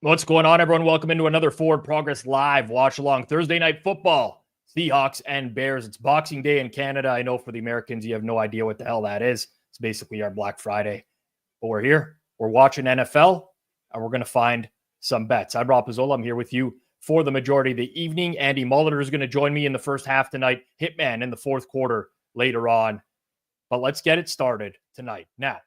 What's going on, everyone? Welcome into another Forward Progress Live watch along Thursday night football. Seahawks and Bears. It's Boxing Day in Canada. I know for the Americans, you have no idea what the hell that is. It's basically our Black Friday. But we're here. We're watching NFL, and we're going to find some bets. I'm Rob Pizzola. I'm here with you for the majority of the evening. Andy Molitor is going to join me in the first half tonight. Hitman in the fourth quarter later on. But let's get it started tonight. Now,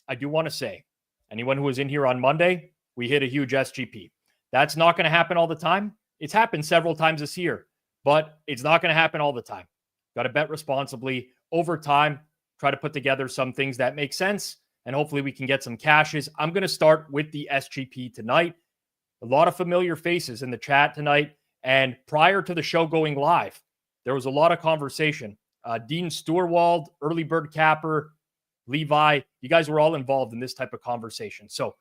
I do want to say, anyone who was in here on Monday, we hit a huge SGP. That's not going to happen all the time. It's happened several times this year, but it's not going to happen all the time. Got to bet responsibly over time, try to put together some things that make sense, and hopefully we can get some cashes. I'm going to start with the SGP tonight. A lot of familiar faces in the chat tonight, and prior to the show going live, there was a lot of conversation. Dean Stewart, Early Bird Capper, Levi, you guys were all involved in this type of conversation. So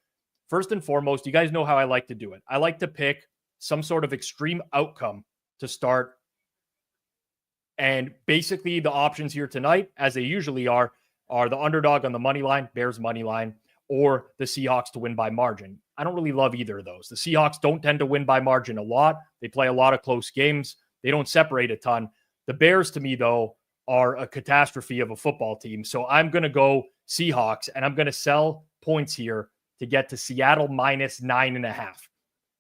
first and foremost, you guys know how I like to do it. I like to pick some sort of extreme outcome to start. And basically the options here tonight, as they usually are the underdog on the money line, Bears money line, or the Seahawks to win by margin. I don't really love either of those. The Seahawks don't tend to win by margin a lot. They play a lot of close games. They don't separate a ton. The Bears, to me, though, are a catastrophe of a football team. So I'm going to go Seahawks, and I'm going to sell points here to get to Seattle minus 9.5.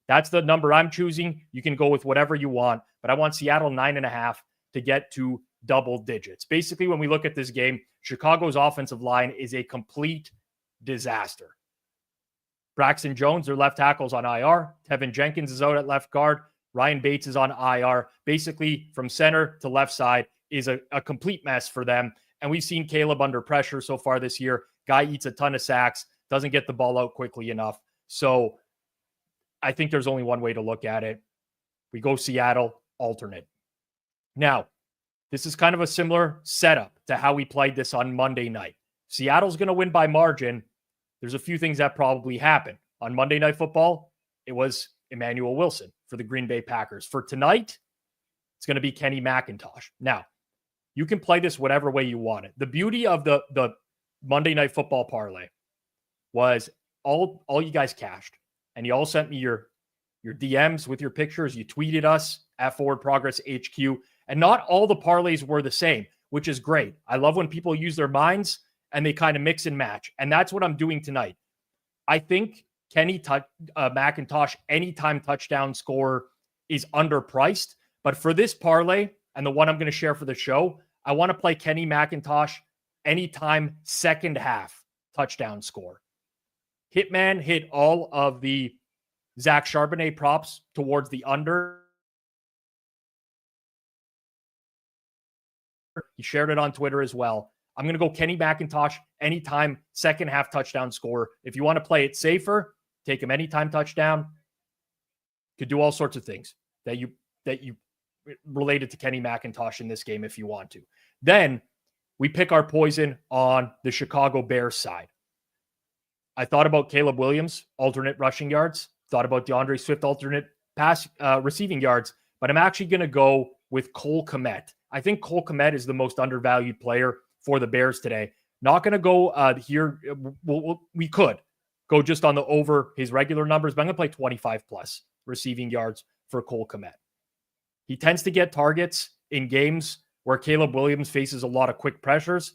That's the number I'm choosing. You can go with whatever you want, but I want Seattle 9.5 to get to double digits. Basically, when we look at this game, Chicago's offensive line is a complete disaster. Braxton Jones, their left tackle's on IR. Tevin Jenkins is out at left guard. Ryan Bates is on IR. Basically, from center to left side is a complete mess for them. And we've seen Caleb under pressure so far this year. Guy eats a ton of sacks. Doesn't get the ball out quickly enough. So I think there's only one way to look at it. We go Seattle alternate. Now, this is kind of a similar setup to how we played this on Monday night. Seattle's going to win by margin. There's a few things that probably happen. On Monday Night Football, it was Emmanuel Wilson for the Green Bay Packers. For tonight, it's going to be Kenny McIntosh. Now, you can play this whatever way you want it. The beauty of the Monday Night Football parlay was all you guys cashed, and you all sent me your DMs with your pictures. You tweeted us at Forward Progress HQ, and not all the parlays were the same, which is great. I love when people use their minds and they kind of mix and match, and that's what I'm doing tonight. I think Kenny McIntosh anytime touchdown score is underpriced, but for this parlay and the one I'm going to share for the show, I want to play Kenny McIntosh anytime second half touchdown score. Hitman hit all of the Zach Charbonnet props towards the under. He shared it on Twitter as well. I'm going to go Kenny McIntosh anytime second half touchdown score. If you want to play it safer, take him anytime touchdown. Could do all sorts of things that you related to Kenny McIntosh in this game if you want to. Then we pick our poison on the Chicago Bears side. I thought about Caleb Williams, alternate rushing yards. Thought about DeAndre Swift, alternate pass receiving yards. But I'm actually going to go with Cole Kmet. I think Cole Kmet is the most undervalued player for the Bears today. Not going to go here. We could go just on the over his regular numbers, but I'm going to play 25 plus receiving yards for Cole Kmet. He tends to get targets in games where Caleb Williams faces a lot of quick pressures.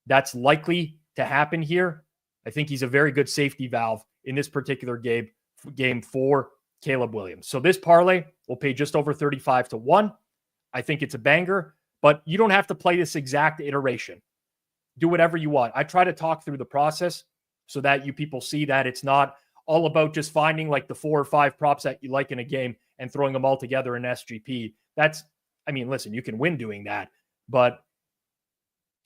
That's likely to happen here. I think he's a very good safety valve in this particular game for Caleb Williams. So this parlay will pay just over 35 to 1. I think it's a banger, but you don't have to play this exact iteration. Do whatever you want. I try to talk through the process so that you people see that it's not all about just finding like the 4 or 5 props that you like in a game and throwing them all together in SGP. Listen, you can win doing that, but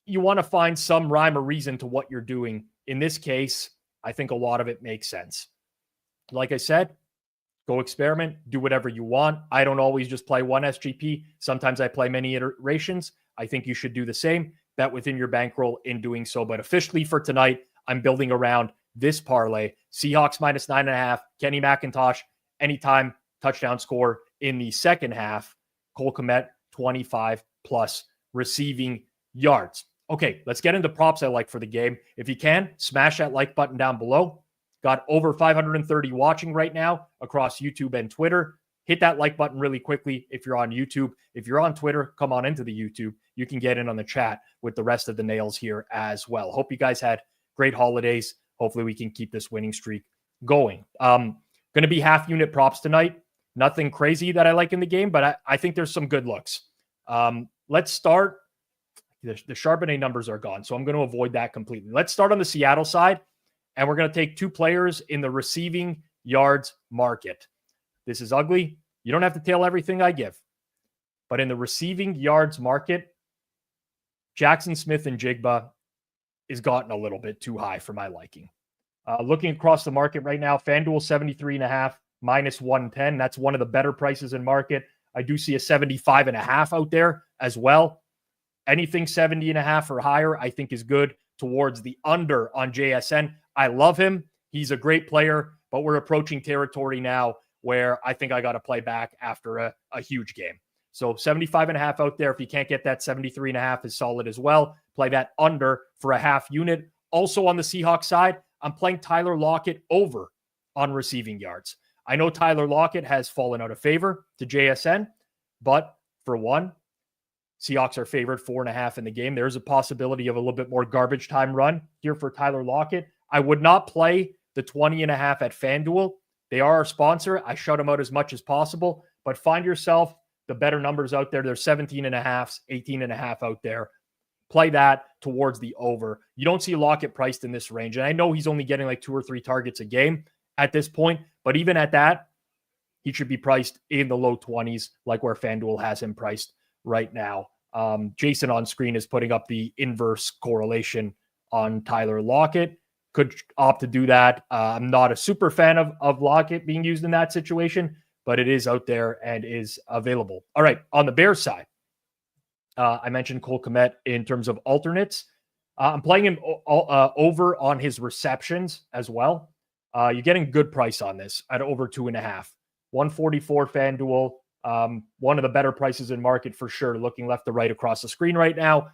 you want to find some rhyme or reason to what you're doing. In this case, I think a lot of it makes sense. Like I said, go experiment, do whatever you want. I don't always just play one SGP. Sometimes I play many iterations. I think you should do the same. Bet within your bankroll in doing so. But officially for tonight, I'm building around this parlay. Seahawks minus 9.5. Kenny McIntosh, anytime touchdown score in the second half. Cole Kmet, 25 plus receiving yards. Okay, let's get into props I like for the game. If you can, smash that like button down below. Got over 530 watching right now across YouTube and Twitter. Hit that like button really quickly if you're on YouTube. If you're on Twitter, come on into the YouTube. You can get in on the chat with the rest of the nails here as well. Hope you guys had great holidays. Hopefully we can keep this winning streak going. Going to be half unit props tonight. Nothing crazy that I like in the game, but I think there's some good looks. Let's start. The Charbonnet numbers are gone, so I'm going to avoid that completely. Let's start on the Seattle side, and we're going to take two players in the receiving yards market. This is ugly. You don't have to tail everything I give. But in the receiving yards market, Jackson Smith and Jigba is gotten a little bit too high for my liking. Looking across the market right now, Fanduel 73.5 minus 110. That's one of the better prices in market. I do see a 75.5 out there as well. Anything 70.5 or higher, I think is good towards the under on JSN. I love him. He's a great player, but we're approaching territory now where I think I got to play back after a huge game. So 75.5 out there. If you can't get that, 73.5 is solid as well. Play that under for a half unit. Also on the Seahawks side, I'm playing Tyler Lockett over on receiving yards. I know Tyler Lockett has fallen out of favor to JSN, but for one, Seahawks are favored 4.5 in the game. There's a possibility of a little bit more garbage time run here for Tyler Lockett. I would not play the 20.5 at FanDuel. They are our sponsor. I shut them out as much as possible, but find yourself the better numbers out there. There's 17.5s, 18.5 out there. Play that towards the over. You don't see Lockett priced in this range. And I know he's only getting like 2 or 3 targets a game at this point, but even at that, he should be priced in the low 20s, like where FanDuel has him priced right now. Jason on screen is putting up the inverse correlation on Tyler Lockett. Could opt to do that. I'm not a super fan of Lockett being used in that situation, but it is out there and is available. All right, on the Bears side, I mentioned Cole Kmet in terms of alternates. I'm playing him over on his receptions as well. You're getting good price on this at over 2.5. 144 FanDuel. One of the better prices in market for sure, looking left to right across the screen right now.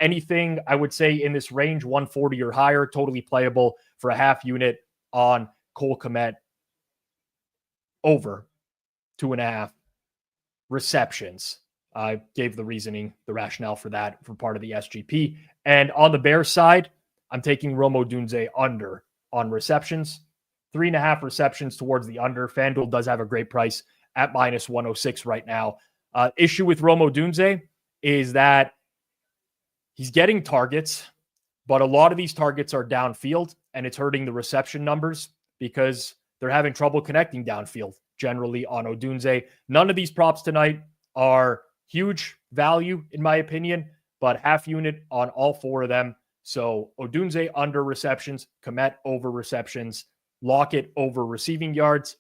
Anything I would say in this range, 140 or higher, totally playable for a half unit on Cole Kmet over 2.5 receptions. I gave the reasoning, the rationale for that for part of the SGP. And on the Bears side, I'm taking Rome Odunze under on receptions. 3.5 receptions towards the under. FanDuel does have a great price at minus 106 right now. Issue with Rome Odunze is that he's getting targets, but a lot of these targets are downfield, and it's hurting the reception numbers because they're having trouble connecting downfield generally on Odunze. None of these props tonight are huge value, in my opinion, but half unit on all 4 of them. So Odunze under receptions, Kmet over receptions, Lockett over receiving yards,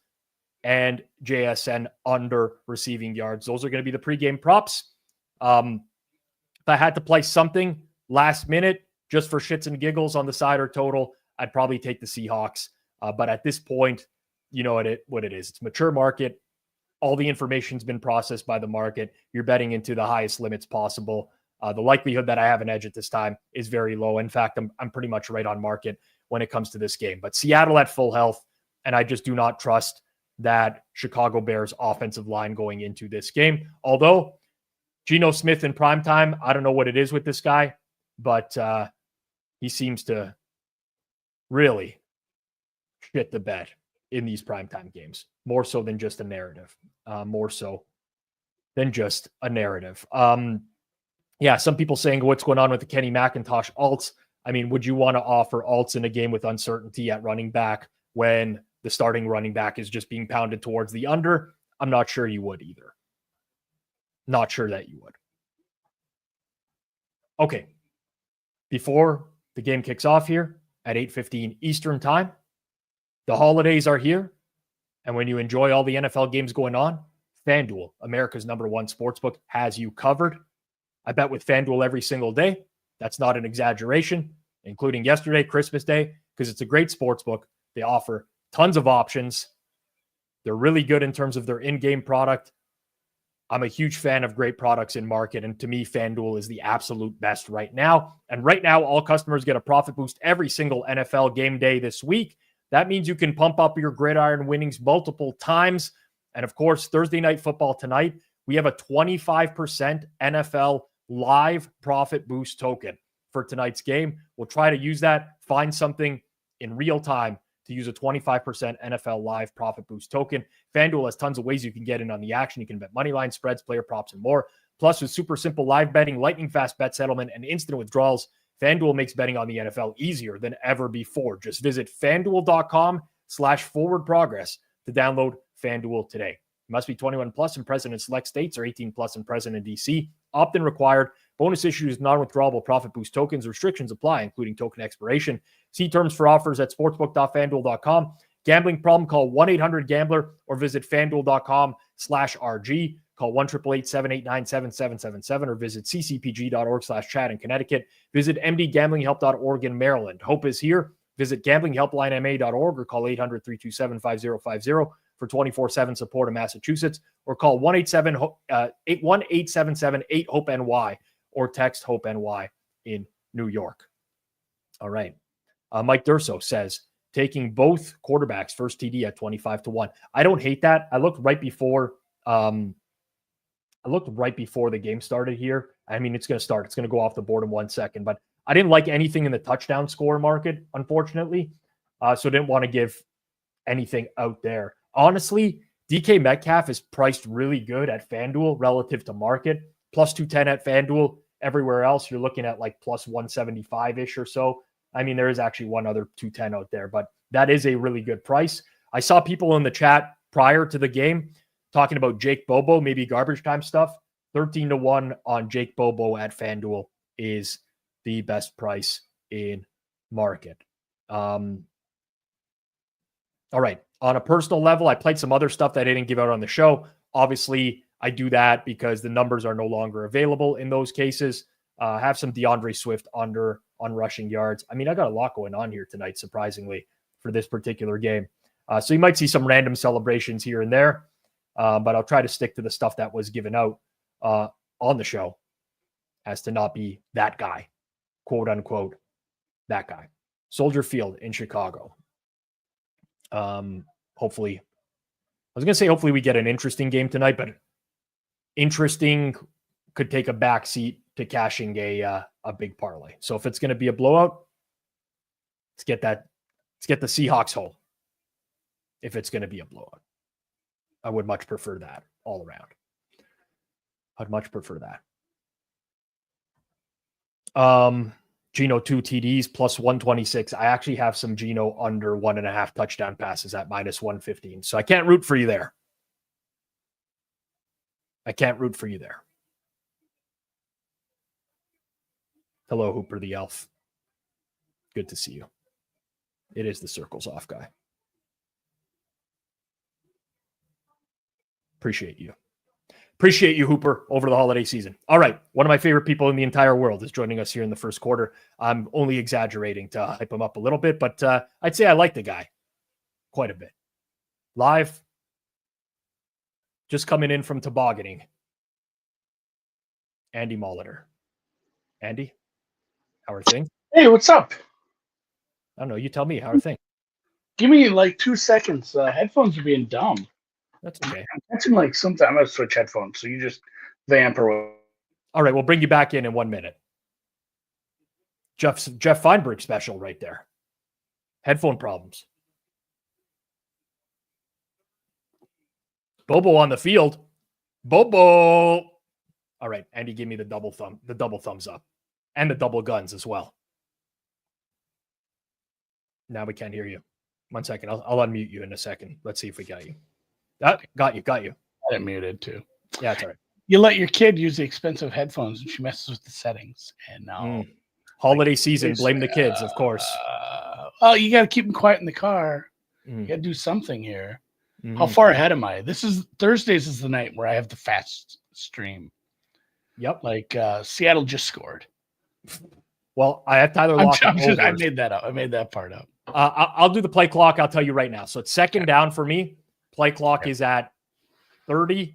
and JSN under receiving yards. Those are going to be the pregame props. If I had to play something last minute just for shits and giggles on the side or total, I'd probably take the Seahawks. But at this point, you know what it is. It's mature market. All the information's been processed by the market. You're betting into the highest limits possible. The likelihood that I have an edge at this time is very low. In fact, I'm pretty much right on market when it comes to this game. But Seattle at full health, and I just do not trust that Chicago Bears offensive line going into this game. Although Geno Smith in primetime, I don't know what it is with this guy, but he seems to really shit the bed in these primetime games, more so than just a narrative. Yeah, some people saying what's going on with the Kenny McIntosh alts. I mean, would you want to offer alts in a game with uncertainty at running back when the starting running back is just being pounded towards the under? I'm not sure you would either. Not sure that you would. Okay. Before the game kicks off here at 8:15 Eastern time, the holidays are here. And when you enjoy all the NFL games going on, FanDuel, America's #1 sportsbook, has you covered. I bet with FanDuel every single day. That's not an exaggeration, including yesterday, Christmas Day, because it's a great sportsbook. They offer tons of options. They're really good in terms of their in-game product. I'm a huge fan of great products in market, and to me, FanDuel is the absolute best right now. And right now, all customers get a profit boost every single NFL game day this week. That means you can pump up your gridiron winnings multiple times. And of course, Thursday night football tonight, we have a 25% NFL live profit boost token for tonight's game. We'll try to use that, find something in real time to use a 25% NFL live profit boost token. Fanduel has tons of ways you can get in on the action. You can bet money line spreads, player props, and more. Plus, with super simple live betting, lightning fast bet settlement, and instant withdrawals, Fanduel makes betting on the NFL easier than ever before. Just visit fanduel.com/forwardprogress to download Fanduel today. You must be 21 plus and present in select states or 18 plus and present in DC. Opt-in required. Bonus issues, non-withdrawable profit boost tokens. Restrictions apply, including token expiration. See terms for offers at sportsbook.fanduel.com. Gambling problem, call 1-800-GAMBLER or visit fanduel.com/RG. Call 1-888-789-7777 or visit ccpg.org/chat in Connecticut. Visit mdgamblinghelp.org in Maryland. Hope is here. Visit gamblinghelplinema.org or call 800-327-5050 for 24/7 support in Massachusetts, or call 1-877-8-HOPE-NY or text HOPE-NY in New York. All right. Mike Durso says, taking both quarterbacks first TD at 25-1. I don't hate that. I looked right before the game started here. I mean, it's going to start. It's going to go off the board in 1 second, but I didn't like anything in the touchdown score market, unfortunately. So didn't want to give anything out there. Honestly, DK Metcalf is priced really good at FanDuel relative to market. Plus 210 at FanDuel. Everywhere else, you're looking at like plus 175-ish or so. I mean, there is actually one other 210 out there, but that is a really good price. I saw people in the chat prior to the game talking about Jake Bobo, maybe garbage time stuff. 13-1 on Jake Bobo at FanDuel is the best price in market. All right. On a personal level, I played some other stuff that I didn't give out on the show. Obviously, I do that because the numbers are no longer available in those cases. Have some DeAndre Swift under on rushing yards. I mean, I got a lot going on here tonight, surprisingly, for this particular game. So you might see some random celebrations here and there, but I'll try to stick to the stuff that was given out on the show as to not be that guy, quote unquote, that guy. Soldier Field in Chicago. Hopefully, I was going to say hopefully we get an interesting game tonight, but interesting could take a back seat to cashing a big parlay. So if it's going to be a blowout, let's get the Seahawks home. If it's going to be a blowout, I would much prefer that all around. I'd much prefer that. Geno 2 TDs plus 126. I actually have some Geno under 1.5 touchdown passes at minus 115. So I can't root for you there. Hello, Hooper the Elf. Good to see you. It is the Circles Off guy. Appreciate you. Appreciate you, Hooper, over the holiday season. All right. One of my favorite people in the entire world is joining us here in the first quarter. I'm only exaggerating to hype him up a little bit, but I'd say I like the guy quite a bit. Live, just coming in from tobogganing. Andy Molitor. Andy, how are things? Hey, what's up? I don't know. You tell me. How are things? Give me like 2 seconds. Headphones are being dumb. That's okay. I'm catching like sometime I'm going to switch headphones, so you just vamp or whatever. All right, we'll bring you back in 1 minute. Jeff Feinberg special right there. Headphone problems. Bobo on the field. Bobo. All right, Andy gave me the double thumbs up, and the double guns as well. Now we can't hear you. 1 second. I'll unmute you in a second. Let's see if we got you. Got you. I got muted too. Yeah, that's all right. You let your kid use the expensive headphones, and she messes with the settings. And now, holiday season, blame the kids, of course. You got to keep them quiet in the car. You got to do something here. How far ahead am I? Thursdays is the night where I have the fast stream. Yep. Like Seattle just scored. Well, I have Tyler Lockett. I made that up. I made that part up. I'll do the play clock. I'll tell you right now. So it's second down for me. Play clock is at 30,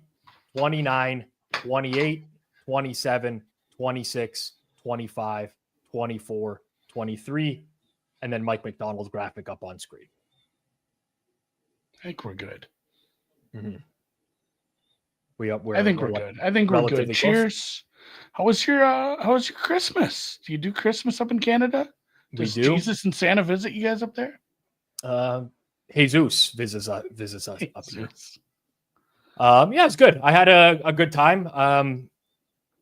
29, 28, 27, 26, 25, 24, 23, and then Mike McDonald's graphic up on screen. I think we're good. Mm-hmm. I think we're good. I think we're good. Cheers. How was your Christmas? Do you do Christmas up in Canada? Does Jesus and Santa visit you guys up there? Jesus visits us up here. Yeah, it's good. I had a good time.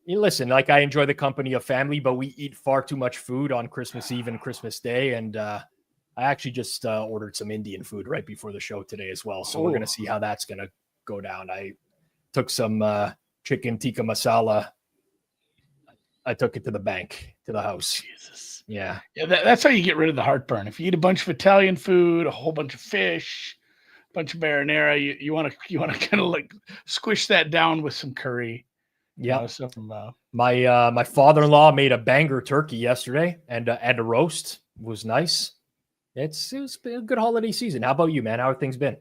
Listen, like, I enjoy the company of family, but we eat far too much food on Christmas Eve and Christmas Day. And I actually just ordered some Indian food right before the show today as well. So we're going to see how that's going to go down. I took some chicken tikka masala. I took it to the bank, to the house. Jesus. Yeah. That's how you get rid of the heartburn. If you eat a bunch of Italian food, a whole bunch of fish, a bunch of marinara, you want to kind of like squish that down with some curry. Yeah. My father-in-law made a banger turkey yesterday, and a roast. It was nice. It was a good holiday season. How about you, man? How have things been?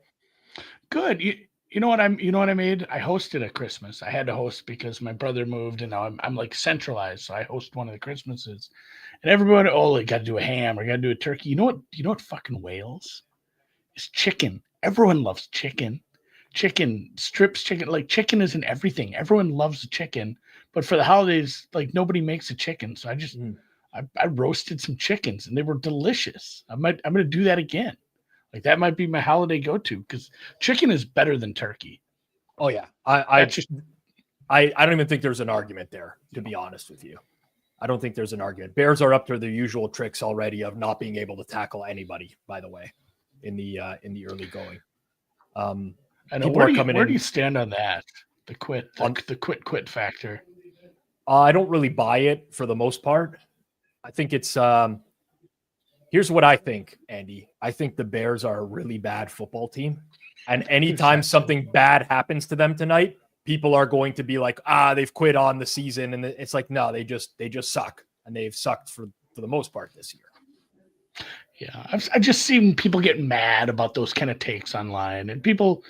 Good. You know what I made? I hosted a Christmas. I had to host because my brother moved, and now I'm like centralized. So I host one of the Christmases, and everybody, they got to do a ham or got to do a turkey. You know what fucking whales? It's chicken. Everyone loves chicken. Chicken strips, chicken, like, chicken isn't everything. Everyone loves the chicken, but for the holidays, like, nobody makes a chicken. So I roasted some chickens, and they were delicious. I'm going to do that again. Like, that might be my holiday go-to, because chicken is better than turkey. Oh yeah. I don't even think there's an argument there, to be honest with you. I don't think there's an argument. Bears are up to their usual tricks already of not being able to tackle anybody, by the way, in the early going. I know. Where do you stand on that? The quit factor. I don't really buy it for the most part. I think it's here's what I think, Andy. I think the Bears are a really bad football team. And anytime something bad happens to them tonight, people are going to be like, they've quit on the season. And it's like, no, they just suck. And they've sucked for the most part this year. Yeah, I've just seen people get mad about those kind of takes online, and people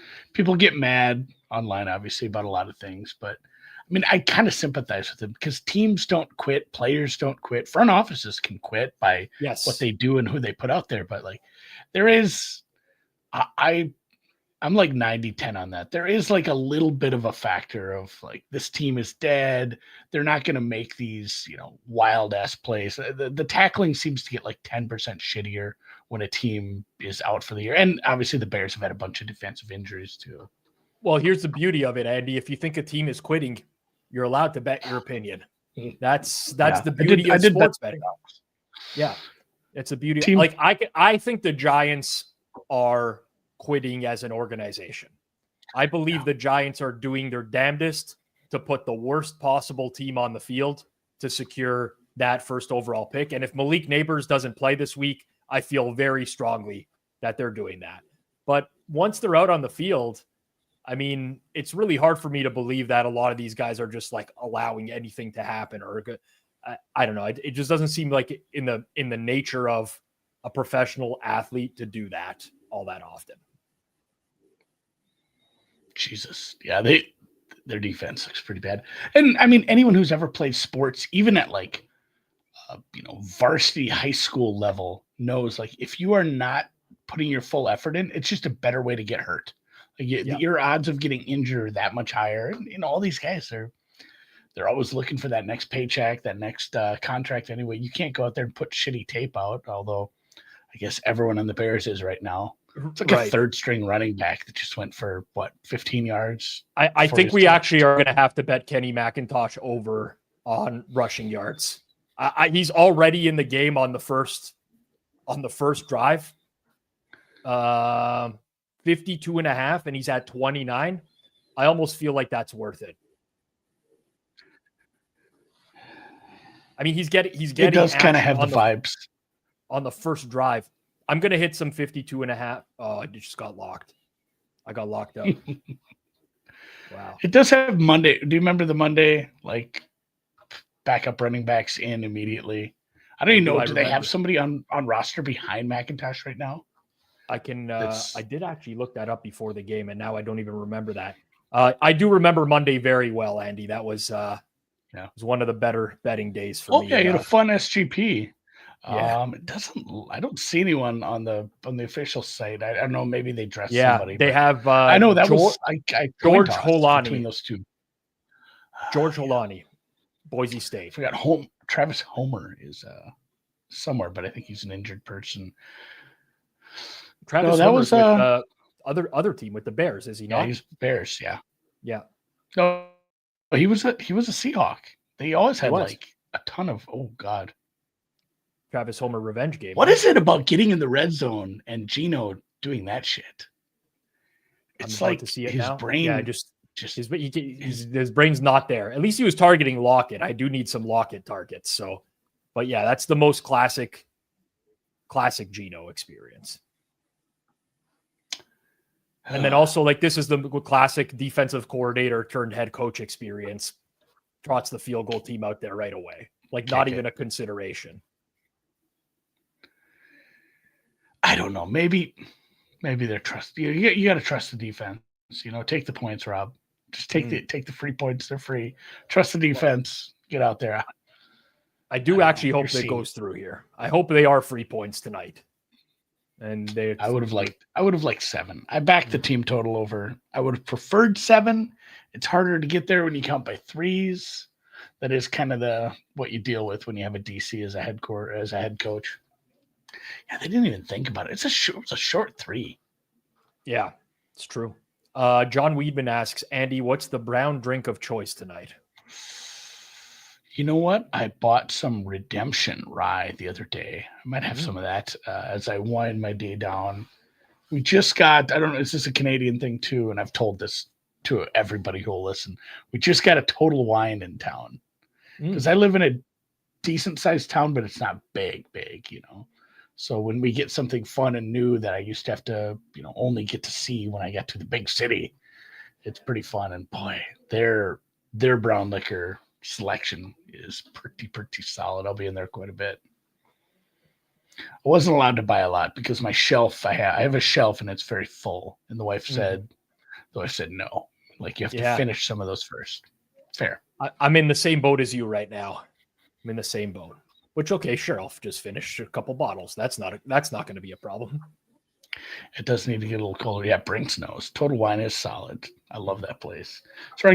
get mad online, obviously, about a lot of things. But I mean, I kind of sympathize with them, because teams don't quit, players don't quit, front offices can quit by what they do and who they put out there. But like, there is, I'm like 90-10 on that. There is like a little bit of a factor of like, this team is dead. They're not going to make these, wild ass plays. The tackling seems to get like 10% shittier when a team is out for the year. And obviously the Bears have had a bunch of defensive injuries too. Well, here's the beauty of it, Andy. If you think a team is quitting, you're allowed to bet your opinion. That's the beauty of sports betting. Yeah. It's a beauty. Like, I think the Giants are quitting as an organization. I believe the Giants are doing their damnedest to put the worst possible team on the field to secure that first overall pick. And if Malik Neighbors doesn't play this week, I feel very strongly that they're doing that. But once they're out on the field, I mean, it's really hard for me to believe that a lot of these guys are just like allowing anything to happen, or I don't know. It just doesn't seem like in the nature of a professional athlete to do that all that often. Jesus. Yeah, their defense looks pretty bad. And I mean, anyone who's ever played sports, even at like, varsity high school level, knows like, if you are not putting your full effort in, it's just a better way to get hurt. Like, your odds of getting injured are that much higher. And all these guys, they're always looking for that next paycheck, that next contract. Anyway, you can't go out there and put shitty tape out. Although I guess everyone on the Bears is right now. It's like a third string running back that just went for 15 yards. I think we actually are going to have to bet Kenny McIntosh over on rushing yards. He's already in the game on the first drive. 52.5, and he's at 29. I almost feel like that's worth it. I mean, he's getting. It does kind of have the vibes on the first drive. I'm going to hit some 52.5. Oh, I just got locked. I got locked up. Wow. It does have Monday. Do you remember the Monday, like, backup running backs in immediately? I don't even know. Do they have somebody on roster behind McIntosh right now? I can. I did actually look that up before the game, and now I don't even remember that. I do remember Monday very well, Andy. That was was one of the better betting days for me. Yeah, you had a fun SGP. Yeah. It doesn't. I don't see anyone on the official site. I don't know. Maybe they dressed Yeah, somebody, they but have I know that George was I coin George tossed between Holani. those two. George Yeah, Holani, Boise I State. forgot. Travis Homer is somewhere, but I think he's an injured person. No, Travis that Homer's was with other team with the Bears, is he yeah, not? he's Bears. Yeah, Yeah, no, he was a Seahawk. They always he had was. like a ton of. Oh God, Travis Homer revenge game. what Huh? is it about getting in the red zone and Gino doing that shit? I'm It's about to like see it his now. Yeah, brain just just his brain's not there. At least he was targeting Lockett. I do need some Lockett targets. So, but yeah, that's the most classic Geno experience. And then also, like, this is the classic defensive coordinator turned head coach experience. Trots the field goal team out there right away. Like, not even a consideration. I don't know. Maybe they're you got to trust the defense. Take the points, Rob. Just take the free points. They're free. Trust the defense. Get out there. I do actually hope that goes through here. I hope they are free points tonight. And I would have liked 7. I backed the team total over. I would have preferred 7. It's harder to get there when you count by threes. That is kind of what you deal with when you have a DC as a head coach. Yeah, they didn't even think about it. It was a short 3. Yeah, it's true. John Weedman asks, Andy, what's the brown drink of choice tonight? You know what? I bought some Redemption rye the other day. I might have some of that as I wind my day down. We just got, I don't know, is this a Canadian thing too? And I've told this to everybody who will listen. We just got a Total Wine in town because I live in a decent sized town, but it's not big. So when we get something fun and new that I used to have to, only get to see when I got to the big city, it's pretty fun. And boy, their brown liquor selection is pretty solid. I'll be in there quite a bit. I wasn't allowed to buy a lot because my shelf, I have a shelf and it's very full. And the wife said no. Like, you have to finish some of those first. Fair. I'm in the same boat as you right now. I'm in the same boat. Which, okay, sure, I'll just finish a couple bottles. That's not going to be a problem. It does need to get a little colder. Yeah, Brinks knows. Total Wine is solid. I love that place. So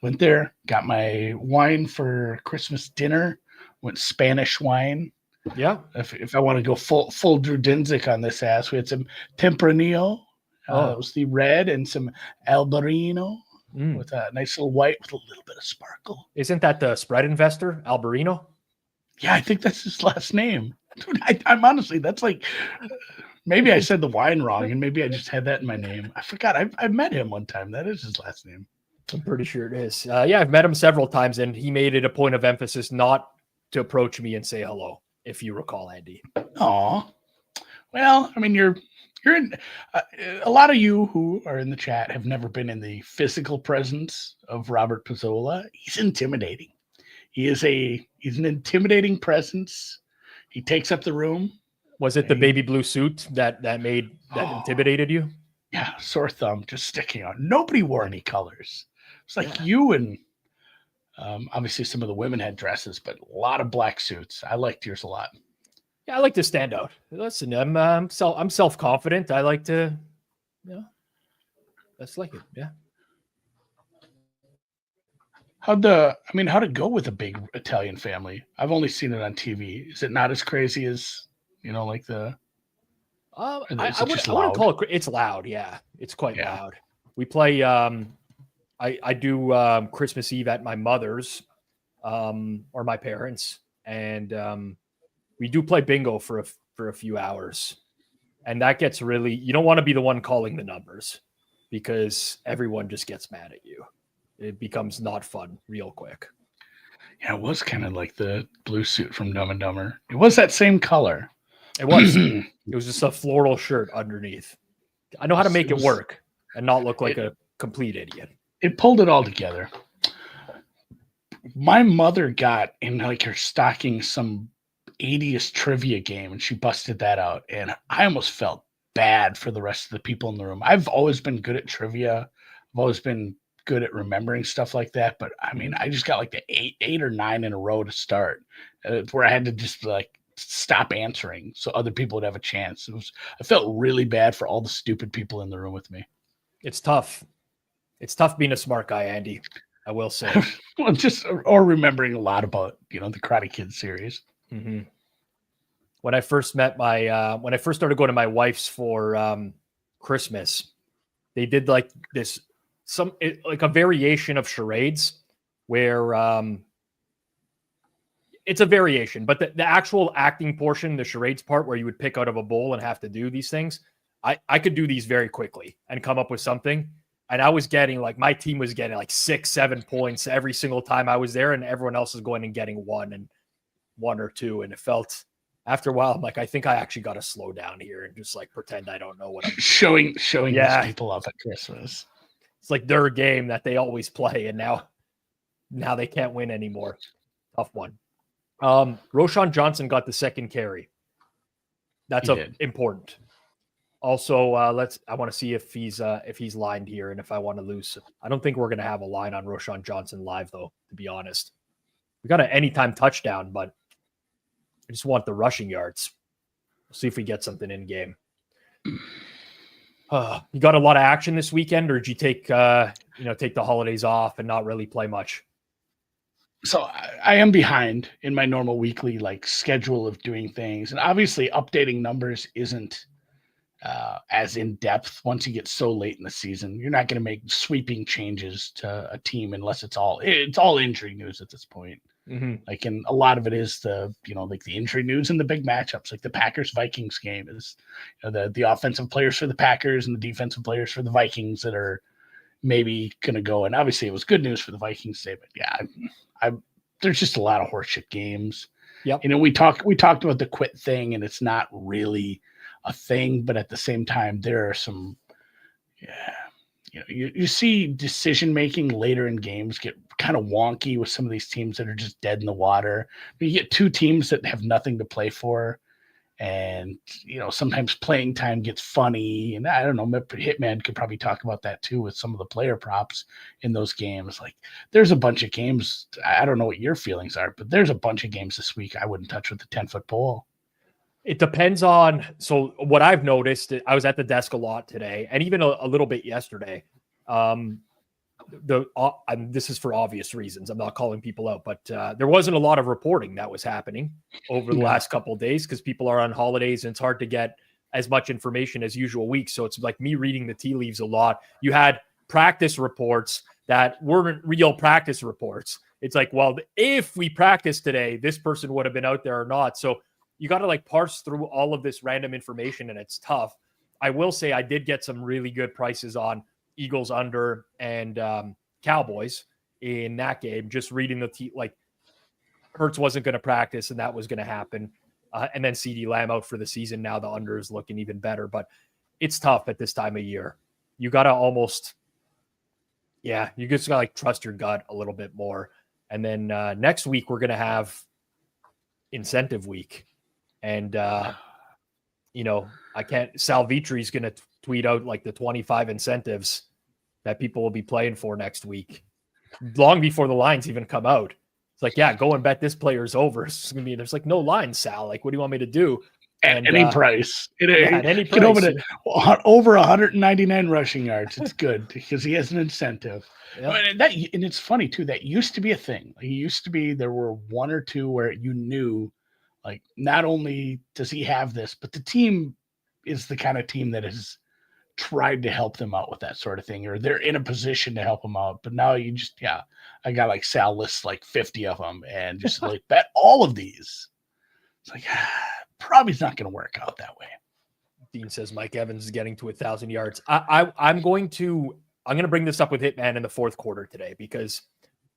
went there, got my wine for Christmas dinner, went Spanish wine. Yeah. If I want to go full Drew Dinsick on this ass, we had some Tempranillo. It was the red, and some Albarino with a nice little white with a little bit of sparkle. Isn't that the spread investor, Albarino? Yeah, I think that's his last name. Dude, I'm honestly, that's like, maybe I said the wine wrong, and maybe I just had that in my name. I forgot. I met him one time. That is his last name. I'm pretty sure it is. Yeah, I've met him several times, and he made it a point of emphasis not to approach me and say hello, if you recall, Andy. Aw. Well, I mean, you're in a lot of you who are in the chat have never been in the physical presence of Robert Pizzola. He's intimidating. He's an intimidating presence. He takes up the room. Was it the baby blue suit that intimidated you? Yeah, sore thumb just sticking out. Nobody wore any colors. It's like you and obviously some of the women had dresses, but a lot of black suits. I liked yours a lot. Yeah, I like to stand out. Listen, I'm self-confident. I like to, that's like it. Yeah. How'd it go with a big Italian family? I've only seen it on TV. Is it not as crazy as, like the? I wouldn't call it. It's loud. Yeah, it's quite loud. We play. I do Christmas Eve at my mother's, or my parents, and we do play bingo for a few hours, and that gets really. You don't want to be the one calling the numbers, because everyone just gets mad at you. It becomes not fun real quick. Yeah, it was kind of like the blue suit from Dumb and Dumber. It was that same color. It was. It was just a floral shirt underneath. I know how to make it work and not look like a complete idiot. It pulled it all together. My mother got in like her stocking some 80s trivia game, and she busted that out. And I almost felt bad for the rest of the people in the room. I've always been good at trivia. I've always been good at remembering stuff like that. But I mean, I just got like the eight or nine in a row to start, where I had to just like stop answering so other people would have a chance. I felt really bad for all the stupid people in the room with me. It's tough. It's tough being a smart guy, Andy. I will say. Well, or remembering a lot about, the Karate Kid series. Mm-hmm. When I first met when I first started going to my wife's for Christmas, they did like this, like a variation of charades where it's a variation, but the actual acting portion, the charades part where you would pick out of a bowl and have to do these things, I could do these very quickly and come up with something. And I was getting my team was getting like 6-7 points every single time I was there, and everyone else was going and getting one or two. And it felt, after a while, I'm like, I think I actually got to slow down here and just like pretend I don't know what I'm doing. Showing these people up at Christmas. It's like their game that they always play, and now they can't win anymore. Tough one. Roschon Johnson got the second carry. That's important. Also, I want to see if he's lined here and if I want to lose. I don't think we're going to have a line on Roschon Johnson live, though, to be honest. We got an anytime touchdown, but I just want the rushing yards. We'll see if we get something in game. You got a lot of action this weekend, or did you take the holidays off and not really play much? So I am behind in my normal weekly schedule of doing things, and obviously updating numbers isn't as in depth once you get so late in the season. You're not going to make sweeping changes to a team unless it's all injury news at this point. Mm-hmm. And a lot of it is the injury news and the big matchups, like the Packers-Vikings game is the offensive players for the Packers and the defensive players for the Vikings that are maybe going to go. And obviously it was good news for the Vikings today, but yeah, there's just a lot of horseshit games. Yep. We talked about the quit thing, and it's not really a thing, but at the same time, there are some, you see decision making later in games get kind of wonky with some of these teams that are just dead in the water. But you get two teams that have nothing to play for, and sometimes playing time gets funny. And I don't know, Hitman could probably talk about that too with some of the player props in those games. Like, there's a bunch of games. I don't know what your feelings are, but there's a bunch of games this week I wouldn't touch with the 10-foot pole. It depends on, so what I've noticed, I was at the desk a lot today and even a little bit yesterday. This is for obvious reasons. I'm not calling people out, but there wasn't a lot of reporting that was happening over the last couple of days because people are on holidays and it's hard to get as much information as usual weeks. So it's like me reading the tea leaves a lot. You had practice reports that weren't real practice reports. It's like, well, if we practice today, this person would have been out there or not. So you got to parse through all of this random information, and it's tough. I will say I did get some really good prices on Eagles under and Cowboys in that game. Just reading Hurts wasn't going to practice, and that was going to happen. And then CeeDee Lamb out for the season. Now the under is looking even better, but it's tough at this time of year. You got to you just got to trust your gut a little bit more. And then next week we're going to have incentive week. And, Sal Vitri's going to tweet out the 25 incentives that people will be playing for next week, long before the lines even come out. It's like, yeah, go and bet this player's over. It's going to be, there's no line, Sal. What do you want me to do? At any price. At any price. Over 199 rushing yards. It's good because he has an incentive. Yep. And it's funny too, that used to be a thing. There were one or two where you knew, not only does he have this, but the team is the kind of team that has tried to help them out with that sort of thing, or they're in a position to help them out. But now you just, I got Sal lists 50 of them and just bet all of these. It's probably it's not going to work out that way. Dean says Mike Evans is getting to 1,000 yards. I'm going to bring this up with Hitman in the fourth quarter today because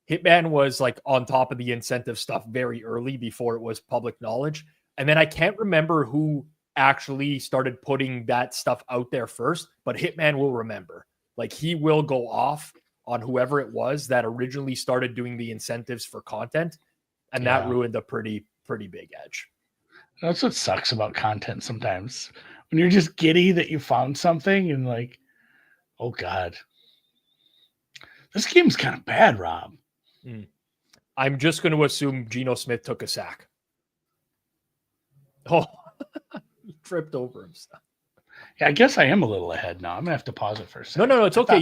Hitman was on top of the incentive stuff very early before it was public knowledge. And then I can't remember who actually started putting that stuff out there first, but Hitman will remember. He will go off on whoever it was that originally started doing the incentives for content. And that ruined a pretty big edge. That's what sucks about content sometimes. When you're just giddy that you found something and oh God, this game's kind of bad, Rob. I'm just going to assume Geno Smith took a sack. Oh, he tripped over himself. Yeah, I guess I am a little ahead now. I'm gonna have to pause it for a second. No, it's okay.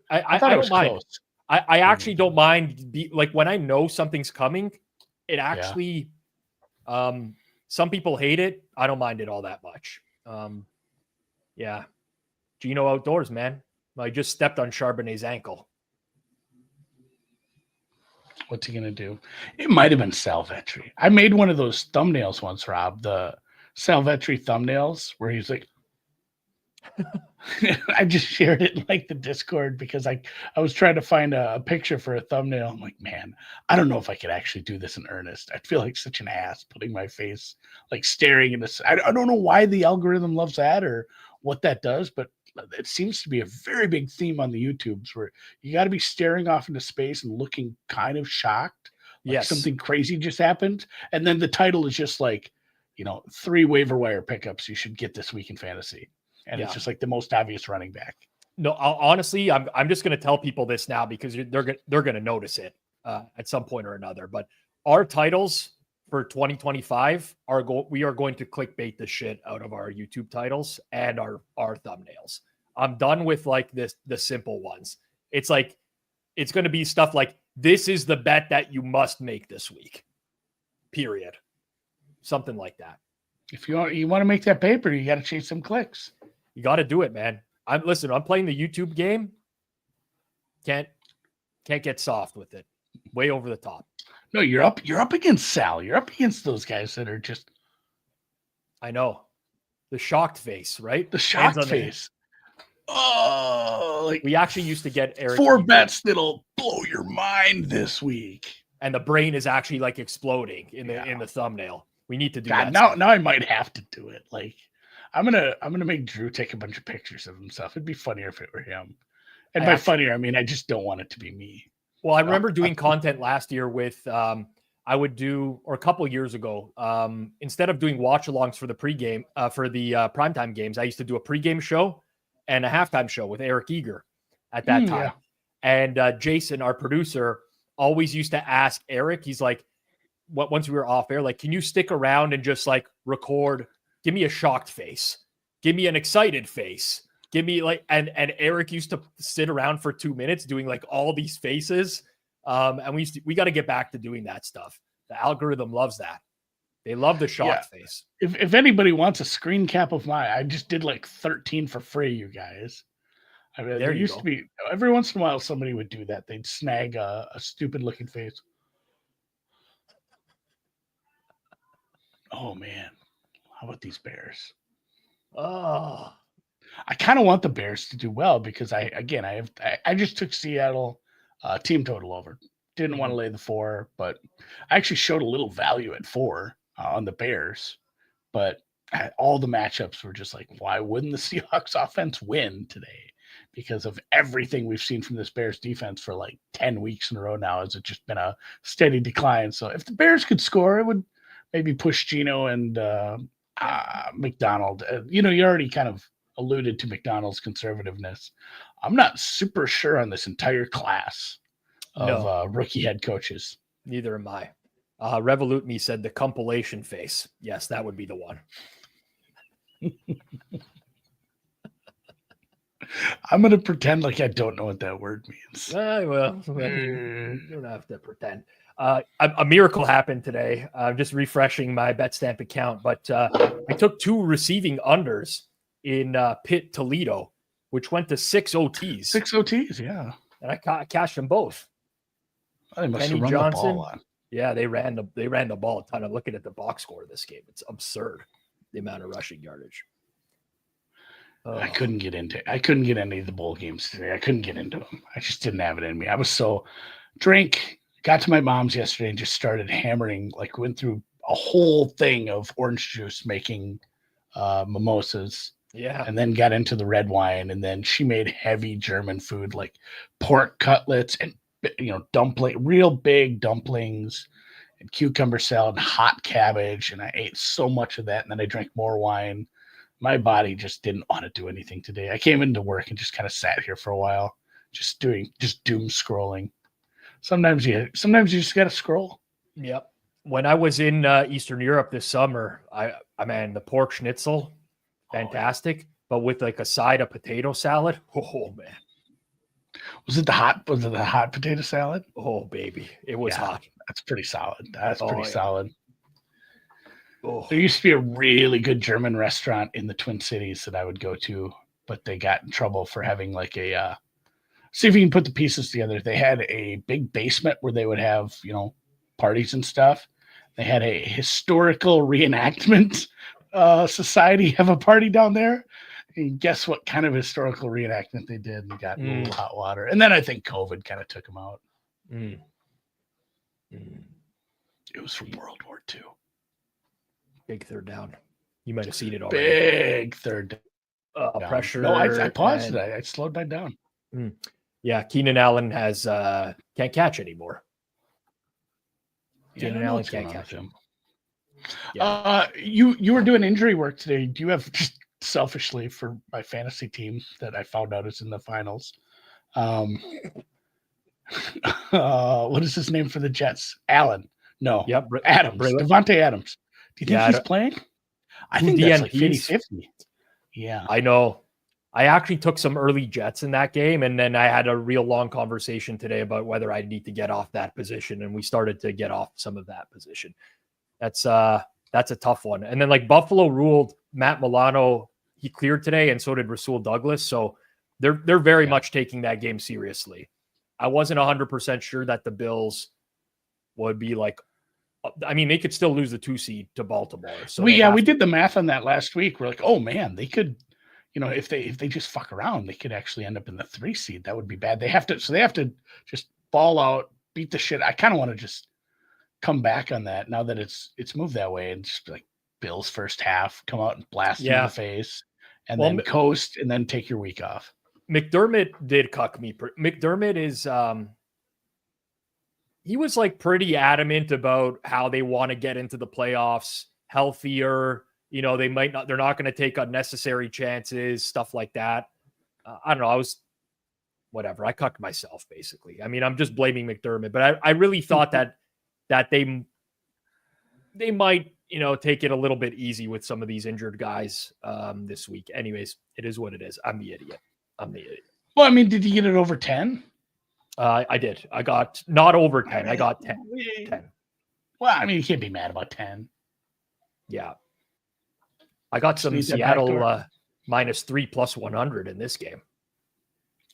I thought I it don't was mind. close. I actually don't mind. Like when I know something's coming, it actually. Some people hate it. I don't mind it all that much. Yeah, Gino outdoors, man. I just stepped on Charbonnet's ankle. What's he gonna do? It might have been Salvetri. I made one of those thumbnails once, Rob. The Salvetri thumbnails where he's like, I just shared it in like the Discord because I was trying to find a picture for a thumbnail. I'm like, man, I don't know if I could actually do this in earnest. I feel like such an ass putting my face like staring in this. I don't know why the algorithm loves that or what that does, but it seems to be a very big theme on the YouTubes where you got to be staring off into space and looking kind of shocked, like something crazy just happened, and then the title is just like, 3 waiver wire pickups you should get this week in fantasy. And it's just like the most obvious running back. No, honestly, I'm just going to tell people this now because they're going to notice it at some point or another. But our titles for 2025 we are going to clickbait the shit out of our YouTube titles and our thumbnails. I'm done with like the simple ones. It's like it's going to be stuff like this is the bet that you must make this week. Period. Something like that. If you want to make that paper, you got to chase some clicks. You got to do it, man. I'm playing the YouTube game. Can't get soft with it. Way over the top. No, you're up against Sal. You're up against those guys that are just. I know. The shocked face, right? The shocked face. Oh, like we actually used to get Eric 4 bets that'll blow your mind this week. And the brain is actually like exploding in the thumbnail. We need to do that. Now I might have to do it. Like I'm gonna make Drew take a bunch of pictures of himself. It'd be funnier if it were him. And by funnier, I mean I just don't want it to be me. Well, I remember doing content last year with I would do, or a couple of years ago, instead of doing watch-alongs for the pregame, for the primetime games, I used to do a pregame show and a halftime show with Eric Eager at that time. Yeah. And Jason, our producer, always used to ask Eric, he's like, once we were off air, like, can you stick around and just like record, give me a shocked face, give me an excited face, give me like, and Eric used to sit around for 2 minutes doing like all these faces. And we got to get back to doing that stuff. The algorithm loves that. They love the shocked face. If anybody wants a screen cap of mine, I just did like 13 for free, you guys. I mean, there used to be every once in a while somebody would do that. They'd snag a stupid looking face. Oh man, how about these Bears? Oh, I kind of want the Bears to do well because I just took Seattle team total over. Didn't want to lay the 4, but I actually showed a little value at 4 on the Bears. But all the matchups were just like, why wouldn't the Seahawks offense win today? Because of everything we've seen from this Bears defense for like 10 weeks in a row now, has it just been a steady decline. So if the Bears could score, it would maybe push Gino and McDonald. You already kind of alluded to McDonald's conservativeness. I'm not super sure on this entire class of rookie head coaches. Neither am I. Revolut Me said the compilation face. Yes, that would be the one. I'm going to pretend like I don't know what that word means. Well, you don't have to pretend. A miracle happened today. I'm just refreshing my BetStamp account, but I took 2 receiving unders in Pitt Toledo, which went to 6 OTs. 6 OTs, yeah. And I cashed them both. They must Kenny have run Johnson, the ball on. Yeah, they ran the ball a ton. I'm looking at the box score of this game. It's absurd, the amount of rushing yardage. I couldn't get into any of the bowl games today. I couldn't get into them. I just didn't have it in me. I was so got to my mom's yesterday and just started hammering, like went through a whole thing of orange juice making mimosas. Yeah. And then got into the red wine. And then she made heavy German food like pork cutlets and real big dumplings and cucumber salad and hot cabbage. And I ate so much of that. And then I drank more wine. My body just didn't want to do anything today. I came into work and just kind of sat here for a while, just doom scrolling. Sometimes you just got to scroll. Yep. when I was in Eastern Europe this summer, I man, the pork schnitzel, fantastic, but with like a side of potato salad. Oh man. Was it the hot potato salad? Oh baby, it was hot. That's pretty solid. That's pretty solid. Oh. There used to be a really good German restaurant in the Twin Cities that I would go to, but they got in trouble for having like a see if you can put the pieces together. They had a big basement where they would have, parties and stuff. They had a historical reenactment society have a party down there. And guess what kind of historical reenactment they did? And got a little hot water. And then I think COVID kind of took them out. It was from World War II. Big third down. You might have seen it already. Big third down. Pressure. No, I paused it. I slowed that down. Yeah, Keenan Allen has can't catch anymore. Keenan Allen can't catch him. Yeah. You were doing injury work today. Do you have, just selfishly for my fantasy team that I found out is in the finals? What is his name for the Jets? Allen. No. Yep. Adams. Devontae Adams. Do you think he's playing? I think that's like 50-50. Yeah. I know. I actually took some early Jets in that game, and then I had a real long conversation today about whether I need to get off that position, and we started to get off some of that position. That's a tough one. And then like Buffalo ruled Matt Milano, he cleared today, and so did Rasul Douglas. So they're very much taking that game seriously. I wasn't 100% sure that the Bills would be like, I mean, they could still lose the 2 seed to Baltimore. So we did the math on that last week. We're like, oh man, they could, if they just fuck around, they could actually end up in the 3 seed. That would be bad. They have to just ball out, beat the shit. I kind of want to just come back on that now that it's moved that way, and just be like Bills first half, come out and blast you in the face, and then coast, and then take your week off. McDermott did cuck me. McDermott is he was like pretty adamant about how they want to get into the playoffs healthier. They're not going to take unnecessary chances, stuff like that. I don't know. Whatever. I cucked myself basically. I mean, I'm just blaming McDermott, but I really thought that they might, take it a little bit easy with some of these injured guys this week. Anyways, it is what it is. I'm the idiot. Well, I mean, did you get it over 10? I did. I got not over 10. I got 10. Well, I mean, you can't be mad about 10. Yeah. I got some Seattle -3 plus 100 in this game.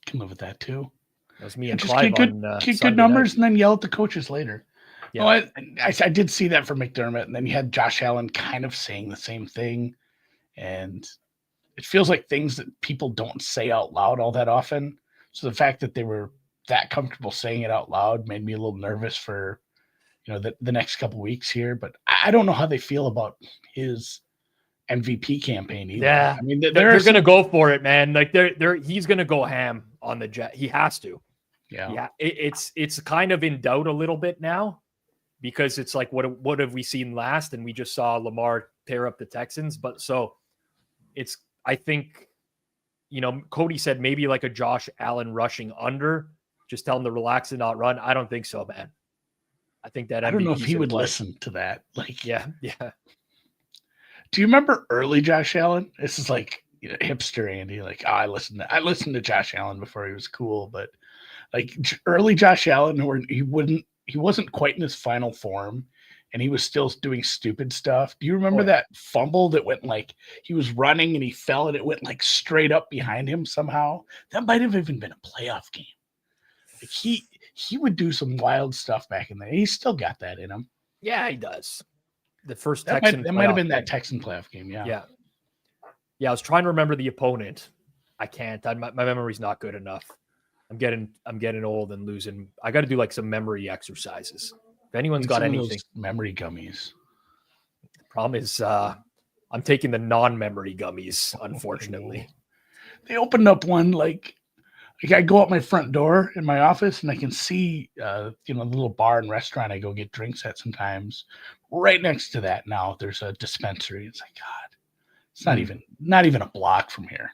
Can live with that too. That was me and Clive get good numbers and then yell at the coaches later. Yeah. Well, I did see that for McDermott, and then you had Josh Allen kind of saying the same thing, and it feels like things that people don't say out loud all that often. So the fact that they were that comfortable saying it out loud made me a little nervous for, the next couple weeks here. But I don't know how they feel about his MVP campaign either. Yeah, I mean, they're going to go for it, man. Like he's going to go ham on the Jet. He has to. Yeah. It's kind of in doubt a little bit now, because it's like, what have we seen last? And we just saw Lamar tear up the Texans. But so it's, I think, Cody said maybe like a Josh Allen rushing under, just tell him to relax and not run. I don't think so, man. I think that I don't know if he would listen to that. Like, yeah. Do you remember early Josh Allen? This is like, hipster Andy. Like, I listened to Josh Allen before he was cool, but like early Josh Allen, where he wasn't quite in his final form, and he was still doing stupid stuff. Do you remember that fumble that went like he was running and he fell and it went like straight up behind him somehow? That might have even been a playoff game. Like he would do some wild stuff back in there. He's still got that in him. Yeah, he does. The first Texan that might have been that Texan playoff game. Yeah. I was trying to remember the opponent. I can't. My memory's not good enough. I'm getting old and losing. I got to do like some memory exercises. If anyone's got anything, memory gummies. The problem is I'm taking the non-memory gummies, unfortunately. They opened up one like I go out my front door in my office and I can see the little bar and restaurant I go get drinks at sometimes. Right next to that now there's a dispensary. It's like, God, it's not even a block from here.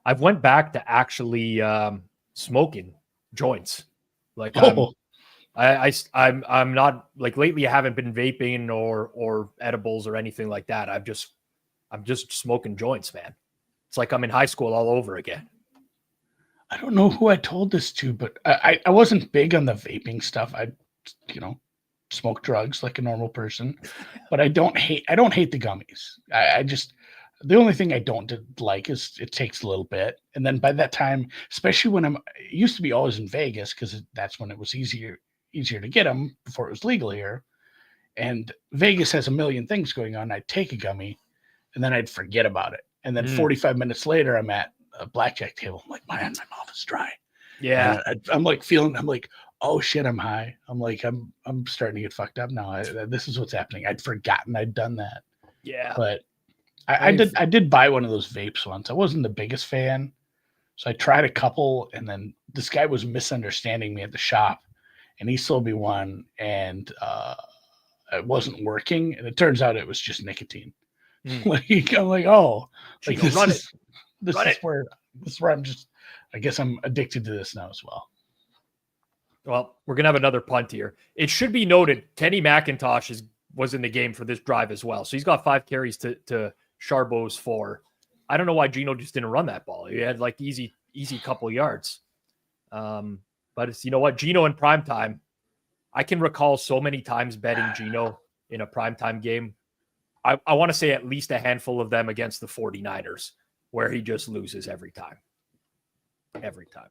I've went back to actually smoking joints. Like I'm not like lately. I haven't been vaping or edibles or anything like that. I'm just smoking joints, man. It's like I'm in high school all over again. I don't know who I told this to, but I wasn't big on the vaping stuff. I, smoke drugs like a normal person, but I don't hate the gummies. I just, the only thing I don't like is it takes a little bit. And then by that time, especially when it used to be always in Vegas, because that's when it was easier to get them before it was legal here. And Vegas has a million things going on. I'd take a gummy and then I'd forget about it. And then 45 minutes later, I'm at a blackjack table. I'm like, man, my mouth is dry. Yeah. I'm like feeling, I'm like, oh shit, I'm high. I'm like, I'm starting to get fucked up now. This is what's happening. I'd forgotten I'd done that. Yeah. But I did buy one of those vapes once. I wasn't the biggest fan. So I tried a couple, and then this guy was misunderstanding me at the shop, and he sold me one, and it wasn't working. And it turns out it was just nicotine. Like, I'm like, oh, like this is where I'm just, I guess I'm addicted to this now as well. Well, we're going to have another punt here. It should be noted, Kenny McIntosh was in the game for this drive as well. So he's got 5 carries to Charbonneau's 4. I don't know why Gino just didn't run that ball. He had like easy couple yards. But it's, you know what, Gino in primetime, I can recall so many times betting Gino in a primetime game. I want to say at least a handful of them against the 49ers where he just loses every time. Every time.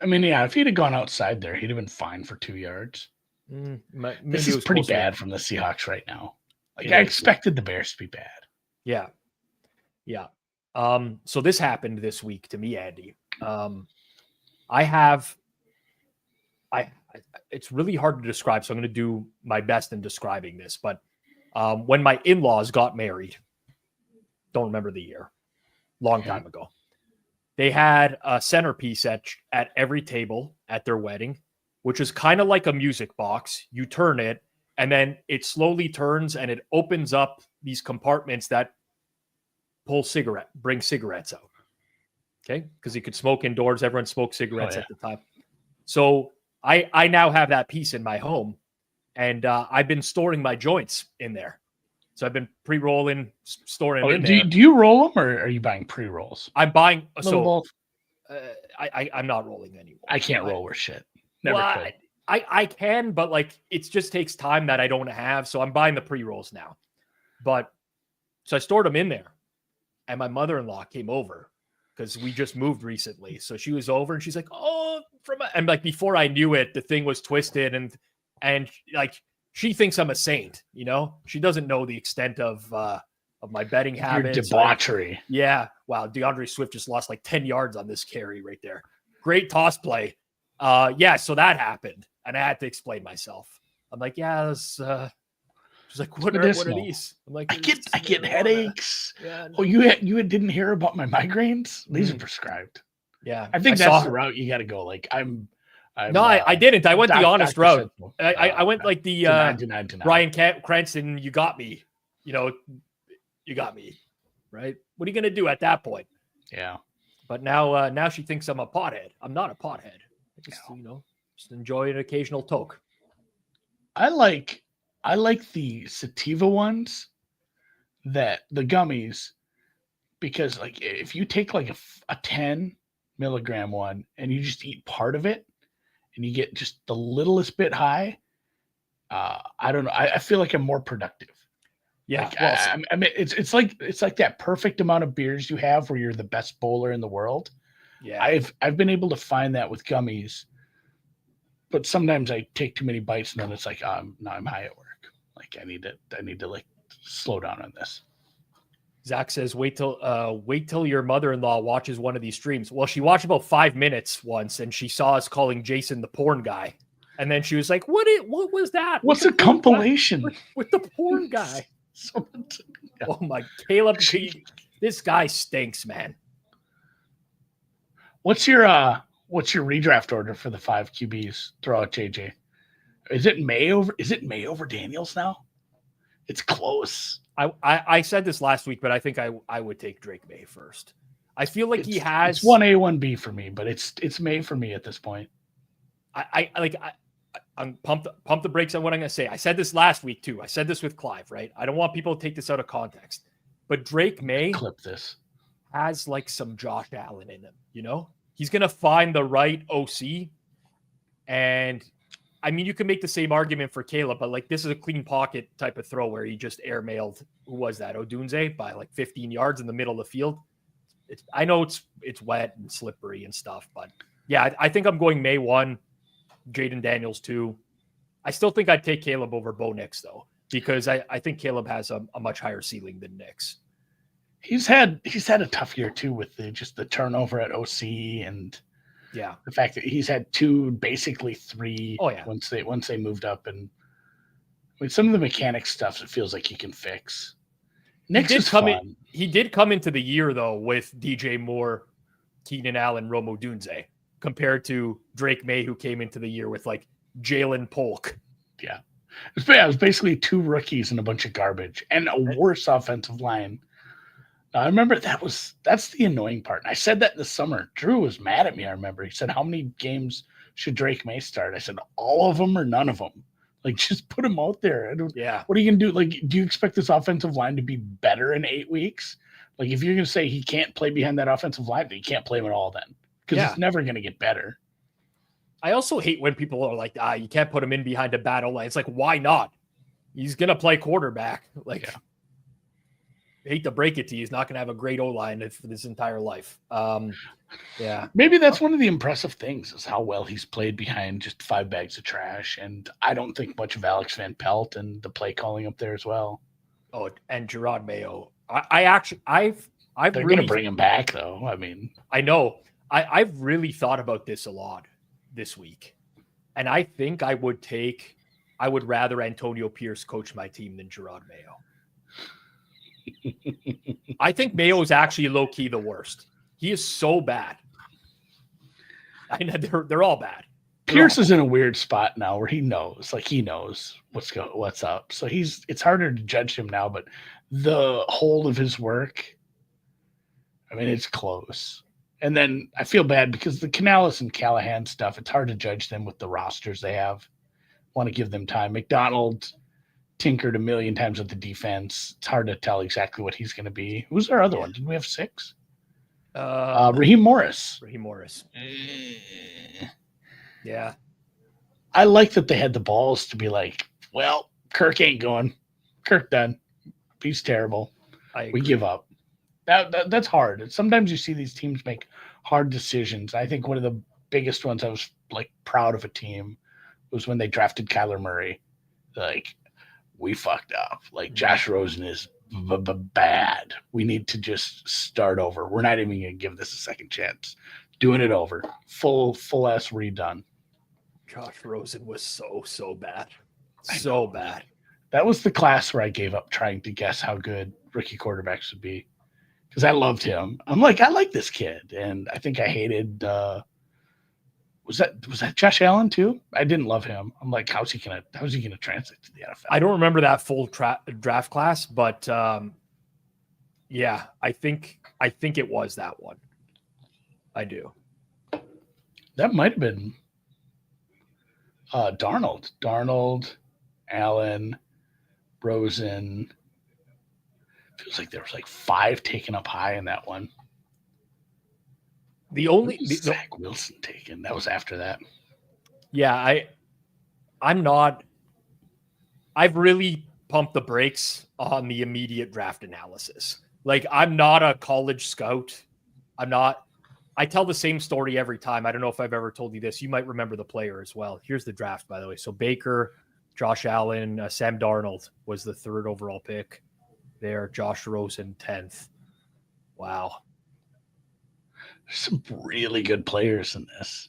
I mean, yeah, if he'd have gone outside there, he'd have been fine for 2 yards. This is pretty bad from the Seahawks right now. Like, I expected the Bears to be bad. Yeah. Yeah. So this happened this week to me, Andy. It's really hard to describe, so I'm going to do my best in describing this. But when my in-laws got married, don't remember the year, long time ago, they had a centerpiece at every table at their wedding, which is kind of like a music box. You turn it, and then it slowly turns, and it opens up these compartments that bring cigarettes out. Okay, because you could smoke indoors. Everyone smoked cigarettes at the time. So I now have that piece in my home, and I've been storing my joints in there. So I've been pre-rolling, storing in there. Do you roll them, or are you buying pre-rolls? I'm buying. So I'm not rolling anymore. I can't roll with shit. Never could. I can, but like it just takes time that I don't have. So I'm buying the pre-rolls now. But so I stored them in there, and my mother-in-law came over because we just moved recently. So she was over, and she's like, "Oh, and like before I knew it, the thing was twisted, and like she thinks I'm a saint. You know, she doesn't know the extent of my betting habits. Your debauchery. Yeah. Wow. DeAndre Swift just lost like 10 yards on this carry right there. Great toss play. Yeah. So that happened, and I had to explain myself. I'm like, yeah, she's like, what are these? I'm like, I get headaches. Yeah, no. Oh, you didn't hear about my migraines? These are prescribed. Yeah. I think that's the route you got to go. Like I didn't. I went the honest route. I went like the Bryan Cranston, you got me. You know, you got me, right? What are you going to do at that point? Yeah. But now she thinks I'm a pothead. I'm not a pothead. I just, just enjoy an occasional toke. I like the sativa ones, the gummies, because like if you take like a 10 milligram one and you just eat part of it and you get just the littlest bit high, I don't know. I feel like I'm more productive. Yeah. Like, I mean, it's like that perfect amount of beers you have where you're the best bowler in the world. Yeah. I've been able to find that with gummies, but sometimes I take too many bites and then it's like, now I'm high at work. Like I need to like slow down on this. Zach says, wait till your mother-in-law watches one of these streams. Well, she watched about 5 minutes once, and she saw us calling Jason the porn guy, and then she was like, "What was that? What's a compilation with the porn guy?" Oh my, Caleb, this guy stinks, man. What's your redraft order for the 5 QBs? Throw out JJ. Is it May over Daniels now? It's close. I said this last week, but I think I would take Drake May first. I feel like he has. It's 1A, 1B for me, but it's May for me at this point. I'm pump the brakes on what I'm going to say. I said this last week too. I said this with Clive, right? I don't want people to take this out of context, but Drake May clip this has like some Josh Allen in him, you know? He's going to find the right OC. And I mean, you can make the same argument for Caleb, but like this is a clean pocket type of throw where he just airmailed, who was that? Odunze by like 15 yards in the middle of the field. I know it's wet and slippery and stuff, but yeah, I think I'm going May 1, Jaden Daniels 2. I still think I'd take Caleb over Bo Nix though, because I think Caleb has a much higher ceiling than Nix. He's had a tough year too with the turnover at OC and the fact that he's had 2, basically 3 once they moved up, and with some of the mechanics stuff, it feels like he can fix. Nix is fun. He did come into the year though with DJ Moore, Keenan Allen, Rome Odunze, compared to Drake May, who came into the year with like Jalen Polk. Yeah, it was basically 2 rookies and a bunch of garbage and a worse offensive line. I remember that's the annoying part. And I said that in the summer. Drew was mad at me. I remember he said, "How many games should Drake May start?" I said, "All of them or none of them. Like, just put him out there." What are you gonna do? Like, do you expect this offensive line to be better in 8 weeks? Like, if you're gonna say he can't play behind that offensive line, then you can't play him at all. Then because it's never gonna get better. I also hate when people are like, you can't put him in behind a battle line. It's like, why not? He's gonna play quarterback. Like. Yeah. I hate to break it to you, he's not going to have a great O-line for this entire life. Maybe that's one of the impressive things is how well he's played behind just 5 bags of trash. And I don't think much of Alex Van Pelt and the play calling up there as well. Oh, and Gerard Mayo. I've They're really going to bring him back though. I mean, I know. I've really thought about this a lot this week, and I think I would rather Antonio Pierce coach my team than Gerard Mayo. I think Mayo is actually low key the worst. He is so bad. I know they're all bad. Pierce is in a weird spot now where he knows what's up. So it's harder to judge him now, but the whole of his work, I mean, it's close. And then I feel bad because the Canales and Callahan stuff, it's hard to judge them with the rosters they have. Want to give them time. McDonald tinkered a million times with the defense. It's hard to tell exactly what he's going to be. Who's our other one? Didn't we have 6? Raheem Morris. Yeah. I like that they had the balls to be like, well, Kirk ain't going. Kirk done. He's terrible. We give up. That's hard. Sometimes you see these teams make hard decisions. I think one of the biggest ones I was like proud of a team was when they drafted Kyler Murray. Like, we fucked up. Like, Josh Rosen is bad. We need to just start over. We're not even going to give this a second chance. Doing it over. Full ass redone. Josh Rosen was so bad. So bad. That was the class where I gave up trying to guess how good rookie quarterbacks would be. Because I loved him. I'm like, I like this kid. And I think I hated was that Josh Allen too? I didn't love him. I'm like, how's he gonna translate to the NFL? I don't remember that full draft class, but yeah, I think it was that one. I do. That might have been Darnold, Allen, Rosen. Feels like there was like 5 taken up high in that one. Zach Wilson taken. That was after that. Yeah, I've really pumped the brakes on the immediate draft analysis. Like, I'm not a college scout. I tell the same story every time. I don't know if I've ever told you this. You might remember the player as well. Here's the draft, by the way. So Baker, Josh Allen, Sam Darnold was the 3rd overall pick there. Josh Rosen, 10th. Wow. There's some really good players in this.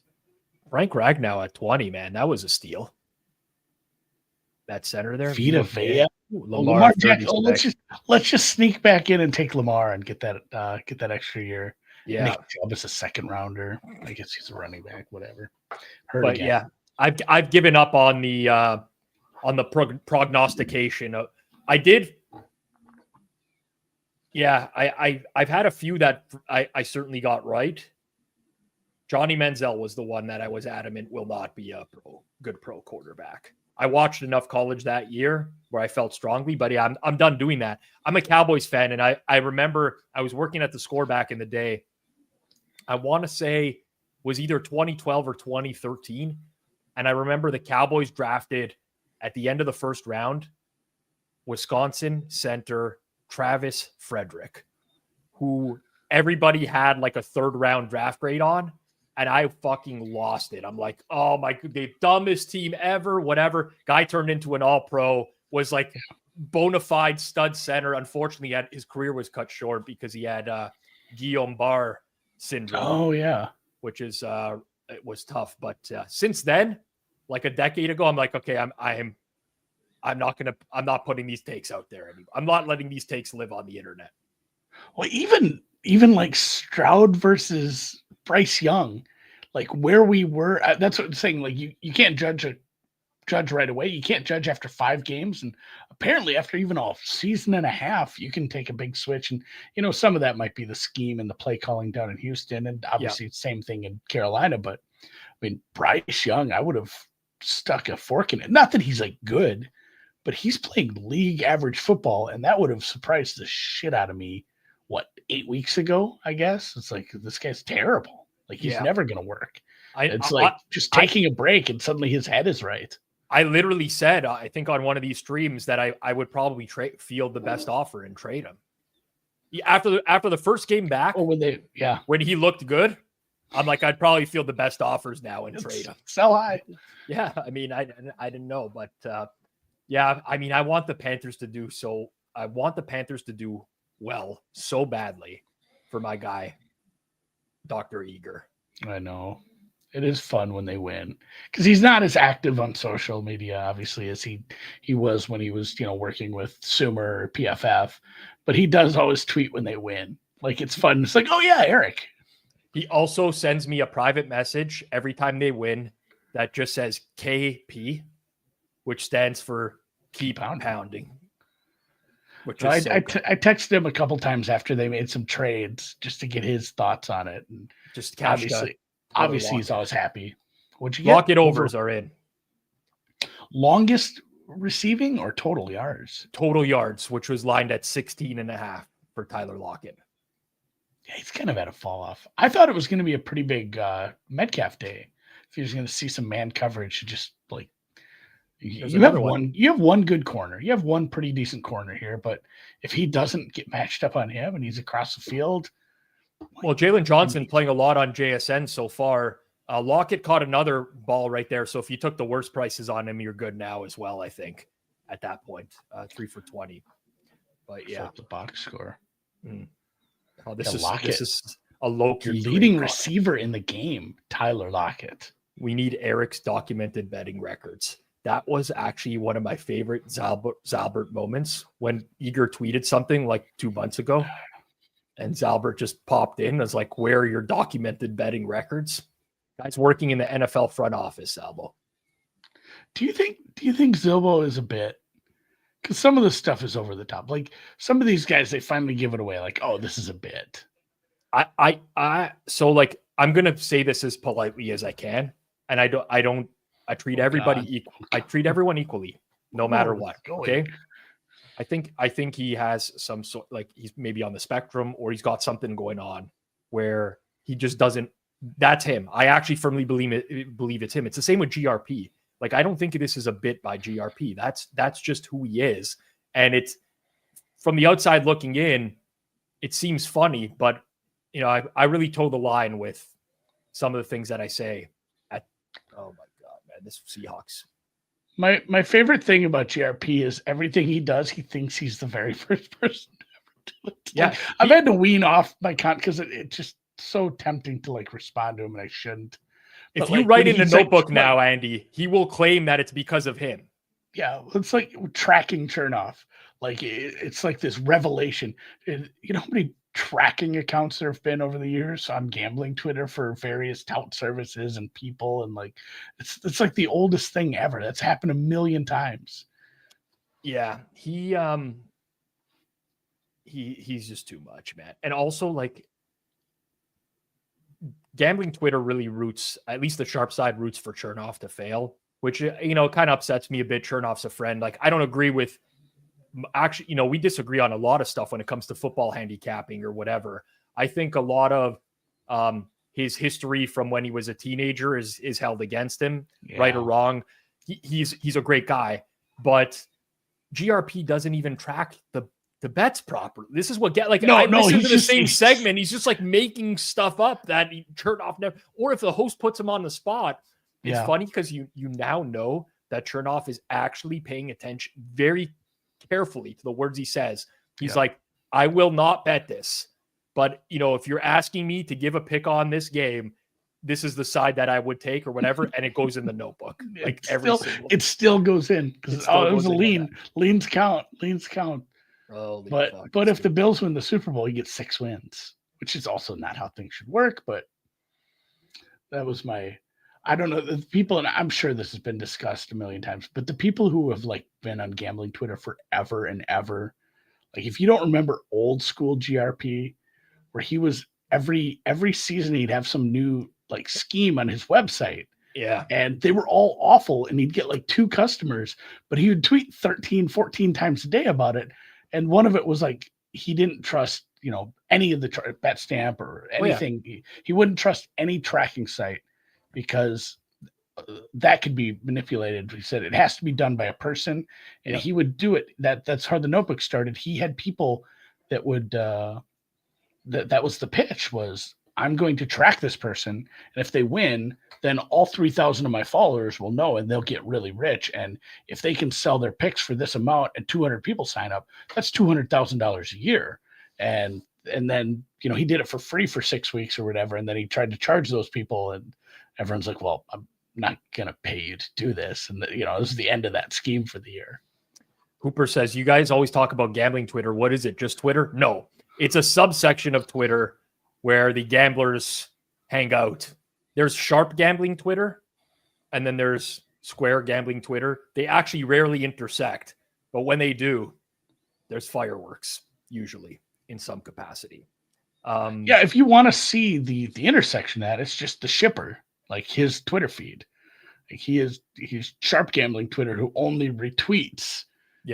Frank Ragnow at 20, man. That was a steal. That center there. Vita Vea. Lamar Jackson. Let's just sneak back in and take Lamar and get that extra year. Yeah. Nick Chubb is a 2nd rounder. I guess he's a running back, whatever. But again. Yeah, I've given up on the prognostication. I did. Yeah, I've had a few that I certainly got right. Johnny Manziel was the one that I was adamant will not be a good pro quarterback. I watched enough college that year where I felt strongly, but yeah, I'm done doing that. I'm a Cowboys fan, and I remember I was working at the Score back in the day. I want to say was either 2012 or 2013, and I remember the Cowboys drafted at the end of the first round Wisconsin center Travis Frederick, who everybody had like a third round draft grade on. And I fucking lost it. I'm like, oh my, the dumbest team ever, whatever. Guy turned into an all-pro, was like bona fide stud center. Unfortunately, his career was cut short because he had Guillain-Barré syndrome. Oh yeah. Which is, it was tough. But since then, like a decade ago, I'm like, okay, I'm not putting these takes out there anymore. I'm not letting these takes live on the internet. Well, even like Stroud versus Bryce Young, like where we were, that's what I'm saying. Like you can't judge right away. You can't judge after 5 games, and apparently after even a season and a half, you can take a big switch. And some of that might be the scheme and the play calling down in Houston, and obviously it's same thing in Carolina. But I mean, Bryce Young, I would have stuck a fork in it. Not that he's like good, but he's playing league average football, and that would have surprised the shit out of me. 8 weeks ago, I guess. It's like, this guy's terrible. Like, he's never going to work. It's like just taking a break and suddenly his head is right. I literally said, I think on one of these streams, that I would probably field the best offer and trade him. After the first game back, when he looked good, I'm like, I'd probably field the best offers now and trade him. Sell high. Yeah, I mean, I didn't know, but yeah, I mean, I want the Panthers to do so. I want the Panthers to do well so badly for my guy, Dr. Eager. I know. It is fun when they win, because he's not as active on social media, obviously, as he was when he was, working with Sumer or PFF, but he does always tweet when they win. Like, it's fun. It's like, oh yeah, Eric. He also sends me a private message every time they win that just says KP, which stands for keep pounding. Which is I texted him a couple times after they made some trades just to get his thoughts on it. And just obviously he's always happy. What'd you get? Lock it overs are in. Longest receiving or total yards? Total yards, which was lined at 16.5 for Tyler Lockett. Yeah, he's kind of had a fall off. I thought it was going to be a pretty big Metcalf day. If he was going to see some man coverage, just like you have one good corner. You have one pretty decent corner here, but if he doesn't get matched up on him and he's across the field. Well, Jalen Johnson playing a lot on JSN so far. Lockett caught another ball right there. So if you took the worst prices on him, you're good now as well, I think, at that point. 3 for 20. But yeah. The box score. Oh, this is a low-key leading receiver in the game, Tyler Lockett. We need Eric's documented betting records. That was actually one of my favorite Zalbert moments, when Eager tweeted something like 2 months ago, and Zalbert just popped in and was like, where are your documented betting records? Guy's working in the NFL front office, Zalbo. Do you think Zilbo is a bit? Because some of the stuff is over the top. Like, some of these guys, they finally give it away. Like, oh, this is a bit. So like, I'm gonna say this as politely as I can, and I treat everybody equal. I treat everyone equally, no matter what. Okay. I think he has some sort, like, he's maybe on the spectrum, or he's got something going on where he just doesn't. That's him. I actually firmly believe it's him. It's the same with GRP. Like, I don't think this is a bit by GRP. That's just who he is. And it's, from the outside looking in, it seems funny, but I really toe the line with some of the things that I say. Oh my God, man, this Seahawks. My favorite thing about GRP is everything he does, he thinks he's the very first person to ever do it. Yeah, like, I've had to wean off my because it's just so tempting to like respond to him, and I shouldn't. If you write in the notebook now, Andy, he will claim that it's because of him. Yeah, it's like tracking Chernoff. Like, it's like this revelation. You know how many tracking accounts there have been over the years on gambling Twitter for various tout services and people, and like it's like the oldest thing ever. That's happened 1,000,000 times. Yeah, he's just too much, man. And also, like, gambling Twitter really roots, at least the sharp side roots for Chernoff to fail, which, you know, kind of upsets me a bit. Chernoff's a friend. Like, I don't agree with, actually, you know, we disagree on a lot of stuff when it comes to football handicapping or whatever. I think a lot of his history from when he was a teenager is held against him, right or wrong. He's a great guy, but GRP doesn't even track the bets properly. This is what I listened to the same segment. He's just like making stuff up that he Chernoff never, or if the host puts him on the spot. It's funny because you now know that Chernoff is actually paying attention very carefully to the words he says. He's like, I will not bet this, but you know, if you're asking me to give a pick on this game, this is the side that I would take or whatever, and it goes in the notebook. Like it still goes in because it was a lean. Leans count. But if the Bills win the Super Bowl, you get 6 wins, which is also not how things should work. But that was I don't know, the people, and I'm sure this has been discussed a million times, but the people who have like been on gambling Twitter forever and ever, like if you don't remember old school GRP, where he was every season he'd have some new like scheme on his website. Yeah. And they were all awful, and he'd get like 2 customers, but he would tweet 13, 14 times a day about it. And one of it was like, he didn't trust, you know, any of the BetStamp or anything. He wouldn't trust any tracking site because that could be manipulated. He said it has to be done by a person, and he would do it. That's how the notebook started. He had people that would, that was the pitch was, I'm going to track this person, and if they win, then all 3,000 of my followers will know, and they'll get really rich. And if they can sell their picks for this amount and 200 people sign up, that's $200,000 a year. And then, you know, he did it for free for 6 weeks or whatever. And then he tried to charge those people, and everyone's like, well, I'm not going to pay you to do this. And, you know, this is the end of that scheme for the year. Hooper says, you guys always talk about gambling Twitter. What is it? Just Twitter? No, it's a subsection of Twitter where the gamblers hang out. There's sharp gambling Twitter, and then there's square gambling Twitter. They actually rarely intersect, but when they do, there's fireworks, usually in some capacity. If you want to see the intersection of that, it's just the shipper, like his Twitter feed. Like he's sharp gambling Twitter who only retweets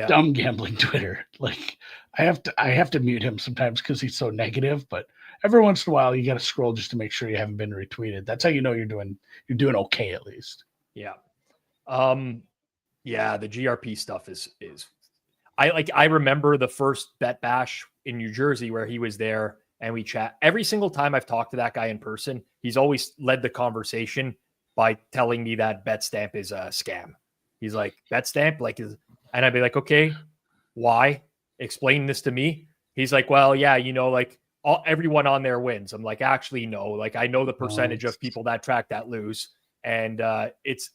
dumb gambling Twitter. Like I have to mute him sometimes because he's so negative, but every once in a while you got to scroll just to make sure you haven't been retweeted. That's how you know you're doing okay, at least. Yeah. The GRP stuff is I remember the first Bet Bash in New Jersey where he was there and we chat. Every single time I've talked to that guy in person, he's always led the conversation by telling me that BetStamp is a scam. He's like, BetStamp, and I'd be like, okay, why? Explain this to me. He's like, well, yeah, you know, like everyone on there wins. I'm like, actually, no. Like, I know the percentage of people that track that lose, and it's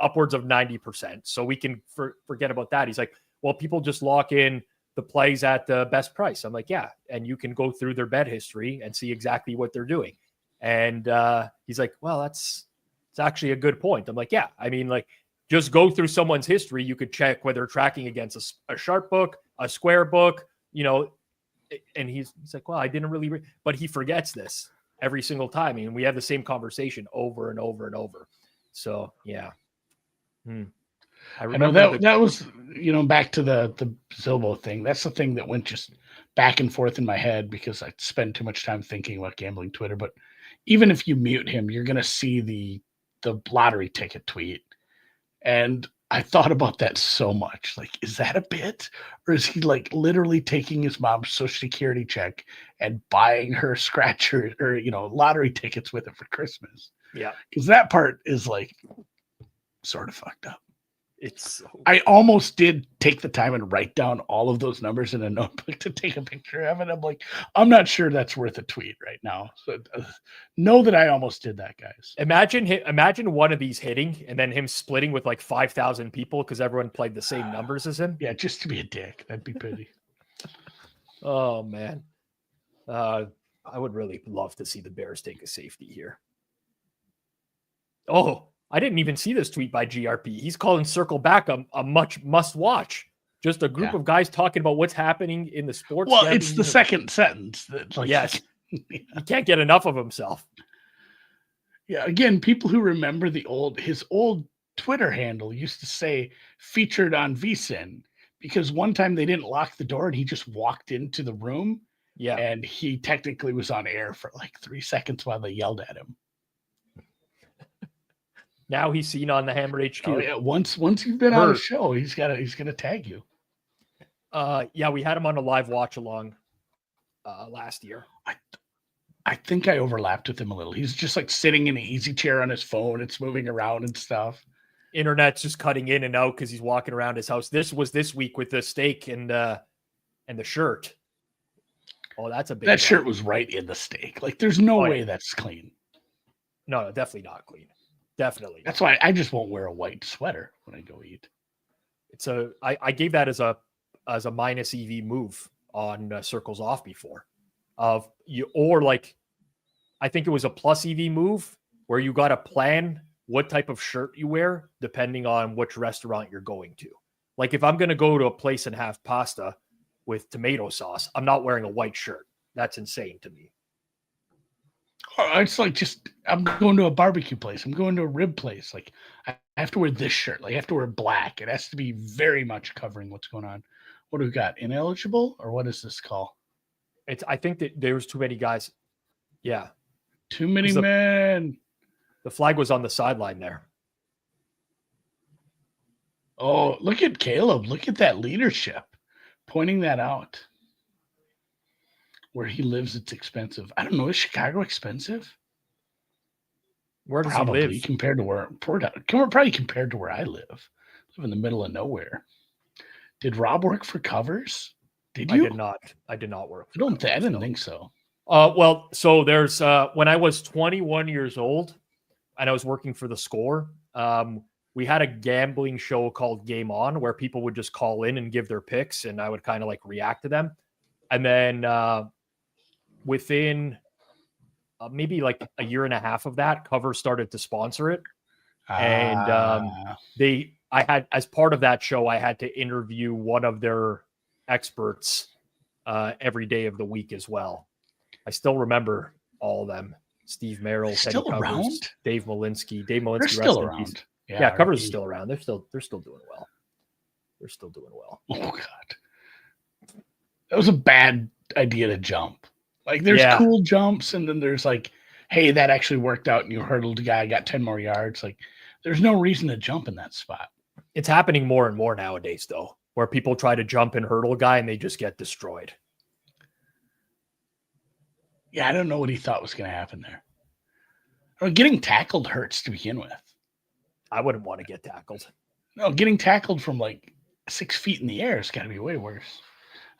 upwards of 90%. So we can forget about that. He's like, well, people just lock in the plays at the best price. I'm like, yeah, and you can go through their bet history and see exactly what they're doing. And he's like, well, it's actually a good point. I'm like, yeah, I mean, like, just go through someone's history. You could check whether they're tracking against a sharp book, a square book, you know. And he's like, well, I didn't really, but he forgets this every single time. I mean, we have the same conversation over and over and over. So, yeah. I remember that was, you know, back to the Zillow thing. That's the thing that went just back and forth in my head because I spend too much time thinking about gambling Twitter. But even if you mute him, you're going to see the lottery ticket tweet. And I thought about that so much. Like, is that a bit? Or is he like literally taking his mom's Social Security check and buying her scratcher or, you know, lottery tickets with it for Christmas? Yeah. Because that part is like sort of fucked up. I I almost did take the time and write down all of those numbers in a notebook to take a picture of it. I'm like, I'm not sure that's worth a tweet right now. So know that I almost did that, guys. imagine one of these hitting and then him splitting with like 5,000 people because everyone played the same numbers as him. Yeah, just to be a dick. That'd be pretty. Oh, man. I would really love to see the Bears take a safety here. Oh, I didn't even see this tweet by GRP. He's calling Circle Back a much must watch. Just a group of guys talking about what's happening in the sports. Well, it's the second sentence. Yes. He can't get enough of himself. Yeah, again, people who remember his old Twitter handle used to say featured on VSIN because one time they didn't lock the door and he just walked into the room Yeah. and he technically was on air for like 3 seconds while they yelled at him. Now he's seen on the Hammer HQ. Oh yeah, once you've been on a show, he's gonna tag you. Yeah, we had him on a live watch along last year. I think I overlapped with him a little. He's just like sitting in an easy chair on his phone. It's moving around and stuff. Internet's just cutting in and out because he's walking around his house. This was this week with the steak and the shirt. Oh, that's a big. That shirt was right in the steak. Like, there's no way that's clean. No, definitely not clean. Definitely. That's why I just won't wear a white sweater when I go eat. I gave that as a minus EV move on Circles Off before. I think it was a plus EV move where you got to plan what type of shirt you wear depending on which restaurant you're going to. Like if I'm going to go to a place and have pasta with tomato sauce, I'm not wearing a white shirt. That's insane to me. It's like I'm going to a barbecue place. I'm going to a rib place. Like I have to wear this shirt. Like I have to wear black. It has to be very much covering what's going on. What do we got? Ineligible or what is this call? I think that there was too many guys. Yeah. Too many men. The flag was on the sideline there. Oh, look at Caleb. Look at that leadership. Pointing that out. Where he lives, it's expensive. I don't know. Is Chicago expensive? Where does he live? Compared to probably compared to where I live. I live in the middle of nowhere. Did Rob work for covers? Did you? I did not work. I didn't think so. Well, so there's when I was 21 years old and I was working for the Score, we had a gambling show called Game On where people would just call in and give their picks and I would kind of like react to them. And then within maybe like a year and a half of that, Cover started to sponsor it. And I had, as part of that show, I had to interview one of their experts every day of the week as well. I still remember all of them. Steve Merrill, still Teddy around? Covers, Dave Malinsky. They're still around. Yeah, Covers is still around. They're still doing well. They're still doing well. Oh God. That was a bad idea to jump. Like there's cool jumps, and then there's like, hey, that actually worked out, and you hurdled a guy, got 10 more yards. Like there's no reason to jump in that spot. It's happening more and more nowadays, though, where people try to jump and hurdle a guy and they just get destroyed. Yeah, I don't know what he thought was going to happen there. Or getting tackled hurts to begin with. I wouldn't want to get tackled. No, getting tackled from like 6 feet in the air has got to be way worse.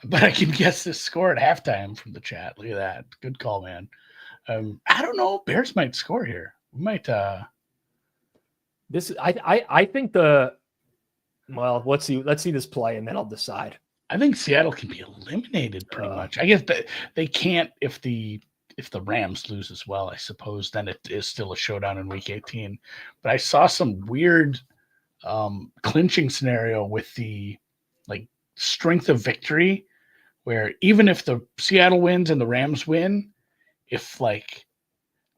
But I can guess this score at halftime from the chat. Look at that. Good call, man. I don't know. Bears might score here. We might. I think well, let's see this play and then I'll decide. I think Seattle can be eliminated pretty much. I guess they can't if the Rams lose as well, I suppose, then it is still a showdown in week 18. But I saw some weird clinching scenario with the like strength of victory, where even if the Seattle wins and the Rams win, if like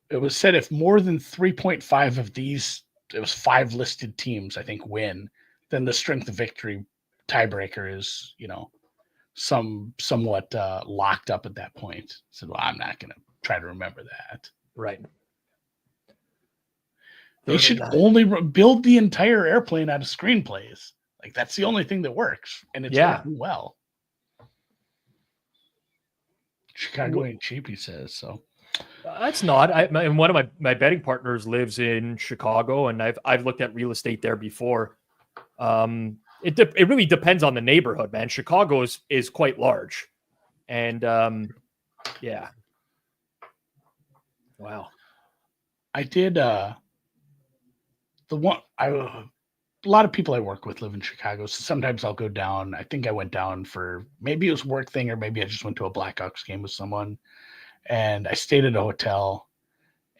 it was said if more than 3.5 of these, it was 5 listed teams, I think, win, then the strength of victory tiebreaker is, somewhat locked up at that point. I said, well, I'm not going to try to remember that. Right. They should only build the entire airplane out of screenplays. Like that's the only thing that works, and it's working well. Chicago ain't cheap, he says. So that's not. And one of my betting partners lives in Chicago, and I've looked at real estate there before. It really depends on the neighborhood, man. Chicago is quite large, and yeah. Wow. I did a lot of people I work with live in Chicago, so sometimes I'll go down. I think I went down for maybe it was a work thing, or maybe I just went to a Blackhawks game with someone, and I stayed at a hotel,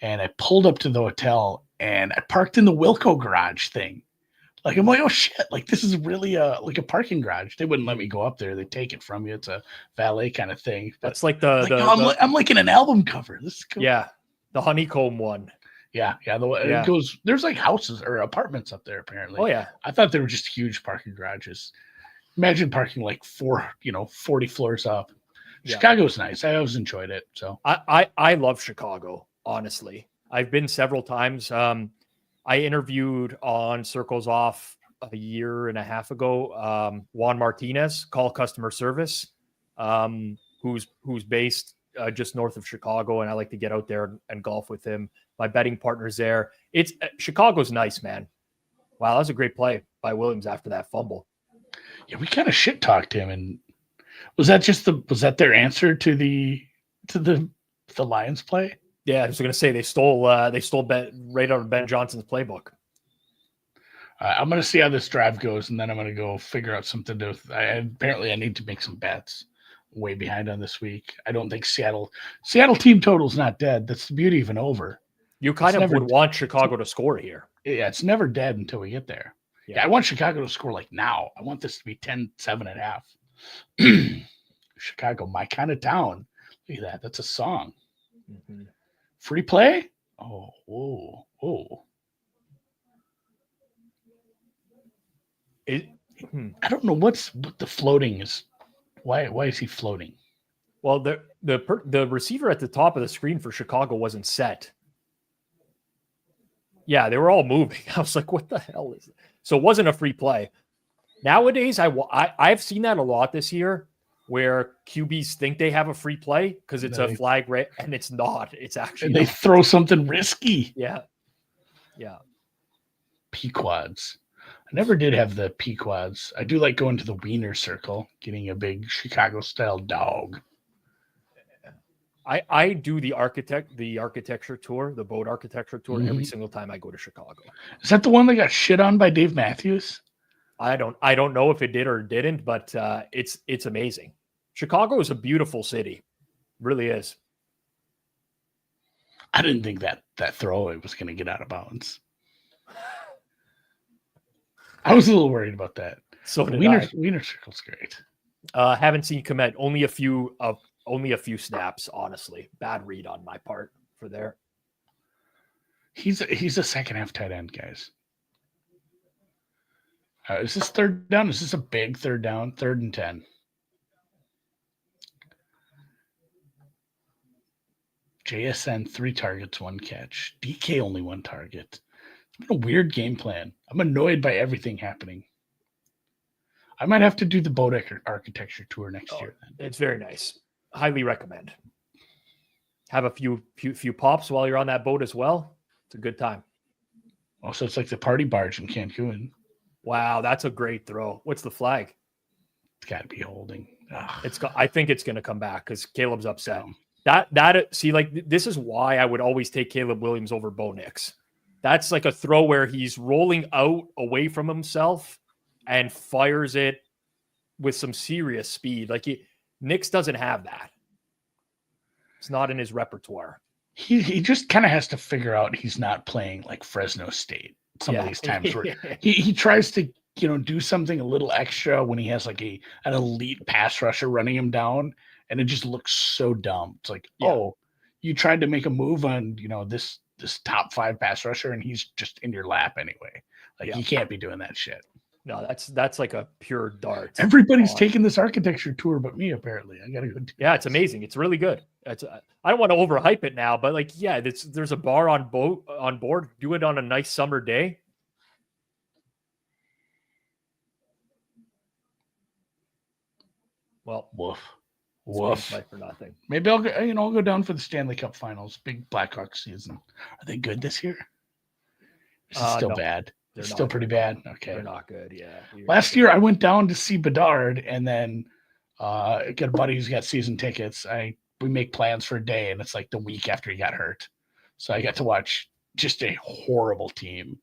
and I pulled up to the hotel and I parked in the Wilco garage thing. Like, I'm like, oh shit, like this is really like a parking garage. They wouldn't let me go up there. They take it from you. It's a valet kind of thing. That's like I'm like in an album cover. This is cool. Yeah. The honeycomb one. Yeah. It goes. There's like houses or apartments up there apparently. Oh yeah. I thought they were just huge parking garages. Imagine parking like 40 floors up. Yeah. Chicago's nice. I always enjoyed it. So I love Chicago, honestly. I've been several times. I interviewed on Circles Off a year and a half ago, Juan Martinez, call customer service, who's based just north of Chicago, and I like to get out there and golf with him. My betting partner's there. It's Chicago's nice, man. Wow, that was a great play by Williams after that fumble. Yeah, we kind of shit talked him, and was that their answer to the Lions play? Yeah, I was going to say they stole Ben, right out of Ben Johnson's playbook. I'm going to see how this drive goes, and then I'm going to go figure out something to. Apparently, I need to make some bets. Way behind on this week. I don't think Seattle team total's not dead. That's the beauty of an over. You kind of would want Chicago to score here. Yeah, it's never dead until we get there. Yeah, I want Chicago to score like now. I want this to be 10-7.5. Chicago, my kind of town. Look at that. That's a song. Mm-hmm. Free play? Oh, whoa. I don't know what the floating is. Why is he floating? Well, the receiver at the top of the screen for Chicago wasn't set. Yeah, they were all moving. I was like, what the hell is it? So it wasn't a free play. Nowadays, I've seen that a lot this year where QBs think they have a free play because it's a flag, right? And it's not. It's actually and they throw something risky. Yeah. Pequods. I never did have the Pequods. I do like going to the Wiener Circle, getting a big Chicago-style dog. I do the architecture tour, the boat architecture tour every single time I go to Chicago. Is that the one that got shit on by Dave Matthews? I don't know if it did or didn't, but it's amazing. Chicago is a beautiful city. It really is. I didn't think that throwaway was going to get out of bounds. I was a little worried about that. So Wiener Circle's great. Haven't seen Komet. Only a few snaps, honestly. Bad read on my part for there. He's a second half tight end, guys. Is this third down? Is this a big third down? 3rd and 10. JSN 3 targets, 1 catch. DK only 1 target. It's been a weird game plan. I'm annoyed by everything happening. I might have to do the boat architecture tour next year. Then. It's very nice. Highly recommend. Have a few pops while you're on that boat as well. It's a good time. Oh, so it's like the party barge in Cancun. Wow, that's a great throw. What's the flag? It's got to be holding. I think it's going to come back because Caleb's upset. This is why I would always take Caleb Williams over Bo Nix. That's like a throw where he's rolling out away from himself and fires it with some serious speed. Like Nix doesn't have that. It's not in his repertoire. He just kind of has to figure out he's not playing like Fresno State. Some of these times where he tries to, do something a little extra when he has like an elite pass rusher running him down, and it just looks so dumb. It's like, oh, you tried to make a move on, this top 5 pass rusher, and he's just in your lap anyway. Like you can't be doing that shit. No, that's like a pure dart. Everybody's taking this architecture tour but me, apparently. I gotta go do it's amazing. It's really good. I don't want to overhype it now, but there's a bar on board. Do it on a nice summer day. Well, woof. For nothing. Maybe I'll go down for the Stanley Cup Finals. Big Blackhawks season. Are they good this year? This is still bad. They're still pretty bad. Okay. They're not good. Yeah. Last year I went down to see Bedard, and then got a buddy who's got season tickets. We make plans for a day, and it's like the week after he got hurt. So I got to watch just a horrible team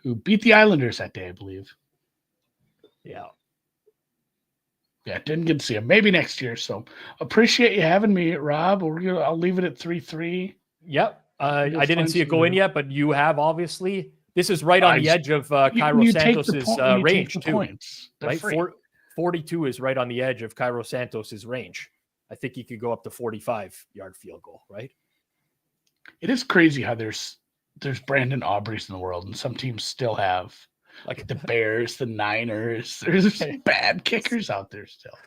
who beat the Islanders that day, I believe. Yeah. Yeah, didn't get to see him. Maybe next year. So appreciate you having me, Rob. I'll leave it at 3-3. Yep. I didn't see it go in yet, but you have, obviously. This is right on the edge of Cairo Santos's range, too. Points. Right? 42 is right on the edge of Cairo Santos's range. I think he could go up to 45-yard field goal, right? It is crazy how there's there's Brandon Aubreys in the world, and some teams still have like the Bears, the Niners. There's some bad kickers out there still.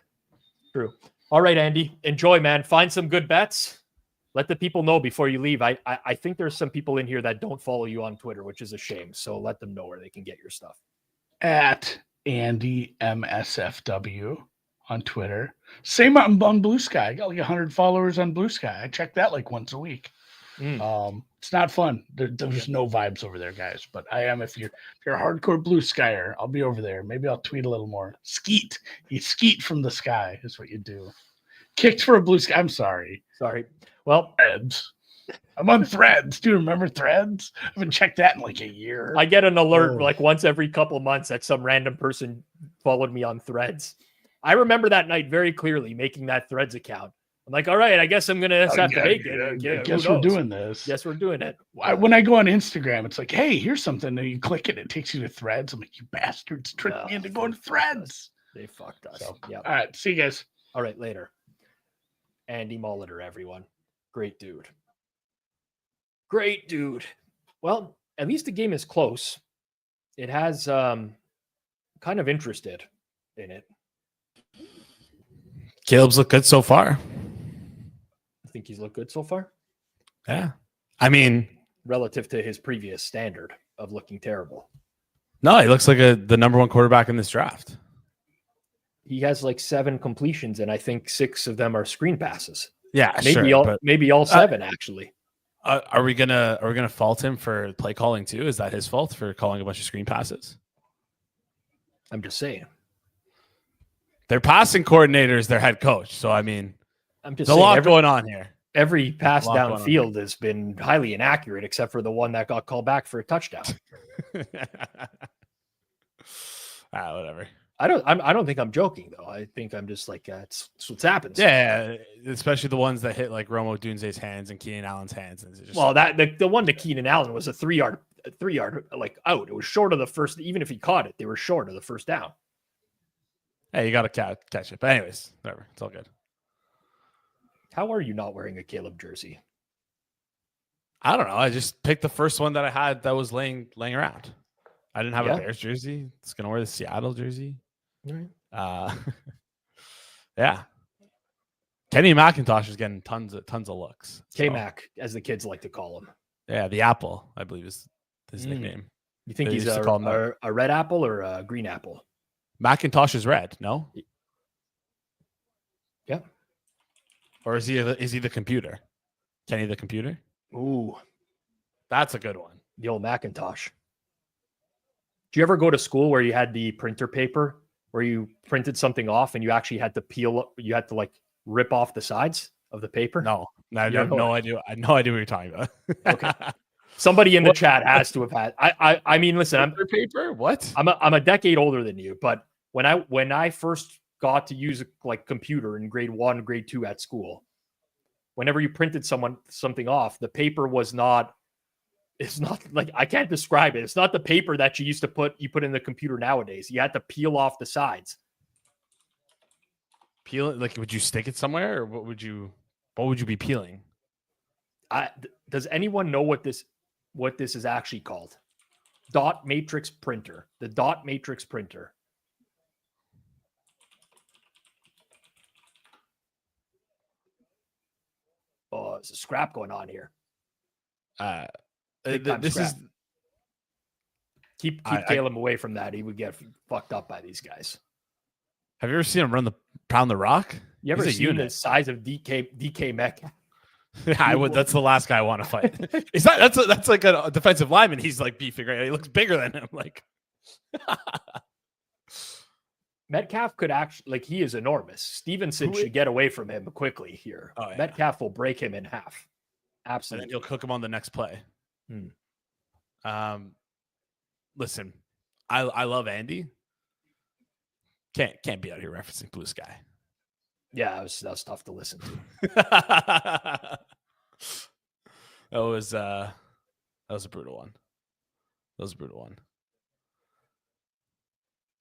True. All right, Andy, enjoy, man. Find some good bets. Let the people know before you leave. I think there's some people in here that don't follow you on Twitter, which is a shame. So let them know where they can get your stuff. At Andy MSFW on Twitter. Same on Blue Sky. I got like 100 followers on Blue Sky. I check that like once a week. It's not fun. There's no vibes over there, guys. But I am. If you're a hardcore Blue Skyer, I'll be over there. Maybe I'll tweet a little more. Skeet. You skeet from the sky is what you do. Kicked for a blue sky. I'm sorry. Well, Threads. I'm on Threads. Do you remember Threads? I haven't checked that in like a year. I get an alert like once every couple months that some random person followed me on Threads. I remember that night very clearly, making that Threads account. I'm like, all right, I guess I'm gonna have to make it. I guess we're doing this. Yes, we're doing it. When I go on Instagram, it's like, hey, here's something, and you click it, it takes you to Threads. I'm like, you bastards, tricked me into going to Threads. They fucked us. So, yeah. All right, see you guys. All right, later. Andy Molitor, everyone. Great dude. Great dude. Well, at least the game is close. It has kind of interested in it. Caleb's looked good so far. I think he's looked good so far. Yeah. I mean, relative to his previous standard of looking terrible. No, he looks like the number one quarterback in this draft. He has like 7 completions, and I think 6 of them are screen passes. Yeah, maybe all 7 actually. Are we gonna fault him for play calling too? Is that his fault for calling a bunch of screen passes? I'm just saying. Their passing coordinator is their head coach, so I mean, there's a lot going on here. Every pass downfield has been highly inaccurate, except for the one that got called back for a touchdown. Whatever. I don't think I'm joking though. I think I'm just like it's what happens. Yeah, especially the ones that hit like Romo Dunze's hands and Keenan Allen's hands. And just, well, the one to Keenan Allen was a 3-yard like out. It was short of the first. Even if he caught it, they were short of the first down. Hey, you got to catch it. But anyways, whatever. It's all good. How are you not wearing a Caleb jersey? I don't know. I just picked the first one that I had that was laying around. I didn't have a Bears jersey. It's gonna wear the Seattle jersey. Right. Yeah. Kenny McIntosh is getting tons of looks. K-Mac, as the kids like to call him. Yeah, the Apple, I believe, is his nickname. You think he's a red apple or a green apple? McIntosh is red, no? Yeah. Or is he the computer? Kenny the computer? Ooh. That's a good one. The old Macintosh. Do you ever go to school where you had the printer paper where you printed something off and you actually had to like rip off the sides of the paper? No, I have no idea. I have no idea what you're talking about. Okay. Somebody in the chat has to have had. I mean, listen, I'm paper. What? I'm a decade older than you, but when I first got to use a computer in grade 1, grade 2 at school, whenever you printed something off, the paper was not. It's not like I can't describe it. It's not the paper that you used to put in the computer nowadays. You had to peel off the sides. Peel it? Like, would you stick it somewhere, or what would you be peeling? Does anyone know what this is actually called? Dot matrix printer. The dot matrix printer. Oh, there's a scrap going on here. This is keep Caleb away from that. He would get fucked up by these guys. Have you ever seen him pound the rock? You ever seen the size of DK Metcalf? Yeah, I would. That's the last guy I want to fight. That's like a defensive lineman. He's like beefing, right? He looks bigger than him. Like Metcalf could actually, like, he is enormous. Stevenson should get away from him quickly here. Oh, yeah. Metcalf will break him in half. Absolutely. And then he'll cook him on the next play. Listen, I love Andy. Can't be out here referencing Blue Sky. Yeah, that was tough to listen to. that was a brutal one.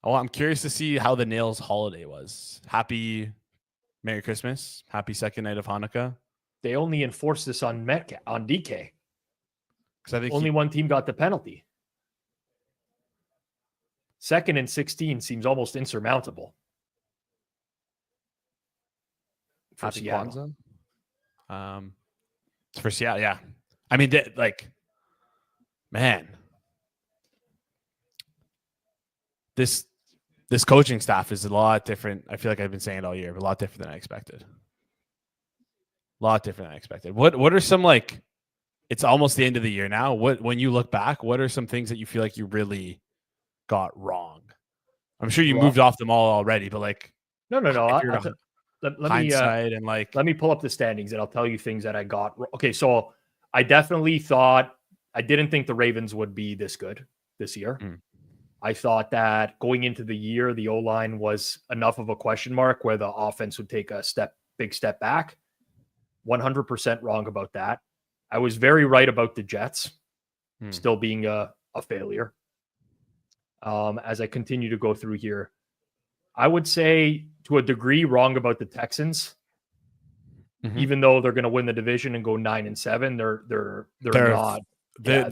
Oh, I'm curious to see how the Nails holiday was. Happy Merry Christmas. Happy second night of Hanukkah. They only enforced this on Metcalf, on DK. Because I think only one team got the penalty. 2nd and 16 seems almost insurmountable. For Seattle. It's for Seattle, yeah. I mean, like, man, this coaching staff is a lot different. I feel like I've been saying it all year, but a lot different than I expected. A lot different than I expected. What are some, like, it's almost the end of the year now. When you look back, what are some things that you feel like you really got wrong? I'm sure you moved off them all already, but like, no. Let me pull up the standings and I'll tell you things that I got. Okay, so I definitely thought I didn't think the Ravens would be this good this year. I thought that going into the year, the O-line was enough of a question mark where the offense would take a big step back. 100% wrong about that. I was very right about the Jets still being a failure. As I continue to go through here, I would say to a degree wrong about the Texans. Even though they're going to win the division and go 9-7, they're not. They're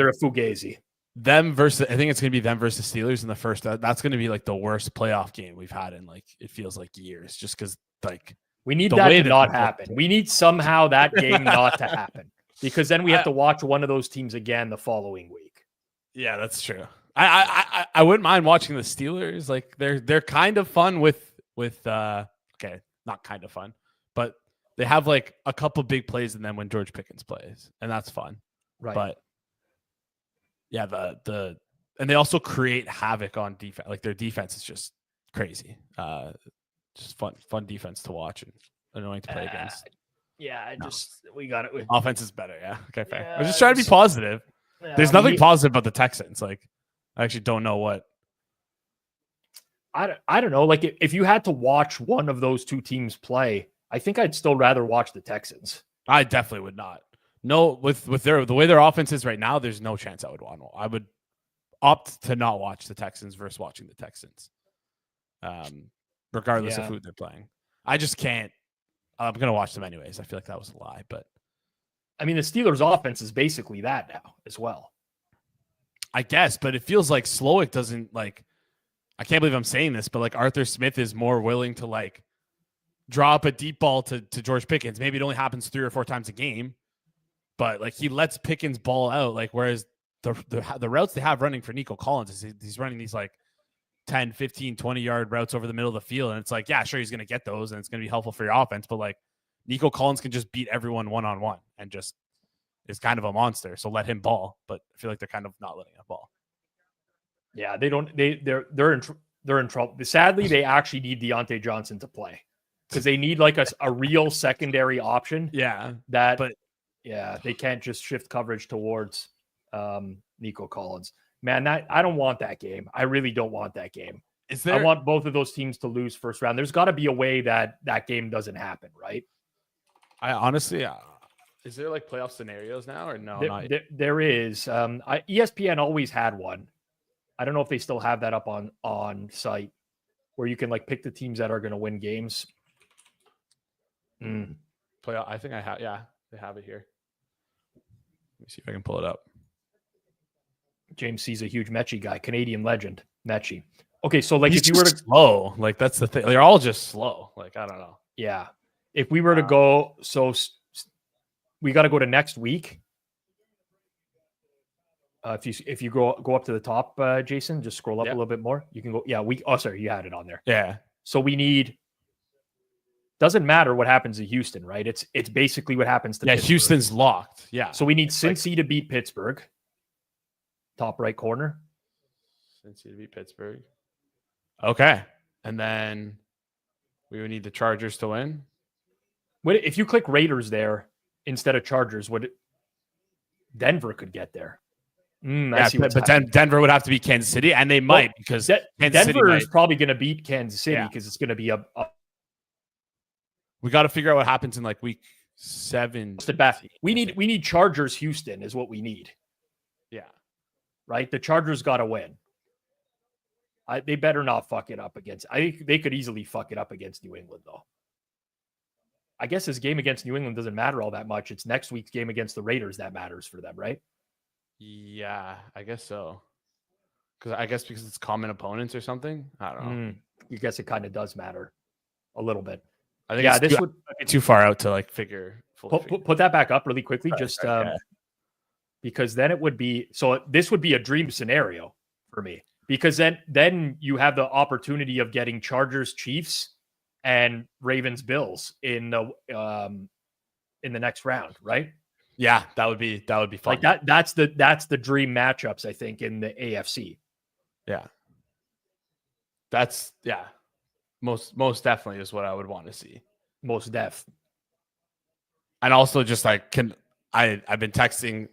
a fugazi. Them versus, I think it's going to be them versus Steelers in the first. That's going to be like the worst playoff game we've had in, like, it feels like years. Just because, like, we need that to not happen. We need somehow that game not to happen, because then we have to watch one of those teams again the following week. Yeah, that's true. I wouldn't mind watching the Steelers. Like, they're kind of fun with okay, not kind of fun, but they have like a couple big plays in them when George Pickens plays, and that's fun. Right. But yeah, and they also create havoc on defense. Like, their defense is just crazy. Just fun defense to watch and annoying to play against. Yeah, we got it. Offense is better. Yeah. Okay, fair. I was just trying to be positive. Yeah, there's nothing positive about the Texans. Like, I actually don't know what. I don't know. Like, if you had to watch one of those two teams play, I think I'd still rather watch the Texans. I definitely would not. No, with the way their offense is right now, there's no chance I would want to. I would opt to not watch the Texans versus watching the Texans. Regardless of who they're playing. I just can't. I'm going to watch them anyways. I feel like that was a lie, but I mean, the Steelers offense is basically that now as well. I guess, but it feels like Slowick doesn't, like, I can't believe I'm saying this, but like, Arthur Smith is more willing to, like, drop a deep ball to George Pickens. Maybe it only happens 3 or 4 times a game, but like, he lets Pickens ball out. Like, whereas the routes they have running for Nico Collins is he's running these like 10, 15, 20-yard routes over the middle of the field. And it's like, yeah, sure, he's going to get those and it's going to be helpful for your offense. But like, Nico Collins can just beat everyone one-on-one and just is kind of a monster. So let him ball. But I feel like they're kind of not letting him ball. Yeah, they're in trouble. Sadly, they actually need Deontay Johnson to play because they need like a real secondary option. Yeah. They can't just shift coverage towards Nico Collins. Man, I don't want that game. I really don't want that game. I want both of those teams to lose first round. There's got to be a way that game doesn't happen, right? I honestly, is there like playoff scenarios now or no? There is. ESPN always had one. I don't know if they still have that up on site where you can like pick the teams that are going to win games. Playoff. I think I have. Yeah, they have it here. Let me see if I can pull it up. James C's a huge Mechie guy, Canadian legend, Mechie. Okay, so like, he's if you were to slow, like that's the thing. They're all just slow. Like, I don't know. Yeah, if we were to go, so we got to go to next week. If you go up to the top, Jason, just scroll up a little bit more. You can go. Yeah, you had it on there. Yeah. So we need. Doesn't matter what happens to Houston, right? It's basically what happens to Pittsburgh. Houston's locked. Yeah. So we need Cincy to beat Pittsburgh. Top right corner. Cincy to beat Pittsburgh. Okay. And then we would need the Chargers to win. If you click Raiders there instead of Chargers, Denver could get there. Denver would have to beat Kansas City, and they might because Denver is probably going to beat Kansas City because it's going to be we got to figure out what happens in like week 7. We need Chargers Houston is what we need. Yeah. Right? The Chargers got to win. They better not fuck it up against. I think they could easily fuck it up against New England, though. I guess this game against New England doesn't matter all that much. It's next week's game against the Raiders that matters for them, right? Yeah, I guess so. Because it's common opponents or something. I don't know. I guess it kind of does matter a little bit. I think Yeah, it's this would too far out to like figure. put that back up really quickly, just Okay. because then it would be this would be a dream scenario for me, because then you have the opportunity of getting Chargers, Chiefs, and Ravens, Bills in the next round, right? Yeah, that would be fun. Like that's the dream matchups, I think, in the AFC. Yeah. That's most definitely is what I would want to see. Most def. And also just like I've been texting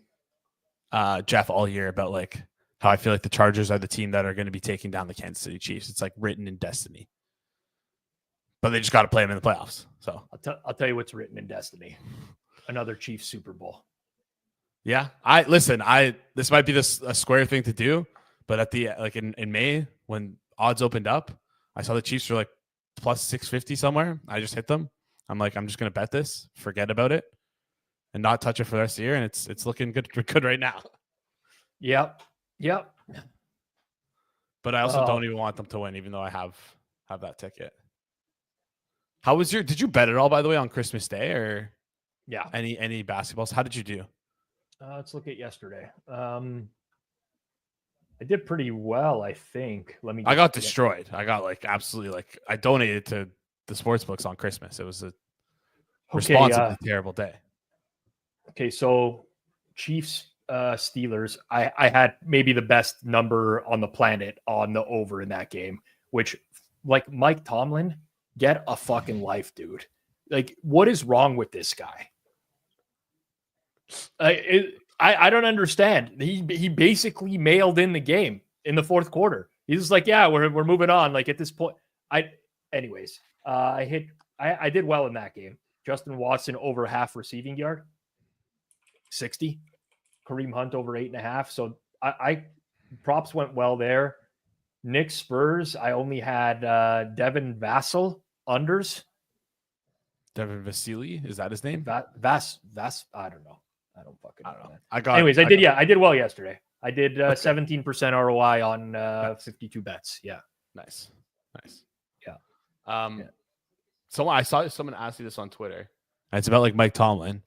Jeff all year about like how I feel like the Chargers are the team that are going to be taking down the Kansas City Chiefs. It's like written in destiny. But they just got to play them in the playoffs. So I'll tell you what's written in destiny. Another Chiefs Super Bowl. Yeah. This might be a square thing to do, but at the like in May when odds opened up, I saw the Chiefs were like plus 650 somewhere. I just hit them. I'm like, I'm just gonna bet this, forget about it, and not touch it for the rest of the year. And it's looking good right now. Yep. But I also don't even want them to win, even though I have that ticket. How was did you bet at all, by the way, on Christmas Day or any basketballs? How did you do? Let's look at yesterday. I did pretty well, I think. I got destroyed. I got like absolutely I donated to the sports books on Christmas. It was a responsibly terrible day. Okay, so Chiefs, Steelers. I had maybe the best number on the planet on the over in that game, which like Mike Tomlin, get a fucking life, dude. Like, what is wrong with this guy? I don't understand. He basically mailed in the game in the fourth quarter. He's just like, yeah, we're moving on. Like at this point, I did well in that game. Justin Watson over half receiving yard, 60. Kareem Hunt over 8.5. So I props went well there. Knicks Spurs. I only had Devin Vassell unders. Devin Vasily, is that his name? Vass. I don't know. I don't fucking know. I did well yesterday. I did 17% ROI on 52 bets. Yeah. Nice. Yeah. I saw someone ask you this on Twitter. And it's about like Mike Tomlin.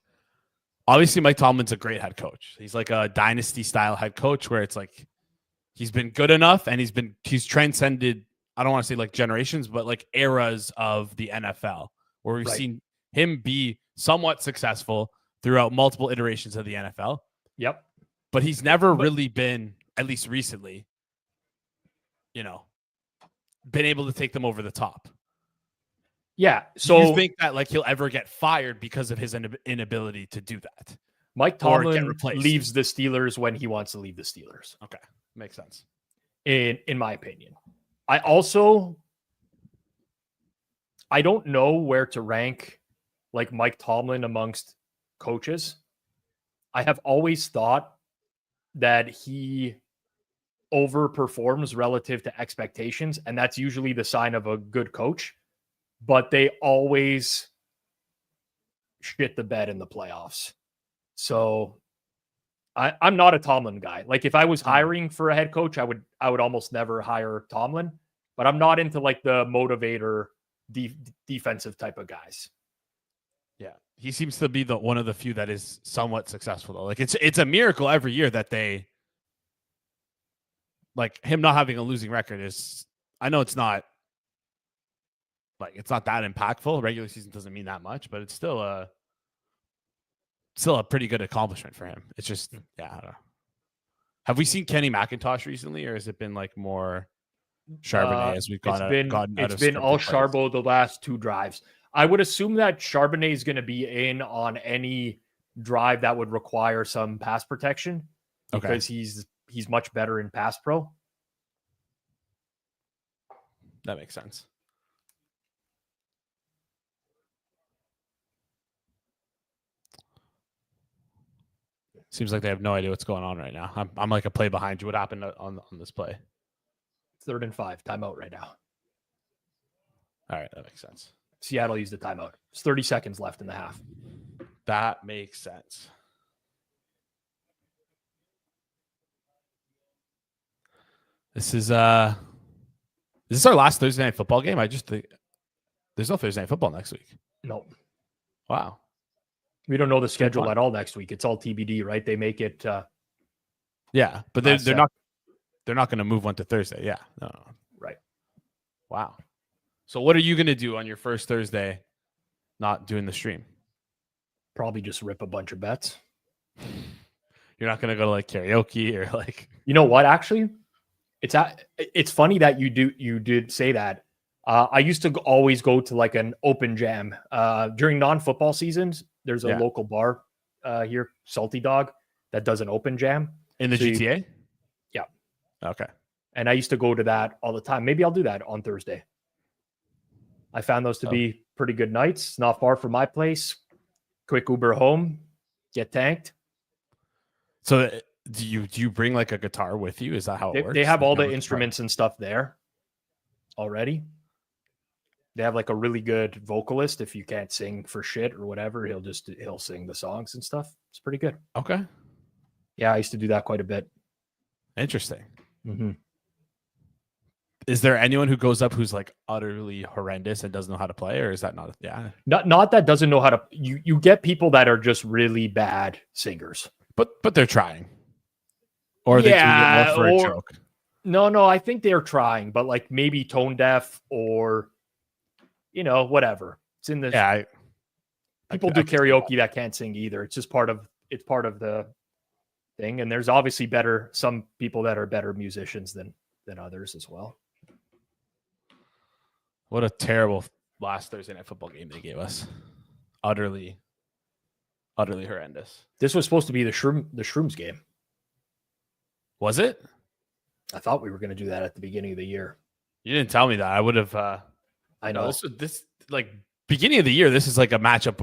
Obviously, Mike Tomlin's a great head coach. He's like a dynasty style head coach where it's like he's been good enough and he's transcended, I don't want to say like generations, but like eras of the NFL where we've seen him be somewhat successful throughout multiple iterations of the NFL. Yep. But he's never really been, at least recently, been able to take them over the top. Yeah. So do you think that like he'll ever get fired because of his inability to do that? Mike Tomlin leaves the Steelers when he wants to leave the Steelers. Okay. Makes sense. In my opinion. I don't know where to rank like Mike Tomlin amongst coaches. I have always thought that he overperforms relative to expectations, and that's usually the sign of a good coach, but they always shit the bed in the playoffs. So I'm not a Tomlin guy. Like if I was hiring for a head coach, I would almost never hire Tomlin, but I'm not into like the motivator defensive type of guys. Yeah. He seems to be one of the few that is somewhat successful though. Like it's a miracle every year that they like him not having a losing record is, I know it's not that impactful. Regular season doesn't mean that much, but it's still a pretty good accomplishment for him. It's just, I don't know. Have we seen Kenny McIntosh recently, or has it been like more Charbonnet as we've gotten out of It's been all Charbo the last two drives. I would assume that Charbonnet is going to be in on any drive that would require some pass protection because he's much better in pass pro. That makes sense. Seems like they have no idea what's going on right now. I'm like a play behind you. What happened on this play? 3rd and 5, timeout right now. All right, that makes sense. Seattle used the timeout. It's 30 seconds left in the half. That makes sense. This is our last Thursday night football game. I just think there's no Thursday night football next week. No. Wow. We don't know the schedule at all next week. It's all TBD, right? They make it. Yeah, but they're not going to move one to Thursday. Yeah. No. Right. Wow. So what are you going to do on your first Thursday not doing the stream? Probably just rip a bunch of bets. You're not going to go to like karaoke or like... You know what? Actually, it's funny that you did say that. I used to always go to like an open jam during non-football seasons. There's a local bar here, Salty Dog, that does an open jam in the GTA. Yeah. Okay. And I used to go to that all the time. Maybe I'll do that on Thursday. I found those to be pretty good nights. It's not far from my place. Quick Uber home, get tanked. So do you bring like a guitar with you? Is that how it works? They have all the instruments and stuff there already. They have like a really good vocalist. If you can't sing for shit or whatever, he'll sing the songs and stuff. It's pretty good. Okay. Yeah, I used to do that quite a bit. Interesting. Mm-hmm. Is there anyone who goes up who's like utterly horrendous and doesn't know how to play, or is that not? Yeah. Not that doesn't know how to. You get people that are just really bad singers. But they're trying. Or they're doing it more for a joke. No, I think they're trying, but like maybe tone deaf or, whatever. It's in the people do karaoke that can't sing either. It's just part of the thing. And there's obviously some people that are better musicians than others as well. What a terrible last Thursday night football game they gave us. Utterly horrendous. This was supposed to be the Shrooms game. Was it? I thought we were going to do that at the beginning of the year. You didn't tell me that. I would have. I know. This like beginning of the year. This is like a matchup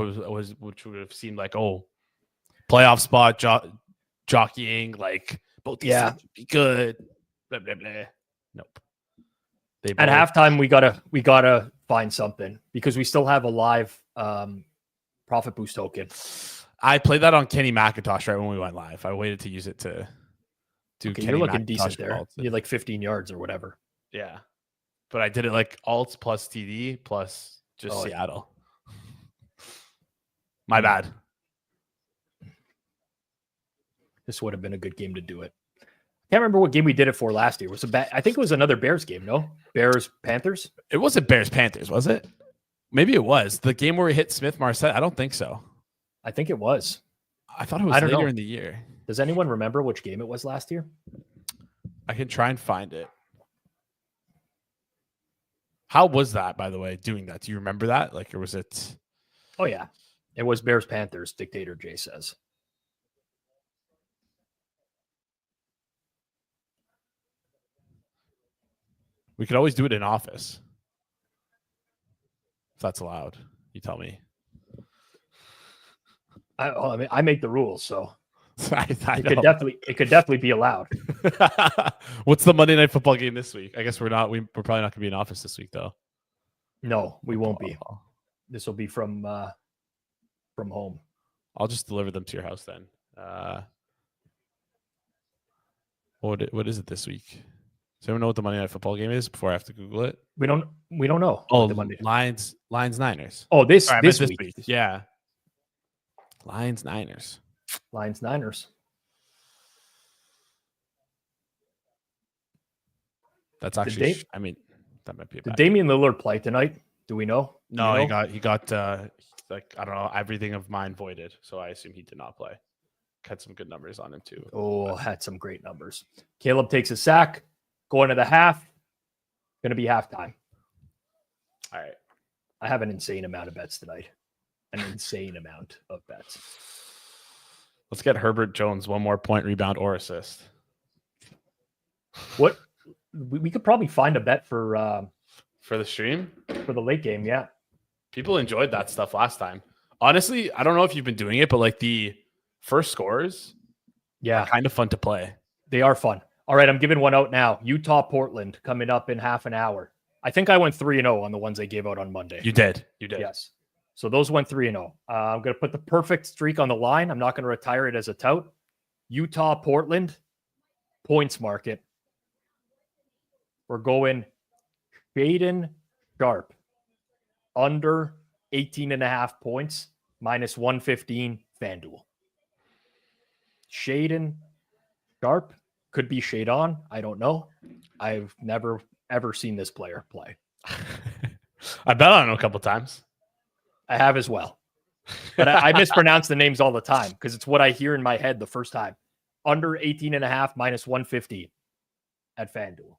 which would have seemed like playoff spot jockeying, like both these teams would be good. Blah blah blah. Nope. At halftime, we gotta find something because we still have a live profit boost token. I played that on Kenny McIntosh right when we went live. I waited to use it to do. Okay, you're looking decent there. You had like 15 yards or whatever. Yeah, but I did it like alts plus TD plus just Seattle. My bad. This would have been a good game to do it. Can't remember what game we did it for last year. I think it was another Bears game. No, Bears Panthers. It wasn't Bears Panthers, was it? Maybe it was the game where we hit Smith Marset. I don't think so. I think it was. I thought it was later in the year. Does anyone remember which game it was last year? I can try and find it. How was that, by the way, doing that? Do you remember that? Like, or was it? Oh, yeah. It was Bears Panthers, Dictator Jay says. We could always do it in office. If that's allowed. You tell me. I make the rules, so it could definitely be allowed. What's the Monday Night Football game this week? I guess we're probably not going to be in office this week, though. No, we won't be. This will be from home. I'll just deliver them to your house then. What is it this week? Does anyone know what the Monday Night Football game is before I have to Google it? We don't know. Oh, the Lions Niners. Oh, this week. Yeah. Lions Niners. That's actually that might be a bad. Did Damian Lillard play tonight? Do we know? No, he got like I don't know, everything of mine voided. So I assume he did not play. Had some good numbers on him too. Oh, had some great numbers. Caleb takes a sack. Going to the half. Going to be halftime. All right. I have an insane amount of bets tonight. An insane amount of bets. Let's get Herbert Jones one more point, rebound, or assist. What? We could probably find a bet for the stream? For the late game, yeah. People enjoyed that stuff last time. Honestly, I don't know if you've been doing it, but like the first scores are kind of fun to play. They are fun. All right, I'm giving one out now. Utah, Portland coming up in half an hour. I think I went 3-0 on the ones they gave out on Monday. You did. Yes. So those went 3-0. I'm going to put the perfect streak on the line. I'm not going to retire it as a tout. Utah, Portland, points market. We're going Shaden Sharp under 18.5 points, minus 115 FanDuel. Shaden Sharp could be Shade On. I don't know. I've never ever seen this player play. I bet on him a couple times. I have as well. But I mispronounce the names all the time because it's what I hear in my head the first time. Under 18.5 minus 150 at FanDuel.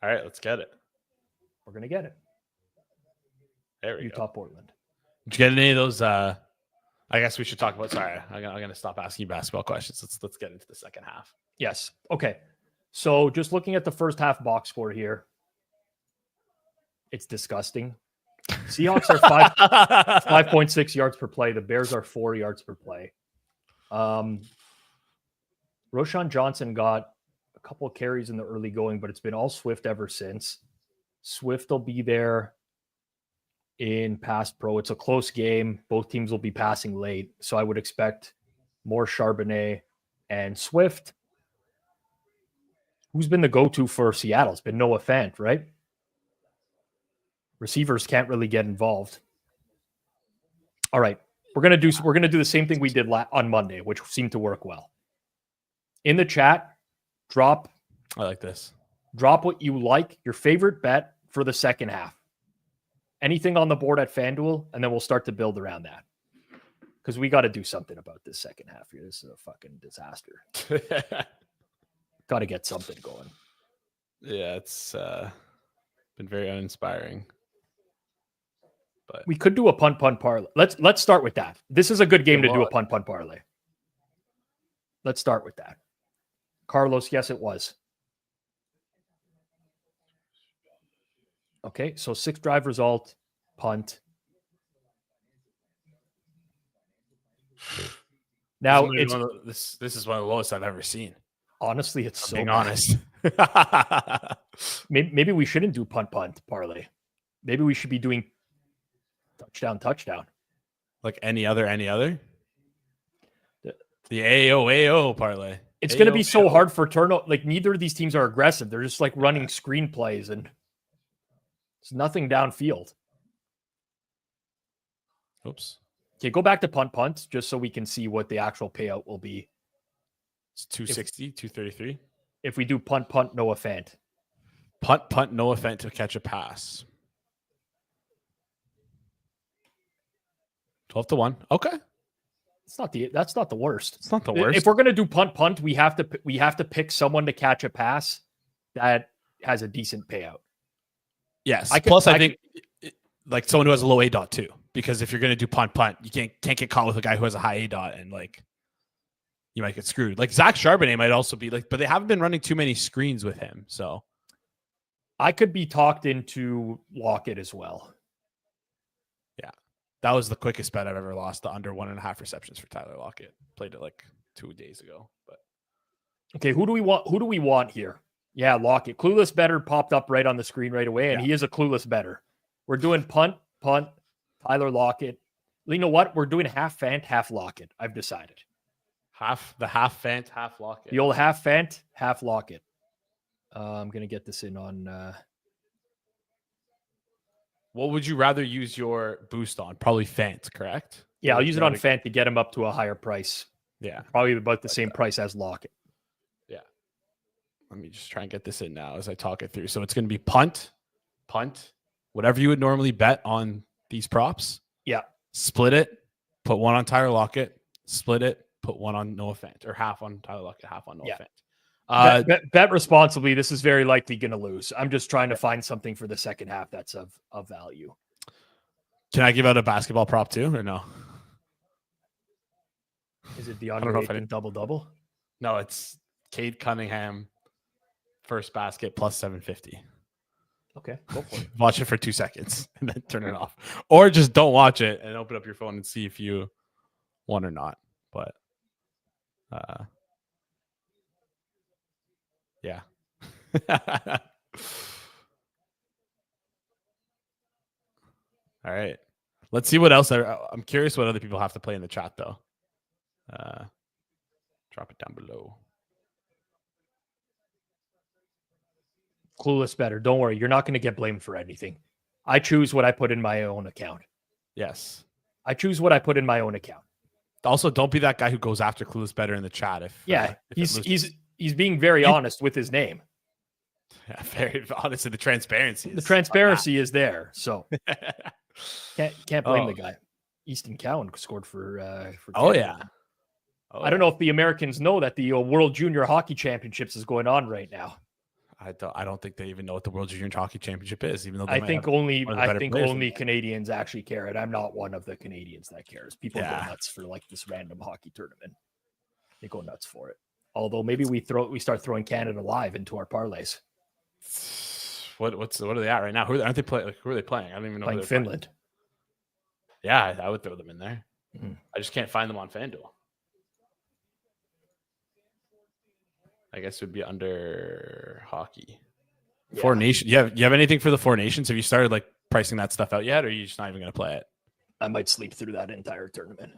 All right, let's get it. We're going to get it. There we Utah, go. Portland. Did you get any of those? I guess we should talk about. Sorry, I'm going to stop asking you basketball questions. Let's get into the second half. Yes. Okay. So just looking at the first half box score here, it's disgusting. Seahawks are 5.6 yards per play. The Bears are 4 yards per play. Roshan Johnson got a couple of carries in the early going, but it's been all Swift ever since. Swift will be there in pass pro. It's a close game. Both teams will be passing late. So I would expect more Charbonnet and Swift. Who's been the go-to for Seattle? It's been Noah Fant, right? Receivers can't really get involved. All right. We're going to do the same thing we did on Monday, which seemed to work well. In the chat, I like this. Drop what you like, your favorite bet for the second half. Anything on the board at FanDuel, and then we'll start to build around that. Because we got to do something about this second half here. This is a fucking disaster. Got to get something going. Yeah, it's been very uninspiring. But we could do a punt parlay. Let's start with that. This is a good game to do a punt parlay. Let's start with that. Carlos, yes, it was. Okay, so 6 drive result, punt. Now this is one of the lowest I've ever seen. Honestly, it's so being bad. honest. Maybe we shouldn't do punt parlay. Maybe we should be doing touchdown. Like any other? The AO parlay. It's going to be so hard for turnover. Like neither of these teams are aggressive. They're just like running screenplays and it's nothing downfield. Oops. Okay, go back to punt just so we can see what the actual payout will be. It's 260, 233. If we do punt, Noah Fant. Punt, Noah Fant to catch a pass. 12-1. Okay. That's not the worst. It's not the worst. If we're going to do punt, we have to pick someone to catch a pass that has a decent payout. Yes. I think like someone who has a low A dot too, because if you're going to do punt, you can't get caught with a guy who has a high A dot and like you might get screwed. Like Zach Charbonnet might also be like, but they haven't been running too many screens with him. So I could be talked into Lockett as well. Yeah. That was the quickest bet I've ever lost, the under 1.5 receptions for Tyler Lockett. Played it like 2 days ago. But okay, who do we want here? Yeah, Lockett. Clueless better popped up right on the screen right away, and he is a clueless better. We're doing punt, Tyler Lockett. You know what? We're doing half Fant, half Lockett. I've decided. Half Fant, half Lockett. The old half Fant, half Lockett. I'm going to get this in on... What would you rather use your boost on? Probably Fant, correct? Yeah, I'll use it on Fant to get him up to a higher price. Yeah. Probably about the same price as Lockett. Yeah. Let me just try and get this in now as I talk it through. So it's going to be punt, whatever you would normally bet on these props. Yeah. Split it, put one on Tyler Lockett, split it, put one on Noah Fant, or half on Tyler Lockett, half on Noah Fant. Bet responsibly. This is very likely going to lose. I'm just trying to find something for the second half that's of value. Can I give out a basketball prop too, or no? Is it DeAndre Ayton double-double? No, it's Cade Cunningham first basket plus 750. Okay, go for it. Watch it for 2 seconds and then turn it off. Or just don't watch it and open up your phone and see if you won or not. But yeah. All right. Let's see what else. I'm curious what other people have to play in the chat, though. Drop it down below. Clueless better. Don't worry. You're not going to get blamed for anything. I choose what I put in my own account. Yes. I choose what I put in my own account. Also, don't be that guy who goes after Clueless better in the chat. If he's being very honest with his name. Yeah, very honest. The transparency. The transparency is there. So can't blame the guy. Easton Cowan scored for Canada. I don't know if the Americans know that the World Junior Hockey Championships is going on right now. I don't think they even know what the World Junior Hockey Championship is, even though I think only Canadians actually care, and I'm not one of the Canadians that cares. People go nuts for like this random hockey tournament. They go nuts for it. Although maybe we start throwing Canada live into our parlays. What are they at right now? Who are they playing? Who are they playing? I don't even know. Playing Finland. Yeah, I would throw them in there. Mm-hmm. I just can't find them on FanDuel. I guess it would be under hockey. Yeah. Four Nations. You have anything for the Four Nations? Have you started like pricing that stuff out yet, or are you just not even going to play it? I might sleep through that entire tournament.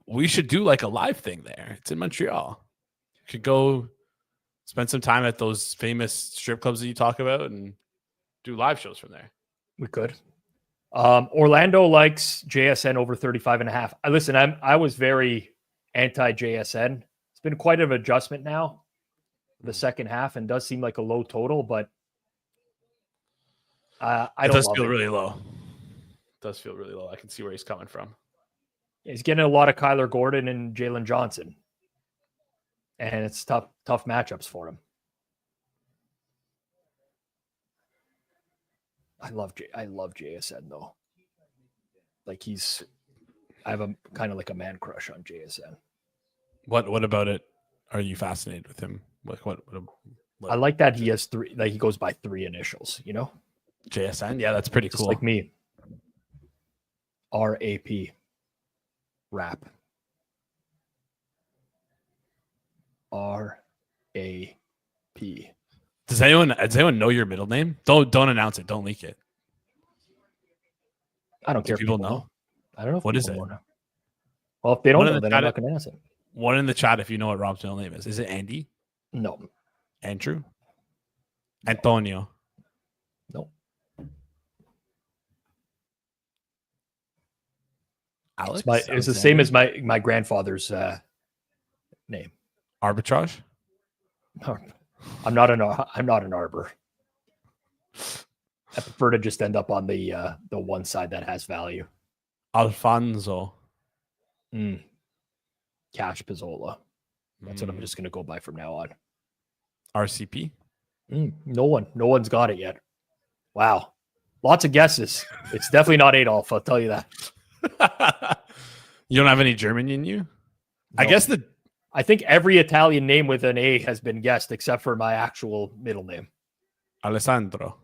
We should do like a live thing there. It's in Montreal. You could go spend some time at those famous strip clubs that you talk about and do live shows from there. We could. Orlando likes JSN over 35.5. Listen, I was very anti JSN. It's been quite an adjustment now, the second half, and does seem like a low total, but I don't. It does feel really low. It does feel really low. I can see where he's coming from. He's getting a lot of Kyler Gordon and Jalen Johnson, and it's tough matchups for him. I love JSN though. Like I have a kind of like a man crush on JSN. What about it? Are you fascinated with him? What I like that he has three. Like he goes by three initials. You know, JSN. Yeah, that's pretty cool. Like me. RAP. Rap. RAP. Does anyone know your middle name? Don't announce it. Don't leak it. I don't care. People know. I don't know. What is it? Know. Well, if they don't know, then I'm not going to ask it. One in the chat if you know what Rob's middle name is. Is it Andy? No. Andrew? No. Antonio? No. Alex? It's the same as my grandfather's name. Arbitrage? No, I'm not an arbor. I prefer to just end up on the one side that has value. Alfonso. Cash Pizzola. That's what I'm just going to go by from now on. RCP? No one's got it yet. Wow. Lots of guesses. It's definitely not Adolf, I'll tell you that. You don't have any German in you? No. I think every Italian name with an A has been guessed except for my actual middle name. Alessandro.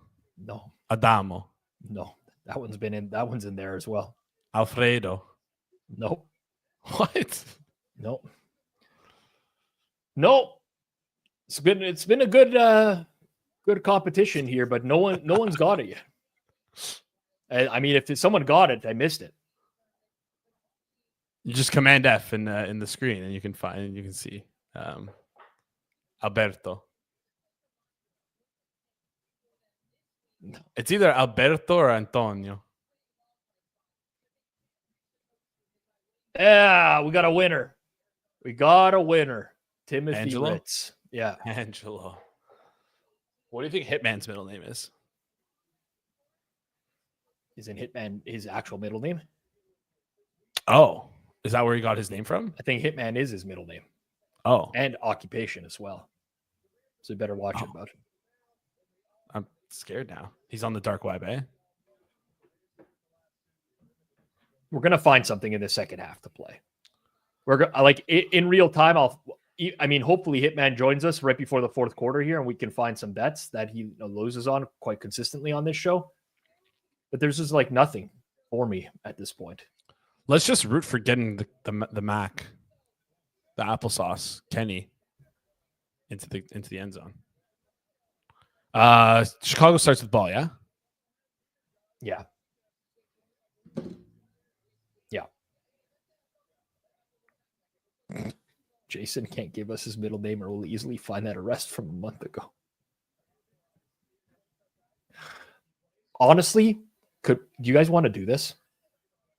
No. Adamo. No. That one's in there as well. Alfredo. Nope. What? Nope. It's been a good competition here, but no one's got it yet. I mean, if someone got it, I missed it. You just Command F in the screen, and you can see Alberto. No. It's either Alberto or Antonio. Yeah, we got a winner. Timothy Angelo? Ritz. Yeah. Angelo. What do you think Hitman's middle name is? Isn't Hitman his actual middle name? Oh, is that where he got his name from? I think Hitman is his middle name. Oh. And occupation as well. So you better watch it, bud. I'm scared now. He's on the dark web, eh? We're going to find something in the second half to play. We're like in real time. Hopefully Hitman joins us right before the fourth quarter here and we can find some bets that he loses on quite consistently on this show. But there's just like nothing for me at this point. Let's just root for getting the Mac, the applesauce, Kenny into the end zone. Chicago starts with ball, yeah? Yeah. Jason can't give us his middle name or we'll easily find that arrest from a month ago. honestly, do you guys want to do this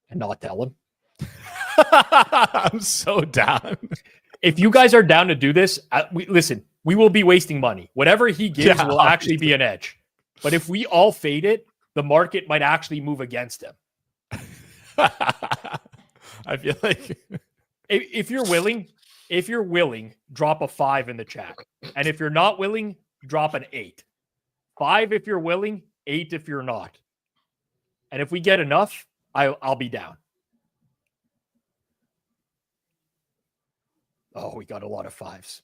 and not tell him? I'm so down. If you guys are down to do this, listen, we will be wasting money. Whatever he gives will actually be an edge. But if we all fade it, the market might actually move against him. I feel like if you're willing, drop a 5 in the chat. And if you're not willing, drop an 8. 5 if you're willing, 8 if you're not. And if we get enough, I'll be down. Oh, we got a lot of 5s.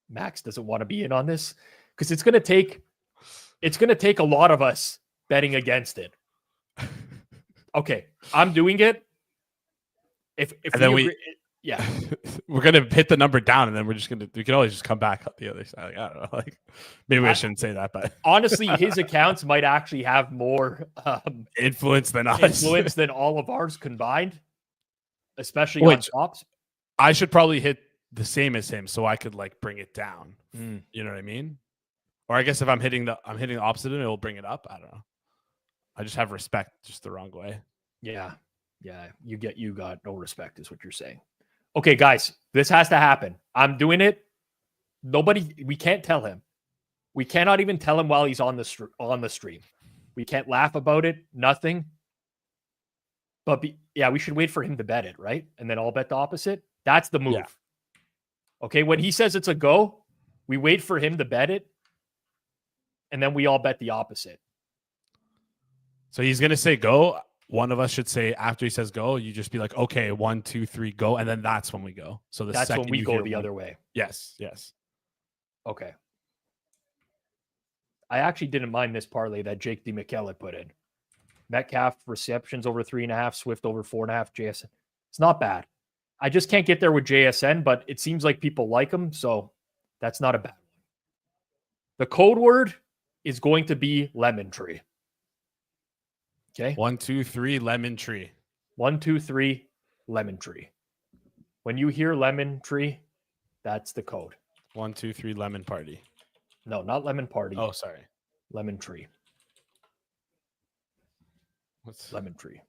Max doesn't want to be in on this because it's going to take a lot of us betting against it. Okay, I'm doing it. If yeah, we're gonna hit the number down, and then we can always just come back up the other side. Like, I don't know. Like, maybe I shouldn't say that, but honestly, his accounts might actually have more influence than us. Influence than all of ours combined, especially on tops. I should probably hit the same as him, so I could like bring it down. You know what I mean? Or I guess if I'm hitting the opposite, and it will bring it up. I don't know. I just have respect, just the wrong way. Yeah. You got no respect, is what you're saying. Okay, guys, this has to happen. I'm doing it. We can't tell him. We cannot even tell him while he's on the stream. We can't laugh about it. Nothing. But we should wait for him to bet it, right? And then I'll bet the opposite. That's the move. Yeah. Okay, when he says it's a go, we wait for him to bet it, and then we all bet the opposite. So he's going to say go. One of us should say after he says go, you just be like, okay, 1, 2, 3, go. And then that's when we go. So that's when we go the other way. Yes. Okay. I actually didn't mind this parlay that Jake DeMichele put in. Metcalf receptions over 3.5, Swift over 4.5, JSN. It's not bad. I just can't get there with JSN, but it seems like people like him. So that's not a bad one. The code word is going to be lemon tree. Okay. 1, 2, 3, lemon tree. 1, 2, 3, lemon tree. When you hear lemon tree, that's the code. 1, 2, 3, lemon party. No, not lemon party. Oh, sorry. Lemon tree. What's lemon tree?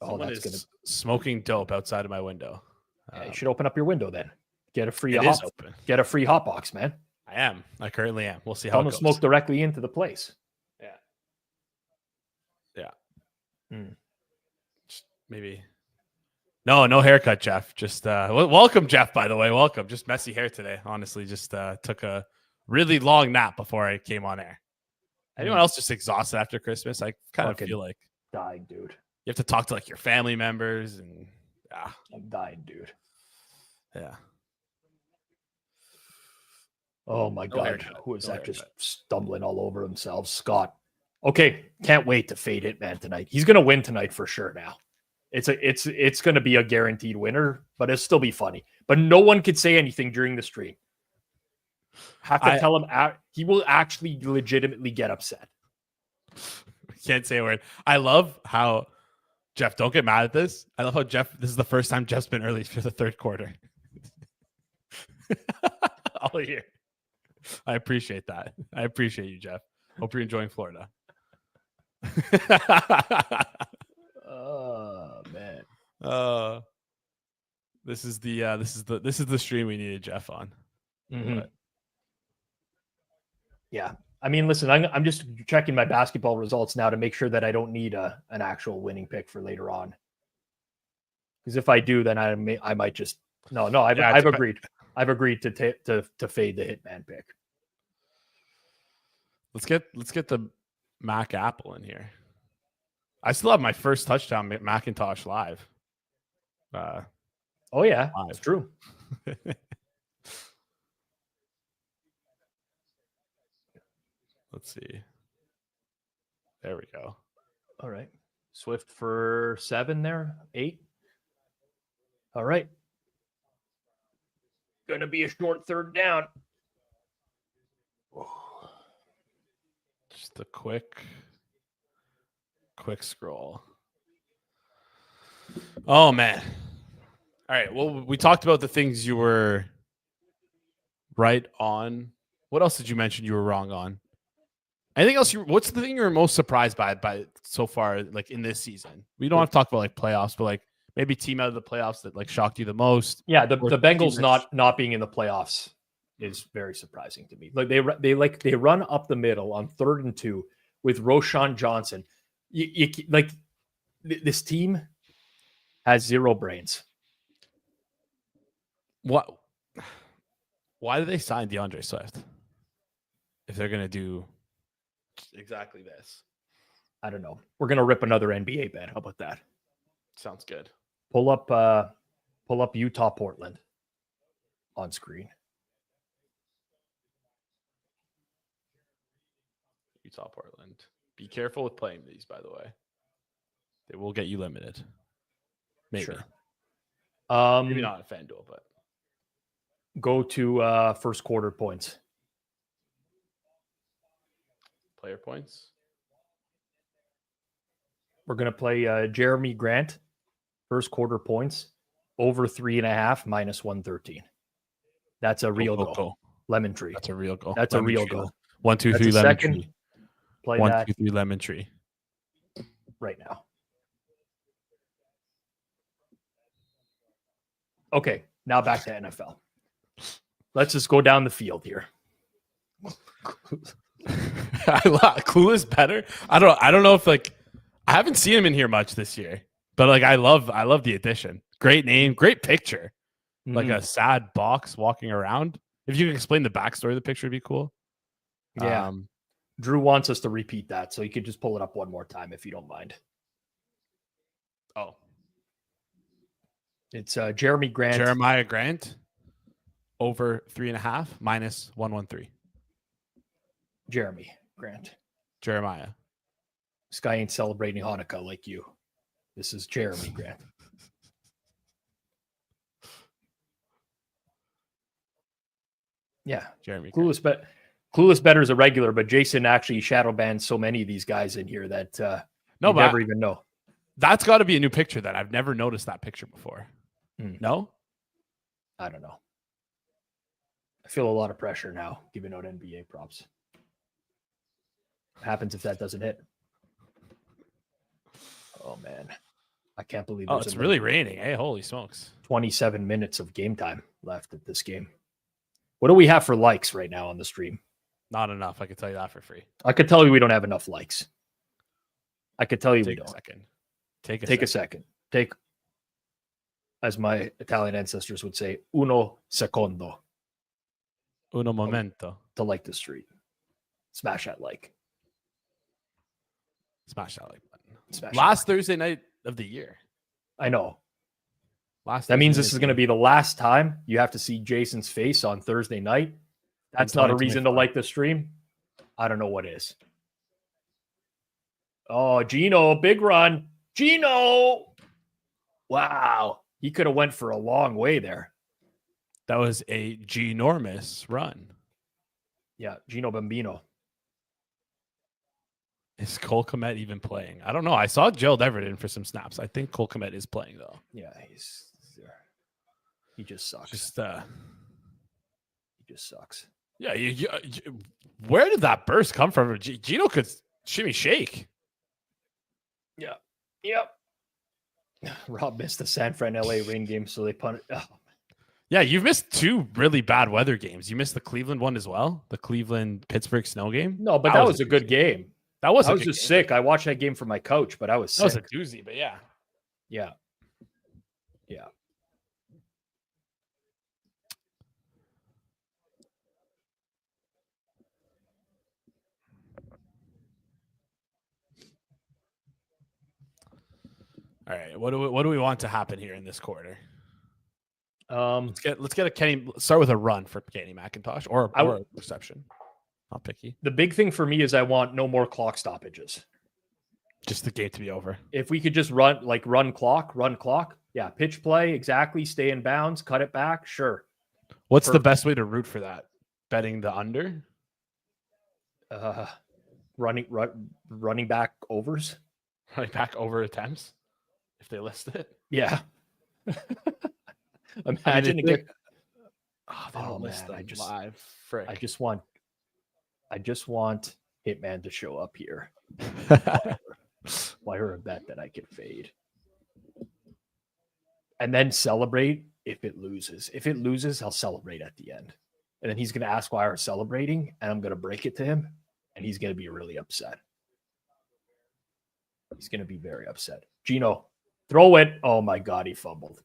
Someone that's gonna smoking dope outside of my window. Yeah, you should open up your window then. Get a free open. Get a free hot box, man. I currently am. We'll see how it goes. Smoke directly into the place. Just maybe. No haircut, Jeff. Just welcome, Jeff. By the way, welcome. Just messy hair today. Honestly, just took a really long nap before I came on air. Anyone else just exhausted after Christmas? I kind of feel like dying, dude. You have to talk to like your family members, and I'm dying, dude. Yeah. Oh my God, who is that just stumbling all over themselves? Scott. Okay, can't wait to fade Hitman tonight. He's gonna win tonight for sure. Now, it's gonna be a guaranteed winner, but it'll still be funny. But no one could say anything during the stream. Have to tell him he will actually legitimately get upset. Can't say a word. I love how Jeff. Don't get mad at this. I love how Jeff. This is the first time Jeff's been early for the third quarter. All year. I appreciate that. I appreciate you, Jeff. Hope you're enjoying Florida. Oh man. This is the stream we needed Jeff on. Mm-hmm. Yeah. I mean, listen, I'm just checking my basketball results now to make sure that I don't need an actual winning pick for later on. Because if I do, then I might just I've agreed. I've agreed to fade the Hitman pick. Let's get the Mac Apple in here. I still have my first touchdown Macintosh live. Oh yeah, live. It's true. Let's see. There we go. All right. Swift for 7 there. 8. All right. Gonna be a short third down. Just a quick scroll. Oh man. All right. Well, we talked about the things you were right on. What else did you mention you were wrong on? Anything else? What's the thing you're most surprised by so far, like in this season? We don't have to talk about like playoffs, but like maybe team out of the playoffs that like shocked you the most. Yeah, the Or Bengals team that's- not being in the playoffs is very surprising to me. Like they run up the middle on 3rd and 2 with Roshan Johnson. This team has zero brains. What? Why did they sign DeAndre Swift if they're gonna do exactly this? I don't know. We're gonna rip another NBA bet. How about that? Sounds good. Pull up Utah Portland on screen. Utah Portland. Be careful with playing these, by the way. They will get you limited. Maybe. Sure. Maybe not at FanDuel, but Go to first quarter points. player points. We're gonna play Jeremy Grant, first quarter points, over 3.5 minus 113. That's a real goal. Lemon tree. That's a real goal. That's a real goal. 1, 2, That's 3 a lemon second. tree. Play 1, that 2, 3 lemon tree. right now. Okay, now back to NFL. Let's just go down the field here. Clue is better. I don't know if like I haven't seen him in here much this year, but like I love the addition. Great name, great picture. Like a sad box walking around. If you can explain the backstory of the picture, it'd be cool. Yeah. Drew wants us to repeat that, so you could just pull it up one more time if you don't mind. Oh, it's Jeremy Grant. Jeremiah Grant over 3.5 minus 113. Jeremy Grant. Jeremiah. This guy ain't celebrating Hanukkah like you. This is Jeremy Grant. Yeah. Jeremy. Clueless better as a regular, but Jason actually shadow banned so many of these guys in here that you never even know. That's got to be a new picture then. I've never noticed that picture before. No? I don't know. I feel a lot of pressure now giving out NBA props. What happens if that doesn't hit? Oh, man. I can't believe it's really raining. Hey, holy smokes. 27 minutes of game time left at this game. What do we have for likes right now on the stream? Not enough. I can tell you that for free. I could tell you we don't have enough likes. I could tell you we don't. Take a second. Take, as my Italian ancestors would say, uno secondo. Uno momento. To like the stream. Smash that like. Smash that like button. Smash last Thursday night of the year. I know. That means this is going to be the last time you have to see Jason's face on Thursday night. That's not a reason to like the stream. I don't know what is. Oh, Gino, big run. Gino. Wow. He could have went for a long way there. That was a ginormous run. Yeah, Gino Bambino. Is Cole Kmet even playing? I don't know. I saw Gerald Everett in for some snaps. I think Cole Kmet is playing, though. Yeah, he just sucks. He just sucks. Yeah, where did that burst come from? Gino could shimmy shake. Yeah. Yep. Rob missed the San Fran LA rain game, so they punted. Oh. Yeah, you've missed 2 really bad weather games. You missed the Cleveland one as well, the Cleveland-Pittsburgh snow game. No, but that was a good game. That was. I was just sick. I watched that game from my couch, but I was sick. That was a doozy, but yeah. Yeah. All right. What do we want to happen here in this quarter? Let's get a Kenny. Start with a run for Kenny McIntosh or a reception. Not picky. The big thing for me is I want no more clock stoppages. Just the game to be over. If we could just run clock. Yeah, pitch play, exactly. Stay in bounds, cut it back. Sure. What's the best way to root for that? Betting the under? Running back overs. Running back over attempts, if they list it. Yeah. Imagine again. Oh man, I just live. Frick. I just want Hitman to show up here. Wire a bet that I can fade. And then celebrate if it loses. If it loses, I'll celebrate at the end. And then he's going to ask why we're celebrating, and I'm going to break it to him, and he's going to be really upset. He's going to be very upset. Gino, throw it. Oh, my God, he fumbled.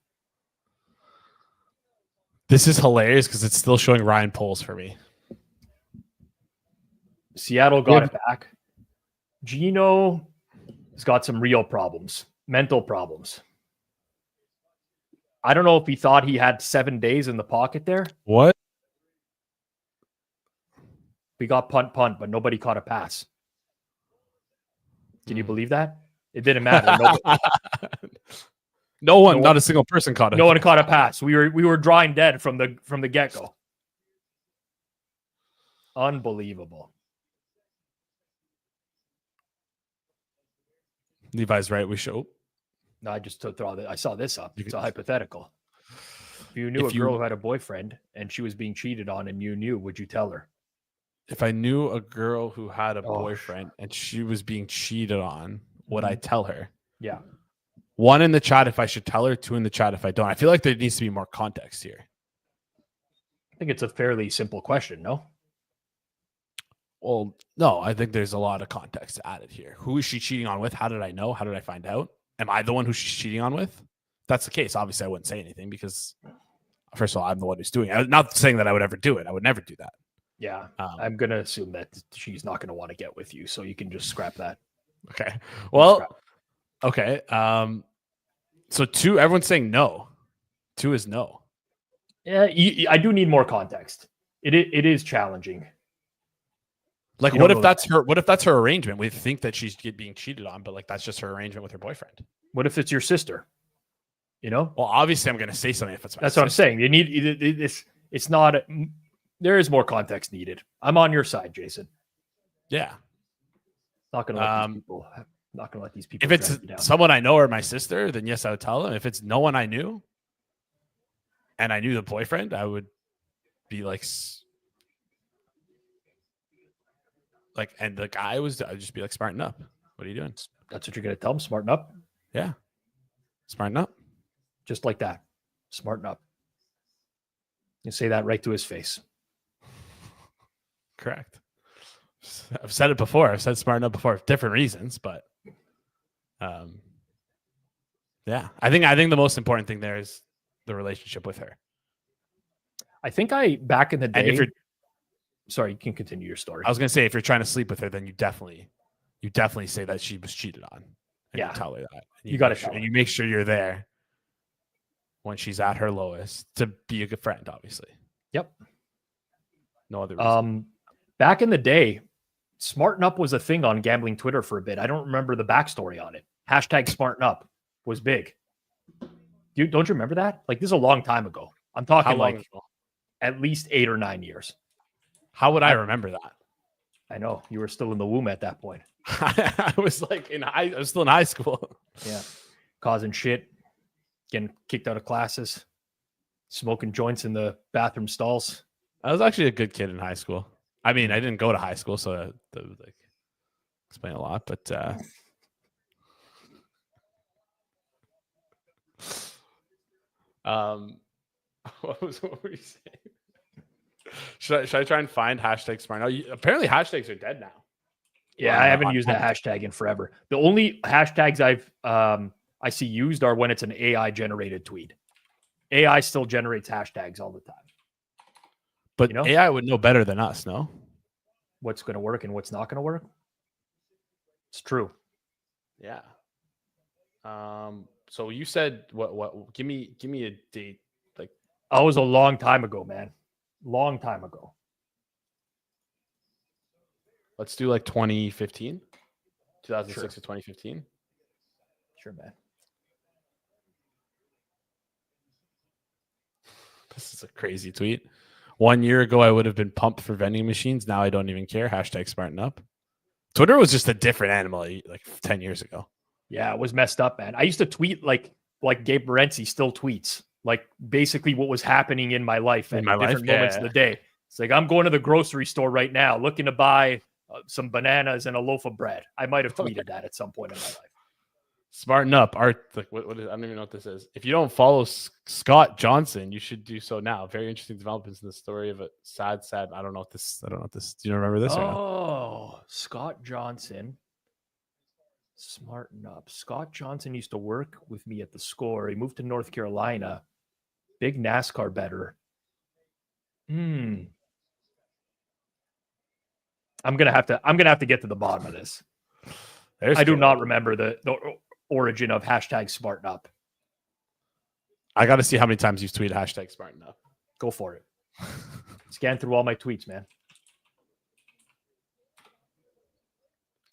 This is hilarious because it's still showing Ryan Poles for me. Seattle got it back. Gino has got some real problems, mental problems. I don't know if he thought he had 7 days in the pocket there. What? We got punt, but nobody caught a pass. Can you believe that? It didn't matter. No one, not a single person caught it. No one caught a pass. We were drawing dead from the get-go. Unbelievable. Levi's right. We show. No, I just I saw this up. It's a hypothetical. If you knew a girl who had a boyfriend and she was being cheated on and you knew, would you tell her? If I knew a girl who had a boyfriend and she was being cheated on, would I tell her? Yeah. 1 in the chat if I should tell her, 2 in the chat if I don't. I feel like there needs to be more context here. I think it's a fairly simple question, no? Well, no, I think there's a lot of context added here. Who is she cheating on with? How did I know? How did I find out? Am I the one who she's cheating on with? If that's the case, obviously I wouldn't say anything because, first of all, I'm the one who's doing it. I'm not saying that I would ever do it. I would never do that. Yeah, I'm going to assume that she's not going to want to get with you, so you can just scrap that. Okay. Well, okay. So 2, everyone's saying no. 2 is no. Yeah, I do need more context. It is challenging. Like, what if that's her? What if that's her arrangement? We think that she's being cheated on, but like that's just her arrangement with her boyfriend. What if it's your sister? You know? Well, obviously, I'm going to say something if it's my That's sister. what I'm saying. You need this. It's not. There is more context needed. I'm on your side, Jason. Yeah. Not going to let these people. Not going to let these people. If it's someone I know or my sister, then yes, I would tell them. If it's no one I knew, and I knew the boyfriend, I would be like, and the guy I'd just be like, smarten up. What are you doing? That's what you're going to tell him. Smarten up. Yeah. Smarten up. Just like that. Smarten up. You say that right to his face. Correct. I've said it before. I've said smarten up before for different reasons, but yeah. I think the most important thing there is the relationship with her. I think back in the day. And if you're, sorry, you can continue your story. I was going to say, if you're trying to sleep with her, then you definitely say that she was cheated on. And yeah. You tell her that. And you got to and you make sure you're there when she's at her lowest to be a good friend, obviously. Yep. No other reason. Back in the day, smarten up was a thing on gambling Twitter for a bit. I don't remember the backstory on it. Hashtag smarten up was big. Don't you remember that? Like, this is a long time ago. I'm talking like at least 8 or 9 years. How would I remember that? I know you were still in the womb at that point. I was like I was still in high school. Yeah. Causing shit, getting kicked out of classes, smoking joints in the bathroom stalls. I was actually a good kid in high school. I mean, I didn't go to high school, so that would like explain a lot, but what were you saying? Should I try and find hashtag smart? No, apparently hashtags are dead now. Yeah, I haven't used that hashtag in forever. The only hashtags I see used are when it's an AI generated tweet. AI still generates hashtags all the time. But AI would know better than us, no? What's going to work and what's not going to work? It's true. Yeah. So you said what give me a date. Like, that was a long time ago, man. Long time ago. Let's do like 2015. 2006 sure. to 2015. Sure, man. This is a crazy tweet. 1 year ago, I would have been pumped for vending machines. Now I don't even care. Hashtag smarten up. Twitter was just a different animal like 10 years ago. Yeah, it was messed up, man. I used to tweet like Gabe Morency still tweets, like basically what was happening in my life at different moments of the day. It's like, I'm going to the grocery store right now looking to buy some bananas and a loaf of bread. I might have tweeted that at some point in my life. Smarten up. Art, like what is, I don't even know what this is. If you don't follow Scott Johnson, you should do so now. Very interesting developments in the story of a sad. I don't know what this. Do you remember this? Oh, Scott Johnson. Smarten up. Scott Johnson used to work with me at the Score. He moved to North Carolina. Big NASCAR bettor. I'm gonna have to get to the bottom of this. I do not remember the origin of hashtag smarten up. I got to see how many times you've tweeted hashtag smarten up. Go for it. Scan through all my tweets, man.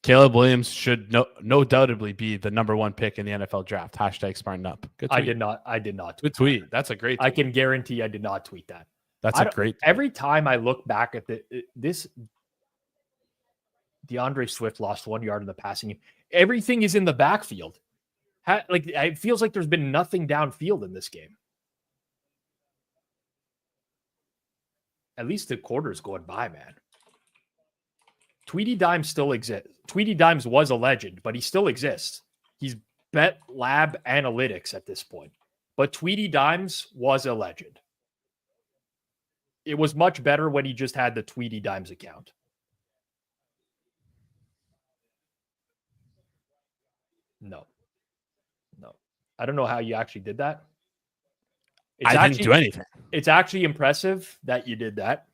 Caleb Williams should no doubtably be the number 1 pick in the NFL draft. Hashtag smarten up. Good tweet. I did not. Good tweet. That's a great tweet. I can guarantee I did not tweet that. That's a great tweet. Every time I look back at this, DeAndre Swift lost 1 yard in the passing game. Everything is in the backfield. Like it feels like there's been nothing downfield in this game. At least the quarter's going by, man. Tweety Dimes still exists. Tweety Dimes was a legend, but he still exists. He's Bet Lab Analytics at this point. But Tweety Dimes was a legend. It was much better when he just had the Tweety Dimes account. No. I don't know how you actually did that. I didn't do anything. It's actually impressive that you did that.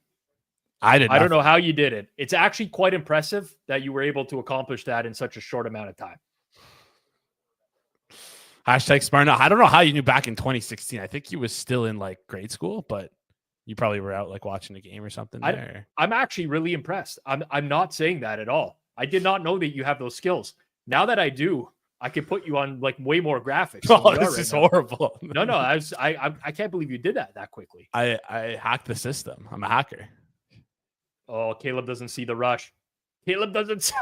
I don't know how you did it. It's actually quite impressive that you were able to accomplish that in such a short amount of time. Hashtag smart. I don't know how you knew back in 2016. I think you was still in like grade school, but you probably were out like watching a game or something. I'm actually really impressed. I'm not saying that at all. I did not know that you have those skills. Now that I do, I could put you on like way more graphics. Oh, this is horrible. No, I can't believe you did that quickly. I hacked the system. I'm a hacker. Oh, Caleb doesn't see the rush. Caleb doesn't.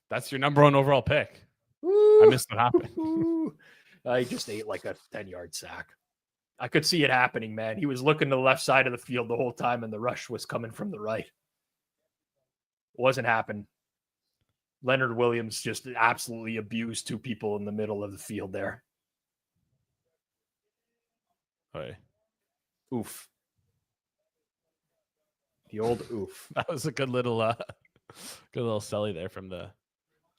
That's your number 1 overall pick. Ooh, I missed what happened. I just ate like a 10-yard sack. I could see it happening, man. He was looking to the left side of the field the whole time, and the rush was coming from the right. Wasn't happening. Leonard Williams just absolutely abused 2 people in the middle of the field there. Hey. Oof. The old oof. That was a good little selly there from the.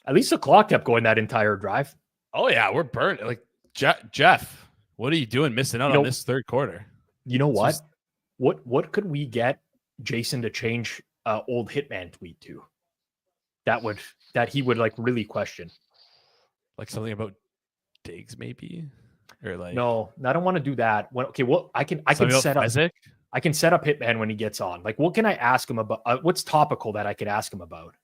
At least the clock kept going that entire drive. Oh yeah, we're burnt. Like Jeff, what are you doing missing out on this third quarter? You know what? What could we get Jason to change old Hitman tweet to? That he would like really question. Like something about Diggs maybe? Or like no, I don't want to do that. I can set up Fezzik? I can set up Hitman when he gets on. Like, what can I ask him about? What's topical that I could ask him about?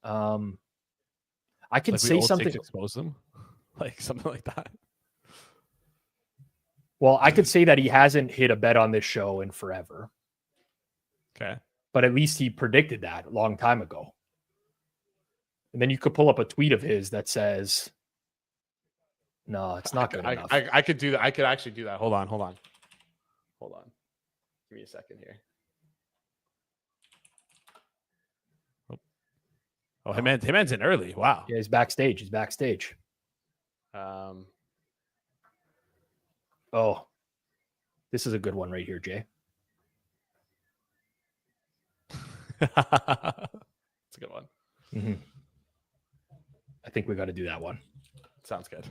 I can say something. Expose them, like something like that. Well, I could say that he hasn't hit a bet on this show in forever. Okay, but at least he predicted that a long time ago. And then you could pull up a tweet of his that says, "No, it's not good enough." I could do that. I could actually do that. Hold on. Give me a second here. Oh, Hitman's in early. Wow. Yeah, he's backstage. Oh, this is a good one right here, Jay. It's a good one. Mm-hmm. I think we got to do that one. Sounds good.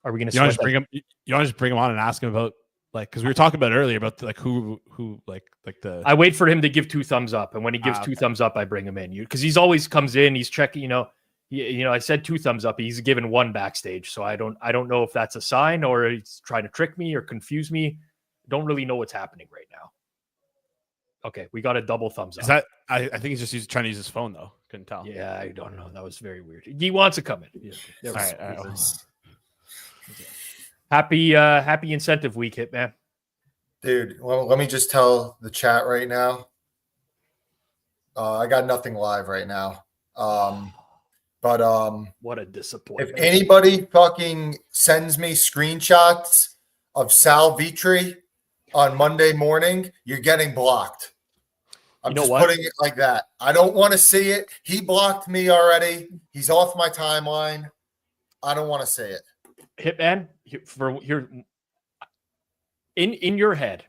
Are we going to? You want to bring him? You want to just bring him on and ask him about like because we were talking about earlier about like who like the. I wait for him to give 2 thumbs up, and when he gives 2 thumbs up, I bring him in. Because he's always comes in, he's checking. I said 2 thumbs up. He's given 1 backstage, so I don't know if that's a sign or he's trying to trick me or confuse me. Don't really know what's happening right now. Okay, we got a double thumbs up. Is that? I think he's just trying to use his phone though. Couldn't tell. Yeah, I don't know. That was very weird. He wants to come in. Yeah. All right. Happy incentive week, Hitman. Dude, well, let me just tell the chat right now. I got nothing live right now. But What a if disappointment. anybody fucking sends me screenshots of Sal Vitri on Monday morning, you're getting blocked. I'm just putting it like that. I don't want to see it. He blocked me already. He's off my timeline. I don't want to see it. Hitman, in your head,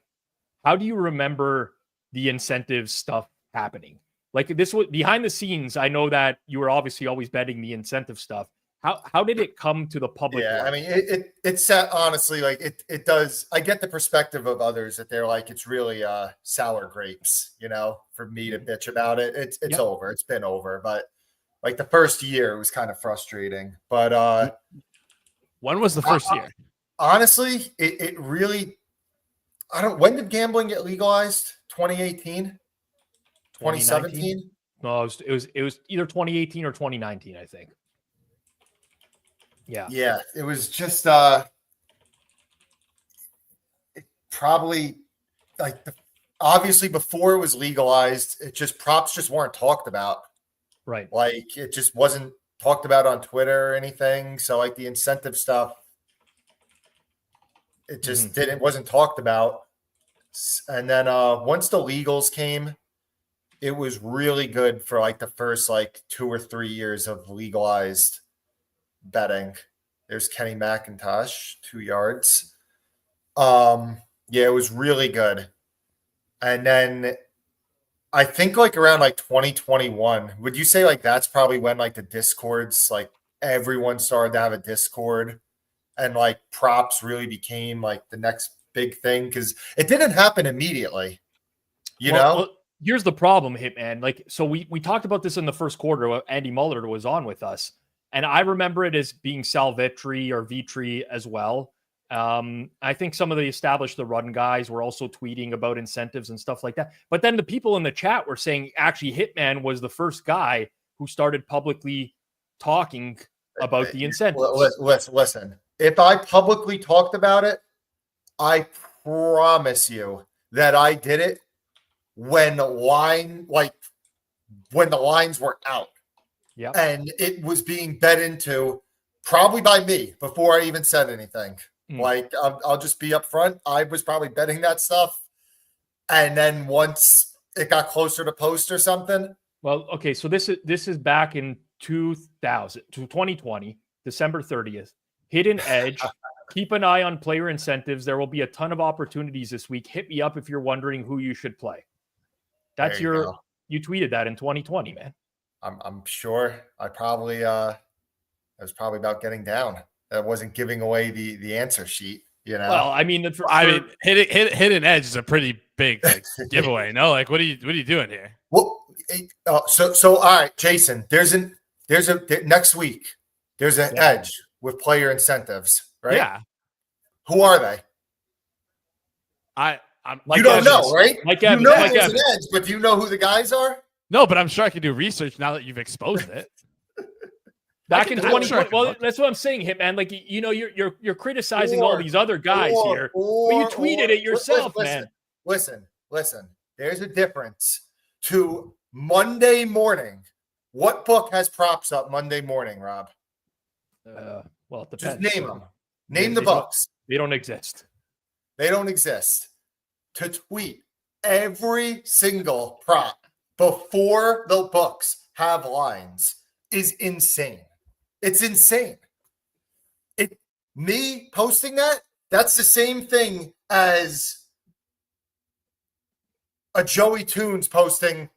how do you remember the incentive stuff happening? Like this was behind the scenes. I know that you were obviously always betting the incentive stuff. How did it come to the public? Yeah, light? I mean, it's honestly like it does. I get the perspective of others that they're like, it's really sour grapes, for me to bitch about it. It's over. It's been over. But like the first year, it was kind of frustrating. But when was the first year? Honestly, it really, when did gambling get legalized? 2018? 2017? No, it was either 2018 or 2019, I think. Yeah, it was just probably like obviously before it was legalized, props just weren't talked about. Right. Like it just wasn't talked about on Twitter or anything. So like the incentive stuff, it just wasn't talked about. And then once the legals came, it was really good for like the first like 2 or 3 years of legalized betting. There's Kenny McIntosh, 2 yards. It was really good. And then I think like around like 2021, would you say like that's probably when like the Discords, like everyone started to have a Discord and like props really became like the next big thing? Because it didn't happen immediately, you know? Well, here's the problem, Hitman. Like, so we talked about this in the first quarter. Andy Muller was on with us. And I remember it as being Sal Vitri or Vitri as well. I think some of the the run guys were also tweeting about incentives and stuff like that. But then the people in the chat were saying actually Hitman was the first guy who started publicly talking about the incentives. Listen, if I publicly talked about it, I promise you that I did it when the lines were out. Yeah. And it was being bet into probably by me before I even said anything. Like, I'll just be upfront. I was probably betting that stuff. And then once it got closer to post or something. Well, okay. So this is back in 2020, December 30th. Hidden Edge. Keep an eye on player incentives. There will be a ton of opportunities this week. Hit me up if you're wondering who you should play. That's you tweeted that in 2020, man. I'm sure I probably it was probably about getting down. That wasn't giving away the answer sheet, Well, I mean, Hidden Edge is a pretty big giveaway. No, like what are you doing here? Well, so all right, Jason. There's next week. There's an edge with player incentives, right? Yeah. Who are they? You don't know, right? Like you know there's an edge, but do you know who the guys are? No, but I'm sure I can do research now that you've exposed it. Back in 2020, well, that's what I'm saying, Hitman. Like you're criticizing all these other guys here, but you tweeted it yourself, man. Listen. There's a difference to Monday morning. What book has props up Monday morning, Rob? Well, it depends. Just name them. Name the books. They don't exist. They don't exist. To tweet every single prop before the books have lines is insane. It's insane. Me posting that's the same thing as a Joey Tunes posting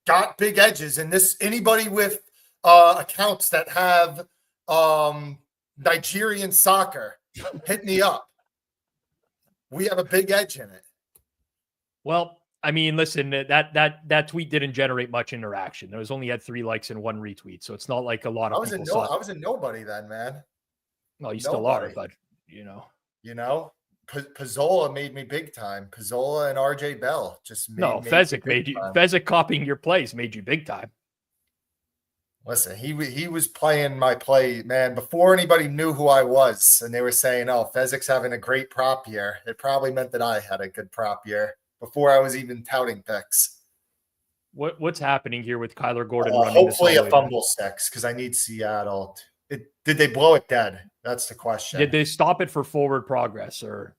got big edges, and anybody with accounts that have Nigerian soccer, hit me up. We have a big edge in it. Well, I mean, listen, that tweet didn't generate much interaction. There was only had 3 likes and 1 retweet, so it's not like a lot of people saw it. I was a nobody then, man. Well, you still are, but Pizzola made me big time. Pizzola and RJ Bell just made Fezzik made you. Fezzik copying your plays made you big time. Listen, he was playing my play, man, before anybody knew who I was, and they were saying, "Oh, Fezzik's having a great prop year." It probably meant that I had a good prop year before I was even touting picks. What's happening here with Kyler Gordon running this all Hopefully the a way back? fumble six because I need Seattle. Did they blow it dead? That's the question. Did they stop it for forward progress, or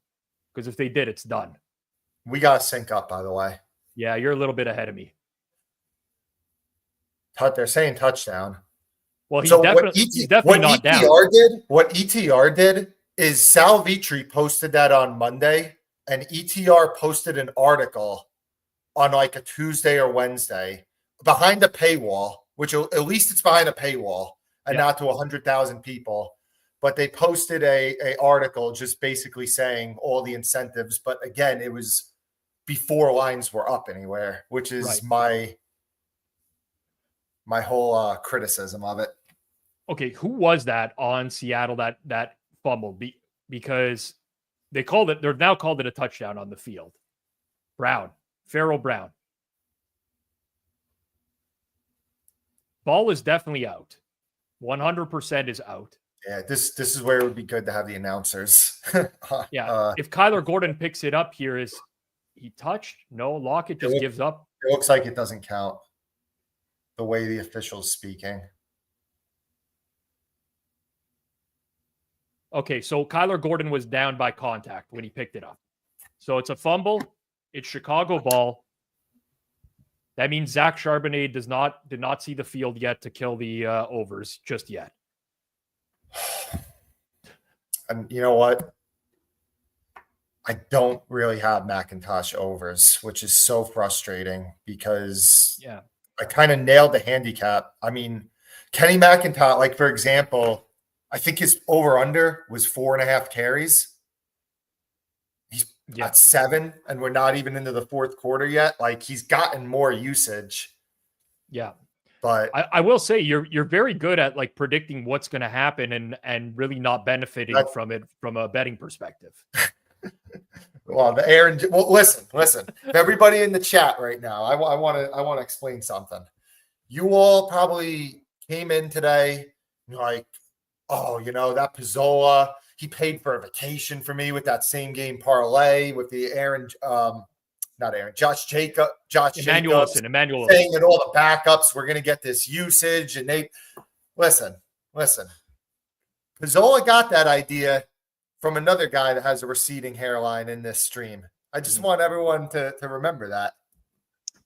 because if they did, it's done. We got to sync up, by the way. Yeah, you're a little bit ahead of me. They're saying touchdown. Well, he's So definitely not down. What ETR did is Sal Vitri posted that on Monday, and ETR posted an article on like a Tuesday or Wednesday behind a paywall, which at least it's behind a paywall and not to 100,000 people. But they posted a article just basically saying all the incentives. But again, it was before lines were up anywhere, which is my whole criticism of it. Okay, who was that on Seattle that fumbled? Because they're now called it a touchdown on the field. Farrell Brown. Ball is definitely out. 100% is out. Yeah, this is where it would be good to have the announcers. If Kyler Gordon picks it up here, is he touched? No, Lockett just gives up. It looks like it doesn't count the way the official's speaking. Okay, so Kyler Gordon was down by contact when he picked it up. So it's a fumble. It's Chicago ball. That means Zach Charbonnet did not see the field yet to kill the overs just yet. And you know what? I don't really have McIntosh overs, which is so frustrating because I kind of nailed the handicap. I mean, Kenny McIntosh, like for example, I think his over-under was 4.5 carries. He's at 7, and we're not even into the fourth quarter yet. Like, he's gotten more usage. Yeah. But I will say you're very good at like predicting what's going to happen and really not benefiting from it from a betting perspective. Well, listen. Everybody in the chat right now, I want to explain something. You all probably came in today like, oh, that Pizzola, he paid for a vacation for me with that same game parlay with the Josh Jacobs Emmanuel saying that all the backups were going to get this usage. And they listen. Pizzola got that idea from another guy that has a receding hairline in this stream. I just want everyone to remember that.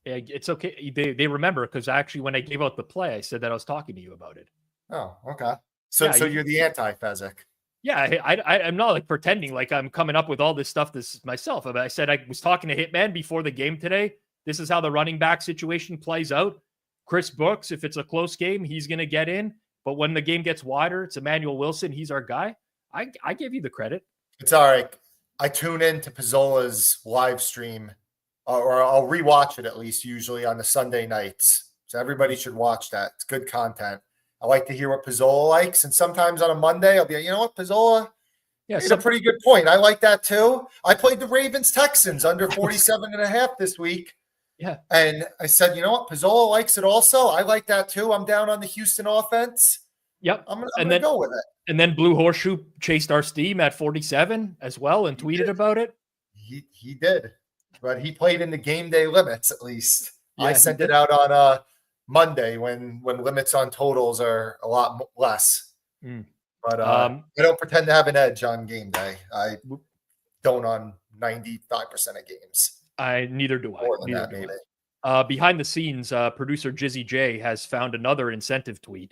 Yeah, it's okay. They remember because actually when I gave out the play, I said that I was talking to you about it. Oh, okay. So you're the anti-Fezzik. Yeah, I'm not like pretending like I'm coming up with all this stuff myself. I said I was talking to Hitman before the game today. This is how the running back situation plays out. Chris Brooks, if it's a close game, he's going to get in. But when the game gets wider, it's Emmanuel Wilson. He's our guy. I give you the credit. It's all right. I tune in to Pizzola's live stream, or I'll rewatch it at least usually on the Sunday nights. So everybody should watch that. It's good content. I like to hear what Pizzola likes. And sometimes on a Monday, I'll be like, you know what, Pizzola? Yeah, it's a pretty good point. I like that too. I played the Ravens-Texans under 47.5 this week. Yeah. And I said, you know what, Pizzola likes it also. I like that too. I'm down on the Houston offense. Yep. I'm gonna go with it. And then Blue Horseshoe chased our steam at 47 as well and tweeted about it. He did. But he played in the game day limits at least. Yeah, I sent it out on Monday when limits on totals are a lot less. But I don't pretend to have an edge on game day. I don't on 95% of games. Neither do I. More than that, maybe. Behind the scenes, producer Jizzy J has found another incentive tweet.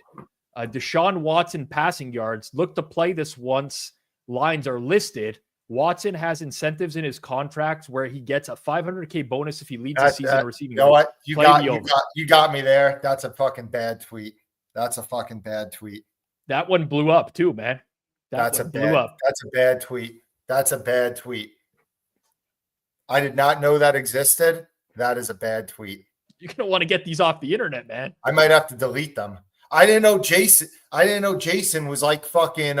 Deshaun Watson passing yards. Look to play this once lines are listed. Watson has incentives in his contracts where he gets a $500K bonus if he leads the season receiving. You know what? You got me there. That's a fucking bad tweet. That one blew up too, man. That's a bad tweet. I did not know that existed. That is a bad tweet. You're gonna want to get these off the internet, man. I might have to delete them. I didn't know Jason was like fucking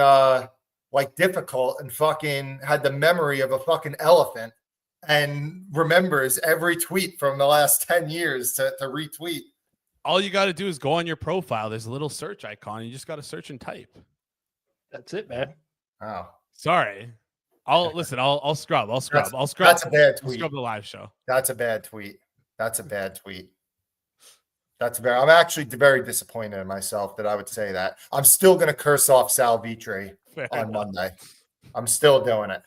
like difficult and fucking had the memory of a fucking elephant and remembers every tweet from the last 10 years to retweet. All you got to do is go on your profile. There's a little search icon. You just got to search and type. That's it, man. Oh, sorry. I'll scrub. That's a bad tweet. I'll scrub the live show. That's a bad tweet. I'm actually very disappointed in myself that I would say that. I'm still going to curse off Sal Vitre on Monday. I'm still doing it.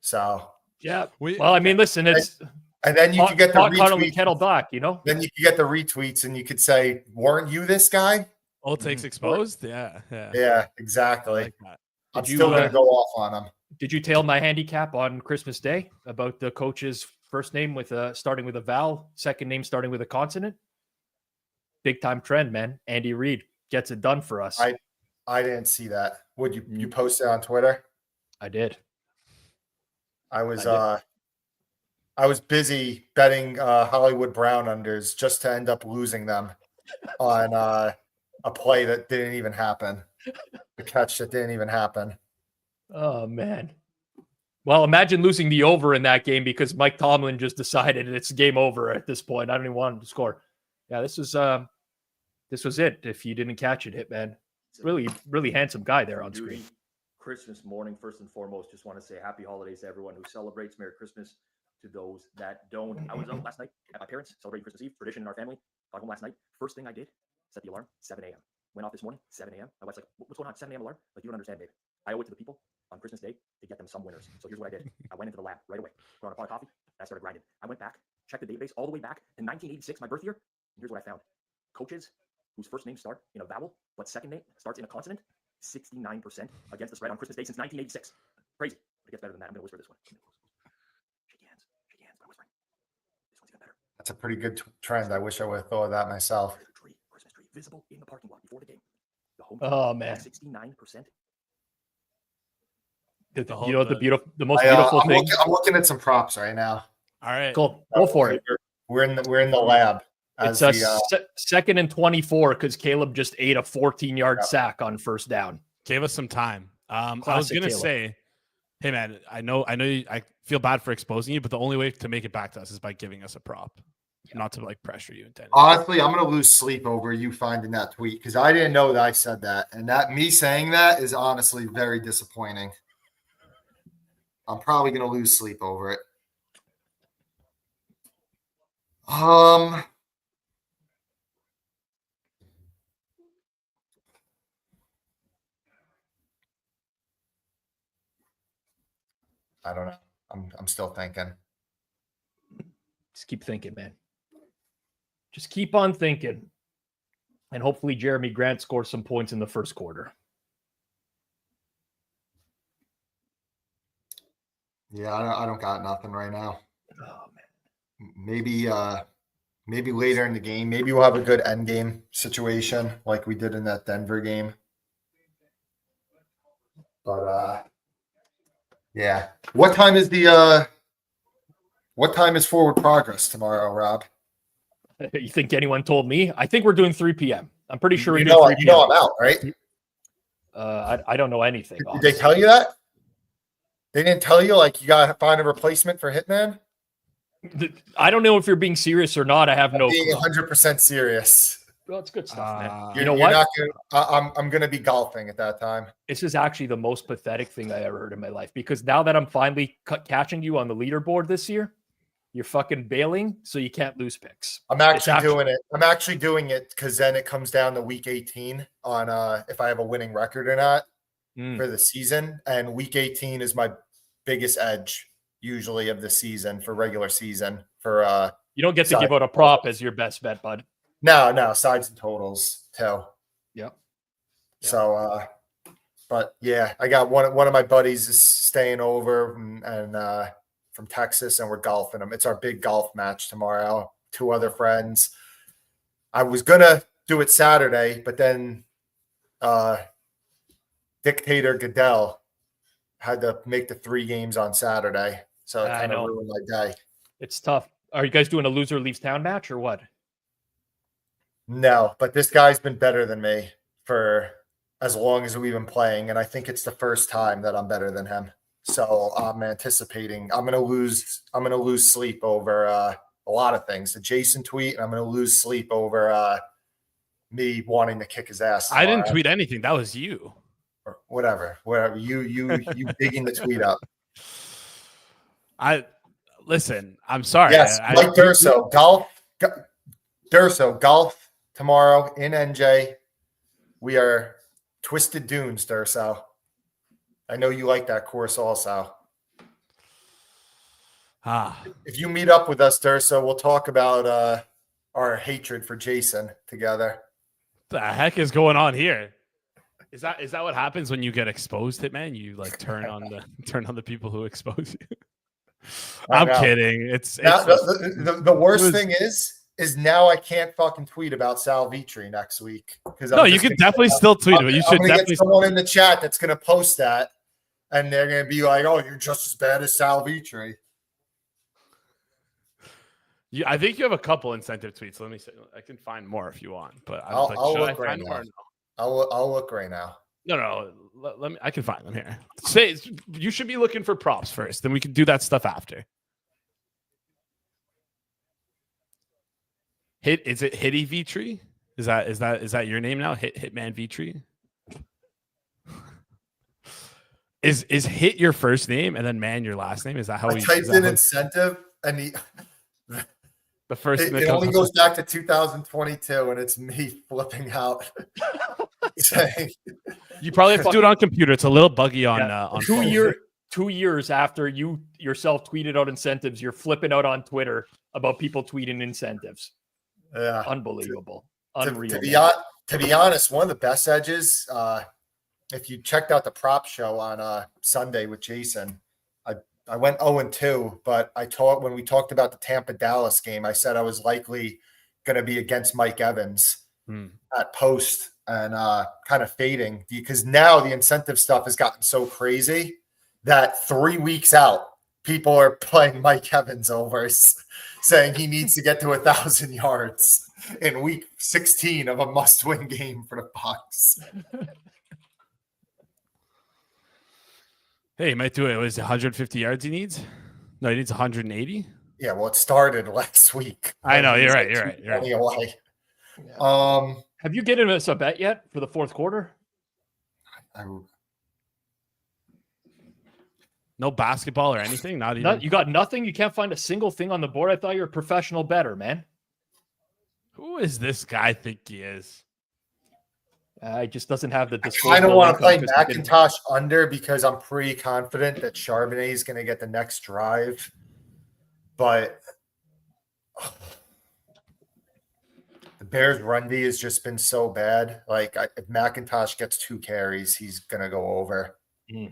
So yeah. Well, I mean, listen, it's and then you could get the retweets. Kettle black, Then you could get the retweets, and you could say, "Weren't you this guy?" Old takes exposed. Yeah, exactly. Like that. I'm still going to go off on him. Did you tail my handicap on Christmas Day about the coach's first name with starting with a vowel, second name starting with a consonant? Big time trend, man. Andy Reid gets it done for us. I didn't see that. Would you post it on Twitter? I did. I was busy betting Hollywood Brown unders just to end up losing them on a play that didn't even happen. The catch that didn't even happen. Oh man. Well, imagine losing the over in that game because Mike Tomlin just decided it's game over at this point. I don't even want him to score. Yeah, this was it. If you didn't catch it, Hitman. Really, really handsome guy there on screen. Christmas morning, first and foremost, just want to say happy holidays to everyone who celebrates. Merry Christmas to those that don't. I was out last night at my parents celebrating Christmas Eve, tradition in our family. Got home last night. First thing I did, set the alarm, 7 a.m. Went off this morning, 7 a.m. My wife's like, what's going on? 7 a.m. alarm? Like, you don't understand, babe. I owe it to the people on Christmas Day to get them some winners. So here's what I did. I went into the lab right away, put on a pot of coffee, and I started grinding. I went back, checked the database all the way back to 1986, my birth year. And here's what I found. Coaches whose first names start in a vowel, but second name starts in a consonant, 69% against the spread on Christmas Day since 1986. Crazy. But it gets better than that. I'm going to whisper this one. Shake hands. Shake hands. I'm whispering. This one's even better. That's a pretty good trend. I wish I would have thought of that myself. Christmas tree, visible in the parking lot before the game. The home man. 69%. The most beautiful thing. I'm looking at some props right now. All right. Cool. Go for it. We're in the lab. It's a second and 24 because Caleb just ate a 14-yard sack on first down. Gave us some time. I was gonna say, hey man, I know I feel bad for exposing you, but the only way to make it back to us is by giving us a prop, not to like pressure you. Honestly, I'm gonna lose sleep over you finding that tweet because I didn't know that I said that, and that me saying that is honestly very disappointing. I'm probably gonna lose sleep over it. I don't know. I'm still thinking. Just keep thinking, man. Just keep on thinking. And hopefully Jeremy Grant scores some points in the first quarter. Yeah, I don't got nothing right now. Oh man. Maybe later in the game. Maybe we'll have a good end game situation like we did in that Denver game. But yeah. What time is forward progress tomorrow, Rob? You think anyone told me? I think we're doing 3 p.m. I'm pretty sure you know I'm out, right? I don't know anything. Did they tell you that? They didn't tell you like you got to find a replacement for Hitman? I don't know if you're being serious or not. I have no being 100% serious. Well, it's good stuff, man. You know what? I'm going to be golfing at that time. This is actually the most pathetic thing I ever heard in my life because now that I'm finally catching you on the leaderboard this year, you're fucking bailing, so you can't lose picks. I'm actually doing it. I'm actually doing it because then it comes down to week 18 on if I have a winning record or not for the season. And week 18 is my biggest edge usually of the season for regular season. For you don't get to give out a prop as your best bet, bud. No, sides and totals too. Yep. So, but yeah, I got one of my buddies is staying over and from Texas, and we're golfing them. It's our big golf match tomorrow. 2 other friends. I was gonna do it Saturday, but then Dictator Goodell had to make the 3 games on Saturday, so it kind of ruined my day. It's tough. Are you guys doing a loser leaves town match or what? No, but this guy's been better than me for as long as we've been playing, and I think it's the first time that I'm better than him. So I'm anticipating I'm gonna lose sleep over a lot of things. The Jason tweet, and I'm gonna lose sleep over me wanting to kick his ass tomorrow. I didn't tweet anything. That was you. Or whatever. You digging the tweet up. Listen, I'm sorry. Yes, Mike Durso, golf. Durso, golf tomorrow in NJ. We are Twisted Dunes, Durso. I know you like that course also. If you meet up with us, Durso, we'll talk about our hatred for Jason together. The heck is going on here? Is that what happens when you get exposed, Hitman? You like turn on the people who expose you. I'm kidding. It's now, the worst thing is now I can't fucking tweet about Sal Vitri next week because you can definitely still tweet it, but you should definitely get someone in the chat that's gonna post that, and they're gonna be like, "Oh, you're just as bad as Sal Vitri." I think you have a couple incentive tweets. Let me see. I can find more if you want, but I'll look right now. I'll look right now. No. Let me. I can find them here. Say you should be looking for props first, then we can do that stuff after. Is it Hitty Vitri? Is that your name now? Hitman Vitri? Is Hit your first name and then Man your last name? Is that how I typed in incentive and the first it only goes back to 2022 and it's me flipping out saying you probably have to do it on computer. It's a little buggy on 2 years after you yourself tweeted out incentives, you're flipping out on Twitter about people tweeting incentives. Yeah, unbelievable. Unreal. To be honest, one of the best edges, if you checked out the prop show on Sunday with Jason, I went 0-2, but when we talked about the Tampa Dallas game, I said I was likely going to be against Mike Evans at post and kind of fading because now the incentive stuff has gotten so crazy that 3 weeks out, people are playing Mike Evans over, saying he needs to get to 1,000 yards in week 16 of a must-win game for the Bucs. Hey, he might do it. Was it 150 yards he needs? No, he needs 180. Yeah, well, it started last week. I know. You're right. Yeah. Have you given us a bet yet for the fourth quarter? No basketball or anything? Not even. You got nothing? You can't find a single thing on the board? I thought you were a professional bettor, man. Who is this guy think he is? He just doesn't have the disposable. I kind of want to play McIntosh under because I'm pretty confident that Charbonnet is going to get the next drive. But the Bears' run D has just been so bad. Like, if McIntosh gets 2 carries, he's going to go over.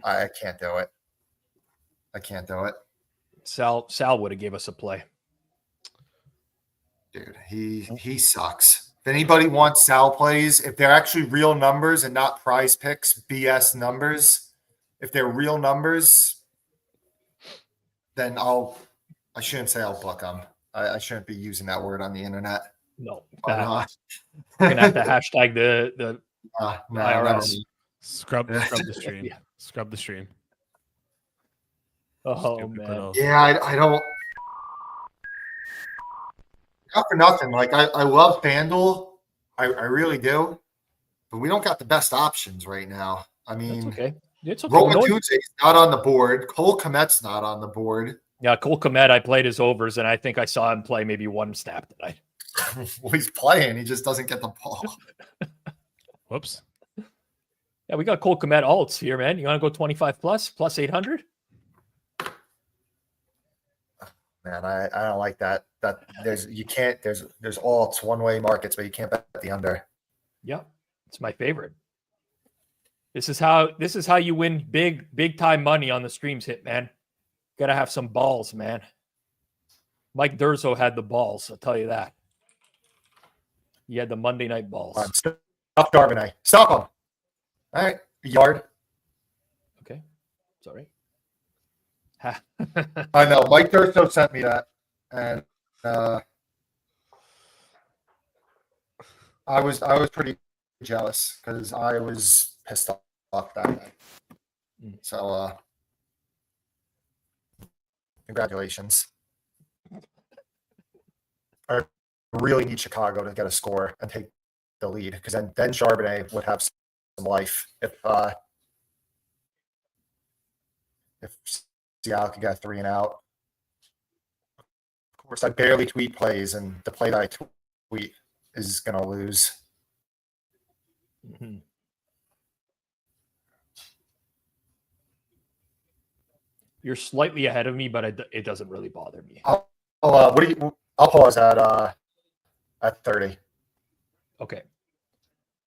I can't do it. Sal would have gave us a play. Dude, he sucks. If anybody wants Sal plays, if they're actually real numbers and not prize picks, BS numbers, if they're real numbers, then I shouldn't say I'll book them. I shouldn't be using that word on the internet. No. We're going to have to hashtag the IRS. Scrub the stream. Yeah. Scrub the stream. Oh, man. Yeah, I don't. Not for nothing. Like, I love Fanduel. I really do. But we don't got the best options right now. I mean, it's okay. Romatuzzi's not on the board. Cole Kmet's not on the board. Yeah, Cole Kmet, I played his overs, and I think I saw him play maybe one snap tonight. Well, he's playing. He just doesn't get the ball. Whoops. Yeah, we got Cole Kmet alts here, man. You want to go 25 plus 800? Man, I don't like that. There's alts one-way markets, but you can't bet the under. Yeah, it's my favorite. This is how you win big time money on the streams, Hitman. Got to have some balls, man. Mike Durso had the balls, I'll tell you that. He had the Monday night balls. Stop Charbonnet. Stop him. All right, yard. Okay, sorry. I know. Mike Durso sent me that, and I was pretty jealous because I was pissed off that night. So, congratulations. I really need Chicago to get a score and take the lead because then Charbonnet would have some life if Seattle could get 3 and out. Of course, I barely tweet plays, and the play that I is going to lose. Mhm. You're slightly ahead of me, but it doesn't really bother me. I'll pause at 30. Okay.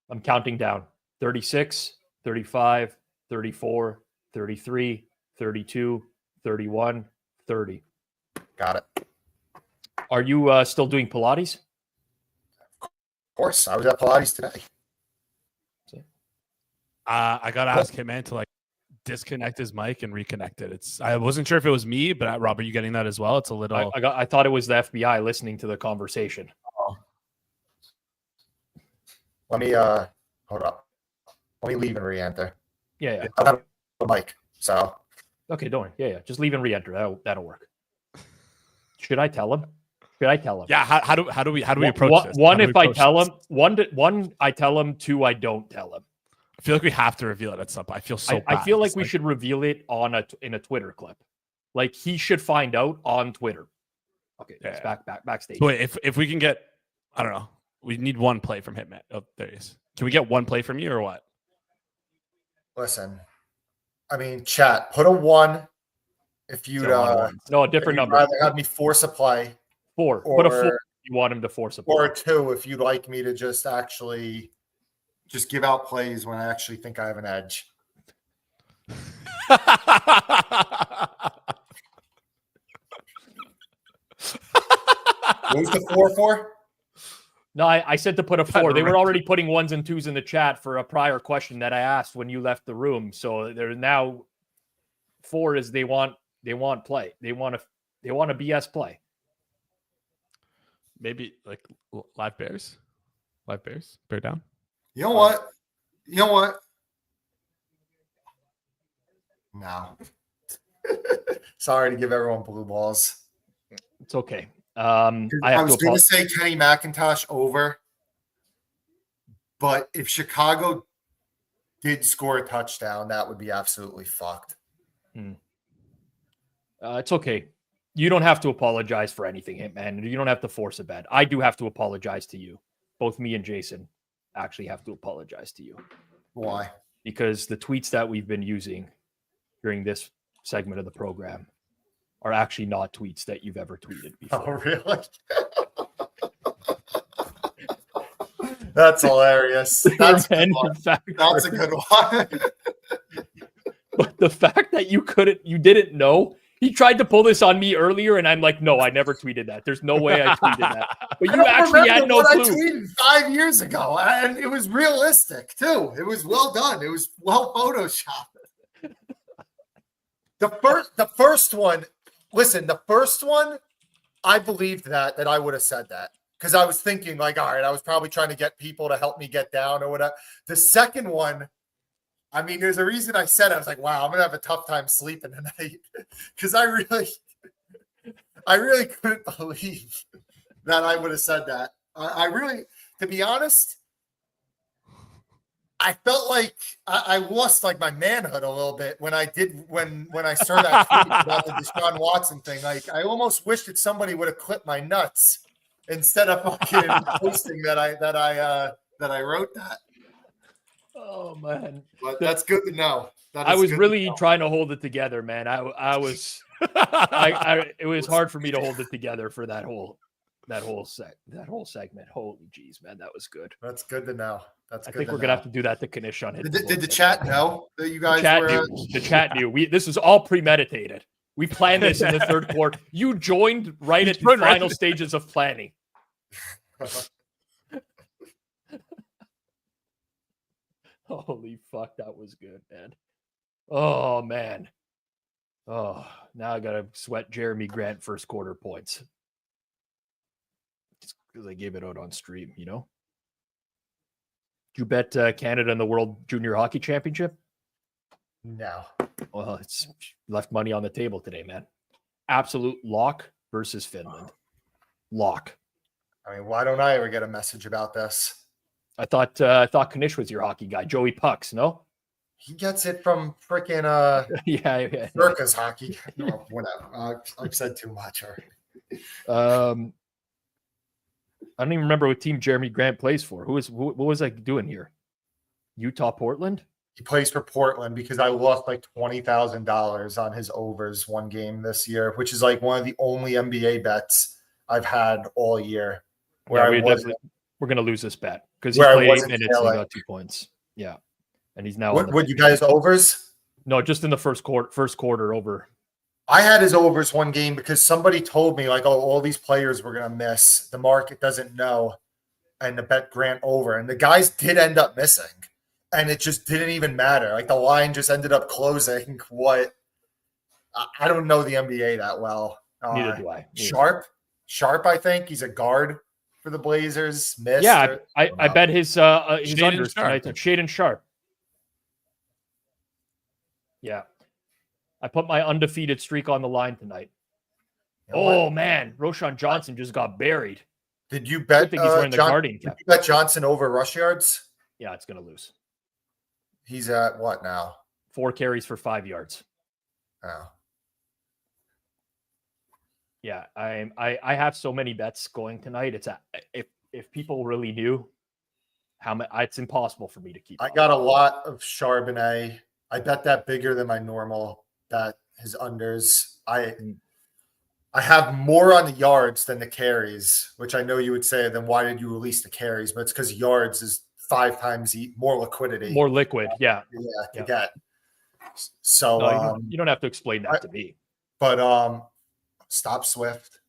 I'm counting down. 36, 35, 34, 33, 32, 31, 30. Got it. Are you still doing Pilates? Of course. I was at Pilates today. I got to ask Hitman to like disconnect his mic and reconnect it. I wasn't sure if it was me, but Rob, are you getting that as well? It's a little. I thought it was the FBI listening to the conversation. Let me hold up. Let me leave and re-enter. Yeah. I don't have a mic, so Okay, don't worry. Yeah. Just leave and re-enter. That'll work. Should I tell him? Yeah. How do we approach this? One, if I tell him. One, I tell him. Two, I don't tell him. I feel like we have to reveal it at some point. I feel so. I feel like we should reveal it in a Twitter clip. Like he should find out on Twitter. Okay, it's backstage. So wait, if we can get, I don't know, we need one play from Hitman. Oh, there he is. Can we get one play from you or what? listen. I mean, chat, put a 1 if you'd no, a different number. rather have me force a play. 4. Or, Put a 4 if you want him to force a play. Or a 2 if you'd like me to just actually just give out plays when I actually think I have an edge. What was the 4 for? No, I said to put a 4. They were already putting 1s and 2s in the chat for a prior question that I asked when you left the room. So they're now 4 is they want play. They want a BS play. Maybe like live bears. Bear down. You know what? No. Sorry to give everyone blue balls. It's okay. I was going to say Kenny McIntosh over, but if Chicago did score a touchdown, that would be absolutely fucked. It's okay. You don't have to apologize for anything, Hitman. You don't have to force a bet. I do have to apologize to you. Both me and Jason actually have to apologize to you. Why? Because the tweets that we've been using during this segment of the program are actually not tweets that you've ever tweeted before. Oh, really? That's hilarious. That's a good one. That's a good one. But the fact that you didn't know, he tried to pull this on me earlier, and I'm like, no, I never tweeted that. There's no way I tweeted that. But you actually had no clue. I tweeted 5 years ago, and it was realistic too. It was well done. It was well photoshopped. The first one. Listen, the first one, I believed that I would have said that because I was thinking like, all right, I was probably trying to get people to help me get down or whatever. The second one, I mean, there's a reason I said it. I was like, wow, I'm gonna have a tough time sleeping tonight because I really couldn't believe that I would have said that. I really, to be honest, I felt like I lost like my manhood a little bit when I saw that tweet about the Deshaun Watson thing. Like I almost wish that somebody would have clipped my nuts instead of fucking posting that I wrote that. Oh man, but that's good to know. I was really trying to hold it together, man. I was. It was hard for me to hold it together for that whole segment. Holy jeez, man, that was good. That's good to know. I think we're gonna have to do that to Kanish on it. Did the chat know that you guys The chat knew. This was all premeditated. We planned this in the third quarter. You joined right at the final stages of planning. Holy fuck, that was good, man. Oh man. Oh, now I gotta sweat Jeremy Grant first quarter points. Just because I gave it out on stream, you know. Did you bet Canada in the World Junior Hockey Championship? No. Well, it's left money on the table today, man. Absolute lock versus Finland. Lock. I mean, why don't I ever get a message about this? I thought Kanish was your hockey guy, Joey Pucks, no? He gets it from freaking yeah. Circus hockey. No, whatever. I've said too much already. I don't even remember what team Jeremy Grant plays for. What was I doing here? Utah, Portland? He plays for Portland because I lost like $20,000 on his overs one game this year, which is like one of the only NBA bets I've had all year. We're going to lose this bet because he where I played 8 wasn't minutes and he failing. got 2 points. Yeah. And he's now Would you guys overs? No, just in the first quarter over. I had his overs one game because somebody told me like, oh, all these players were going to miss. The market doesn't know. And the bet Grant over. And the guys did end up missing. And it just didn't even matter. Like the line just ended up closing. I don't know the NBA that well. Neither do I. Sharp, I think. He's a guard for the Blazers. Missed. Yeah, I bet his unders tonight. Shaden Sharp. Yeah. I put my undefeated streak on the line tonight. You know man. Roshan Johnson just got buried. Did you bet I think he's wearing the Guardian cap. Did you bet Johnson over rush yards? Yeah, it's going to lose. He's at what now? 4 carries for 5 yards. Oh. Yeah, I have so many bets going tonight. It's if people really knew how much, it's impossible for me to keep. I got a lot of Charbonnet. I bet that bigger than my normal bet. His unders. I have more on the yards than the carries, which I know you would say, then why did you release the carries? But it's because yards is 5 times more liquidity. More liquid, yeah. To get. So no, you don't have to explain that to me. But stop Swift.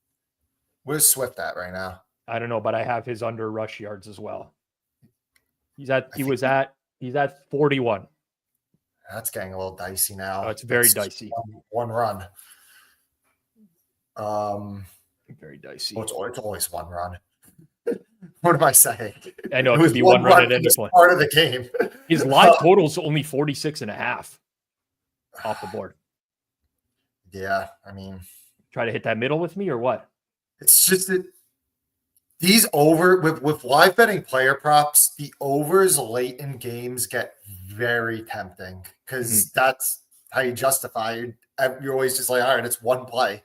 Where's Swift at right now? I don't know, but I have his under rush yards as well. He's at 41. That's getting a little dicey now. Oh, it's very dicey. One run. Very dicey. It's always one run. What am I saying? I know it could be one run at any point. Part of the game. His live total is only 46.5 off the board. Yeah, I mean, try to hit that middle with me or what? It's just that these over with live betting player props, the overs late in games get very tempting because that's how you justify it. You're always just like, all right, it's one play.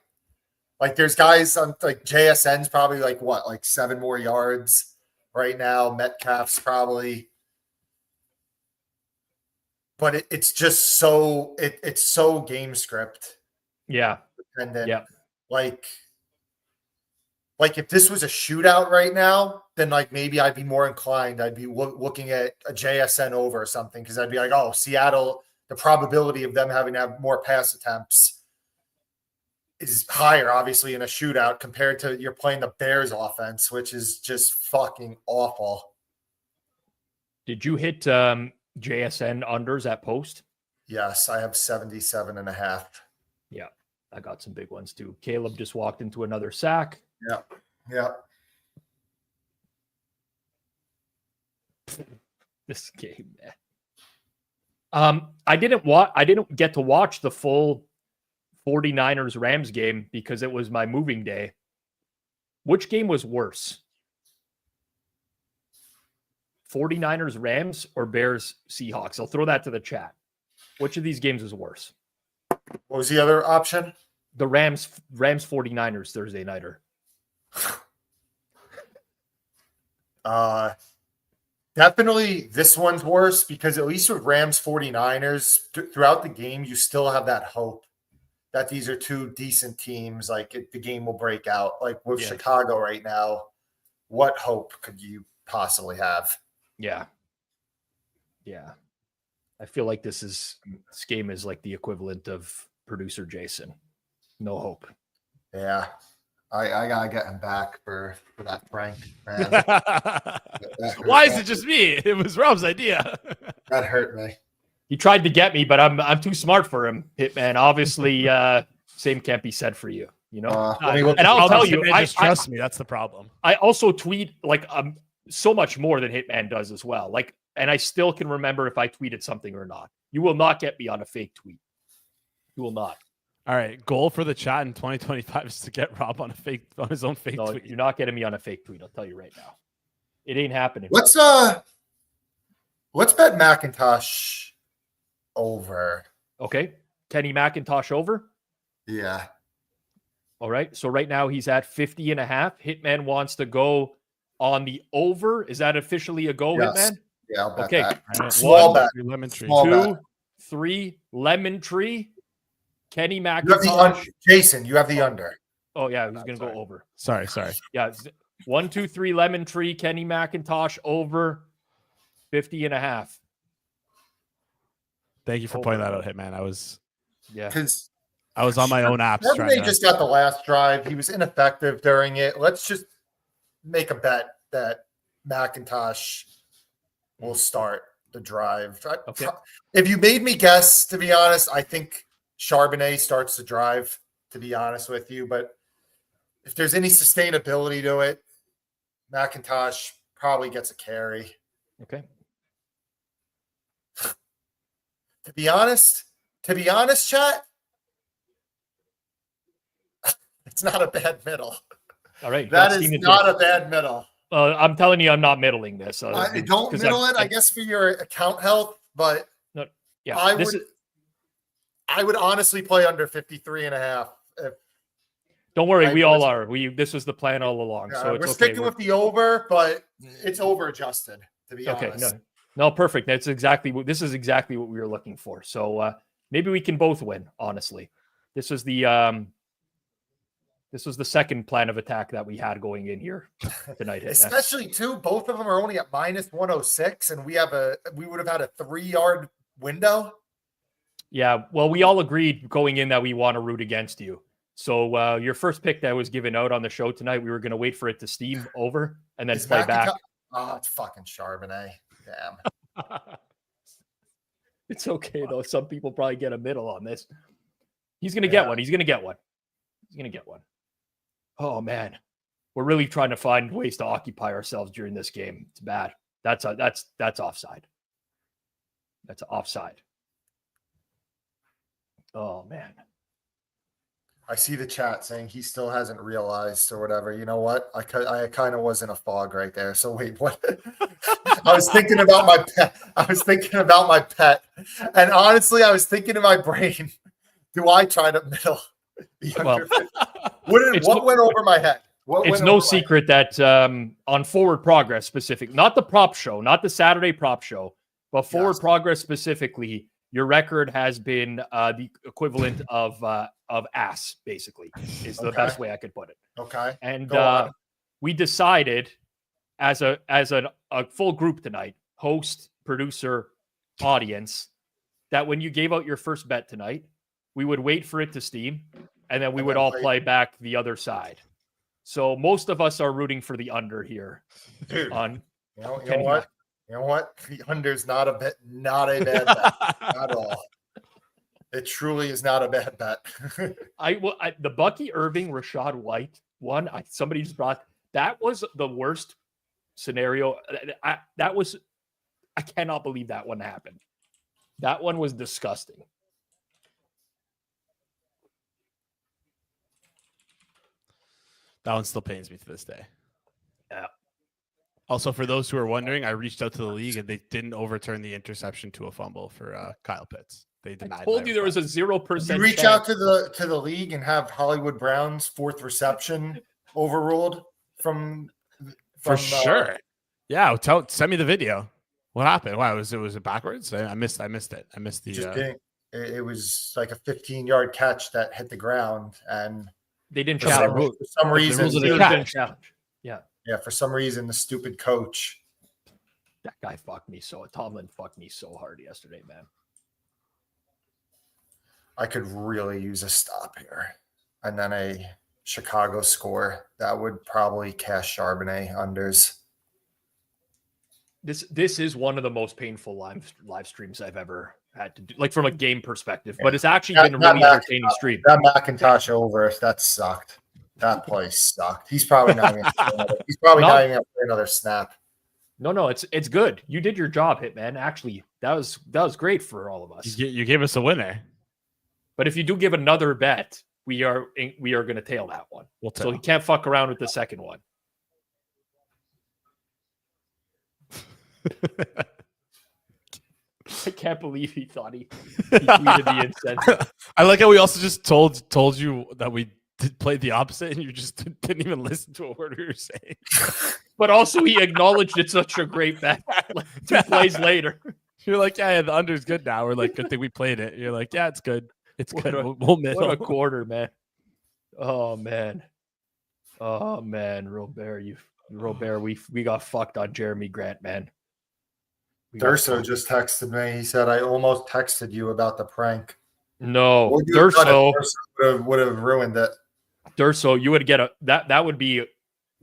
Like there's guys on like JSN's probably like 7 more yards right now. Metcalf's probably, but it's just so it's so game script. Yeah. Dependent. Yeah. Like if this was a shootout right now, then like maybe I'd be more inclined. I'd be looking at a JSN over or something because I'd be like, oh, Seattle, the probability of them having to have more pass attempts is higher, obviously, in a shootout compared to you're playing the Bears offense, which is just fucking awful. Did you hit JSN unders at post? Yes, I have 77.5. Yeah, I got some big ones too. Caleb just walked into another sack. Yeah. This game, man. I didn't get to watch the full 49ers Rams game because it was my moving day. Which game was worse? 49ers Rams or Bears Seahawks? I'll throw that to the chat. Which of these games was worse? What was the other option? The Rams 49ers Thursday nighter. Definitely this one's worse because at least with Rams 49ers throughout the game, you still have that hope that these are two decent teams. Like the game will break out. Like with Chicago right now, what hope could you possibly have? Yeah. I feel like this game is like the equivalent of producer Jason. No hope. Yeah. I gotta get him back for that prank, man. Why is it just me? It was Rob's idea. That hurt me. He tried to get me, but I'm too smart for him, Hitman. Obviously, same can't be said for you. You know, and I'll tell you, just trust me. That's the problem. I also tweet like so much more than Hitman does as well. Like, and I still can remember if I tweeted something or not. You will not get me on a fake tweet. You will not. All right, goal for the chat in 2025 is to get Rob on his own fake tweet. You're not getting me on a fake tweet. I'll tell you right now. It ain't happening. Let's bet McIntosh over. Okay. Kenny McIntosh over? Yeah. All right. So right now he's at 50.5. Hitman wants to go on the over. Is that officially a go, Yes. Hitman? Yeah, I'll bet Okay. that. All right. Small One, bet. Lemon tree. Small bet. 2, 3, lemon tree. Kenny You have McIntosh. Jason, you have the under. Oh yeah, he's gonna Sorry. go over. Sorry. Yeah, 1, 2, 3, lemon tree. Kenny McIntosh over 50.5. Thank you for pointing that out, Hitman. Yeah. Because I was on my own apps trying Charbonnet to. just got the last drive. He was ineffective during it. Let's just make a bet that McIntosh will start the drive. Okay. If you made me guess, to be honest, I think Charbonnet starts the drive, to be honest with you. But if there's any sustainability to it, McIntosh probably gets a carry. Okay. To be honest, chat, it's not a bad middle. All right. That that's is Steven not Smith. a bad middle. I'm telling you, I'm not middling this. Don't middle it, I guess, for your account health, but Yeah. I would honestly play under 53.5. Don't worry, I we all was- are. This was the plan all along. So it's we're okay. sticking with the over, but it's over adjusted, to be Okay, honest. no, perfect. This is exactly what we were looking for. So maybe we can both win. Honestly, this was the second plan of attack that we had going in here tonight. Especially too, both of them are only at minus 106, and we would have had a 3-yard window. Yeah, well, we all agreed going in that we want to root against you. So your first pick that was given out on the show tonight, we were going to wait for it to steam over and then play back. Oh, it's fucking Charbonnet. Damn. It's okay though. Some people probably get a middle on this. He's gonna get one. He's gonna get one. Oh man, we're really trying to find ways to occupy ourselves during this game. It's bad. That's offside. That's offside. Oh man. I see the chat saying he still hasn't realized or whatever. You know what? I kind of was in a fog right there. So wait, what? I was thinking about my pet. And honestly, I was thinking in my brain, do I try to middle? What went over my head? It's no secret that on Forward Progress specific, not the prop show, not the Saturday prop show, but Forward Progress specifically, your record has been the equivalent of ass, basically, is the best way I could put it. Okay. And we decided as a full group tonight, host, producer, audience, that when you gave out your first bet tonight, we would wait for it to steam, and then we would all play back the other side. So most of us are rooting for the under here. Dude, on you know what? You know what? The under's not a bad bet at all. It truly is not a bad bet. The Bucky Irving, Rashad White one. Somebody just brought that was the worst scenario. I cannot believe that one happened. That one was disgusting. That one still pains me to this day. Yeah. Also, for those who are wondering, I reached out to the league and they didn't overturn the interception to a fumble for Kyle Pitts. They denied. I told you there was a 0%. You reach out to the league and have Hollywood Brown's fourth reception overruled from for sure. Yeah, send me the video. What happened? Wow, it was backwards. I missed it. I missed the. It was like a 15-yard catch that hit the ground, and they didn't challenge for some reason. Yeah, for some reason, the stupid coach. That guy fucked me so. Tomlin fucked me so hard yesterday, man. I could really use a stop here, and then a Chicago score that would probably cash Charbonnet unders. This is one of the most painful live streams I've ever had to do, like from a game perspective. But it's actually been a really entertaining stream. That McIntosh over, that sucked. That play sucked. He's probably not even. He's probably not even going to play another snap. No, it's good. You did your job, Hitman. Actually, that was great for all of us. You gave us a winner. But if you do give another bet, we are going to tail that one. So he can't fuck around with the second one. I can't believe he thought he tweeted the incentive. I like how we also just told you that we played the opposite, and you just didn't even listen to a word we were saying. But also, he acknowledged it's such a great bet. Like 2 plays later. You're like, yeah, the under's good now. We're like, good thing we played it. You're like, yeah, it's good. It's What good. a- We'll middle. What a quarter, man. Oh, man. Robert, we got fucked on Jeremy Grant, man. Durso just texted me. He said, I almost texted you about the prank. No, What you have done Durso. if Durso would have ruined it. Durso, you would get that would be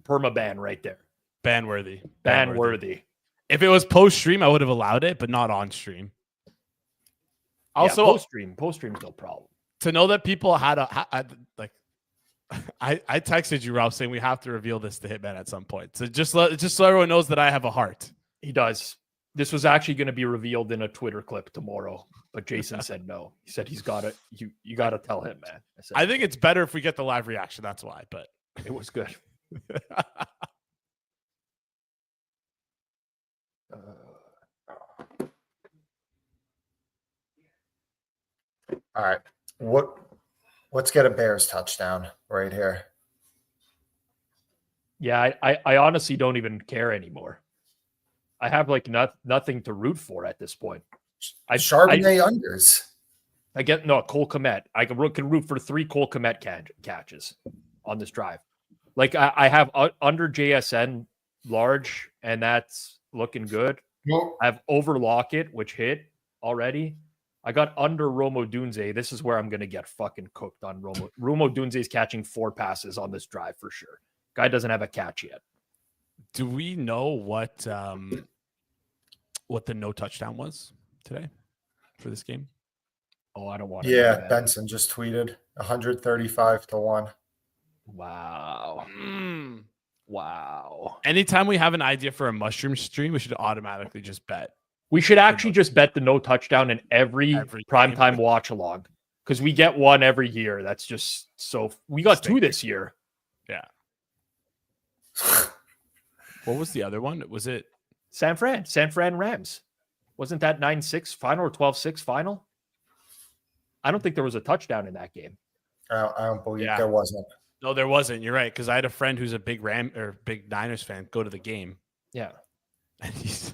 permaban right there. Ban-worthy. Ban-worthy. If it was post-stream, I would have allowed it, but not on stream. Also, post-stream's no problem. to know that people had I texted you, Rob, saying we have to reveal this to Hitman at some point. So just so everyone knows that I have a heart. He does. This was actually going to be revealed in a Twitter clip tomorrow, but Jason said no. He said he's got it. You got to tell him, man. I think it's better if we get the live reaction. That's why. But it was good. All right. Let's get a Bears touchdown right here. Yeah, I honestly don't even care anymore. I have like nothing to root for at this point. Charbonnet unders. I get Cole Kmet. I can root for 3 Cole Kmet catches on this drive. Like I have under JSN large, and that's looking good. Well, I have over Lockett, which hit already. I got under Romo Dunze. This is where I'm going to get fucking cooked on Romo. Romo Dunze is catching 4 passes on this drive for sure. Guy doesn't have a catch yet. do we know what the no touchdown was today for this game? Oh, I don't want to. yeah, Benson just tweeted 135-1. Wow. Wow. Anytime we have an idea for a mushroom stream, we should automatically just bet. We should actually just bet the no touchdown in every primetime watch along, because we get one every year. That's just so. We got 2 this year. Yeah. What was the other one? Was it San Fran Rams? Wasn't that 9-6 final or 12-6 final? I don't think there was a touchdown in that game. I don't believe there wasn't. No, there wasn't. You're right, because I had a friend who's a big big Niners fan go to the game. Yeah. And he's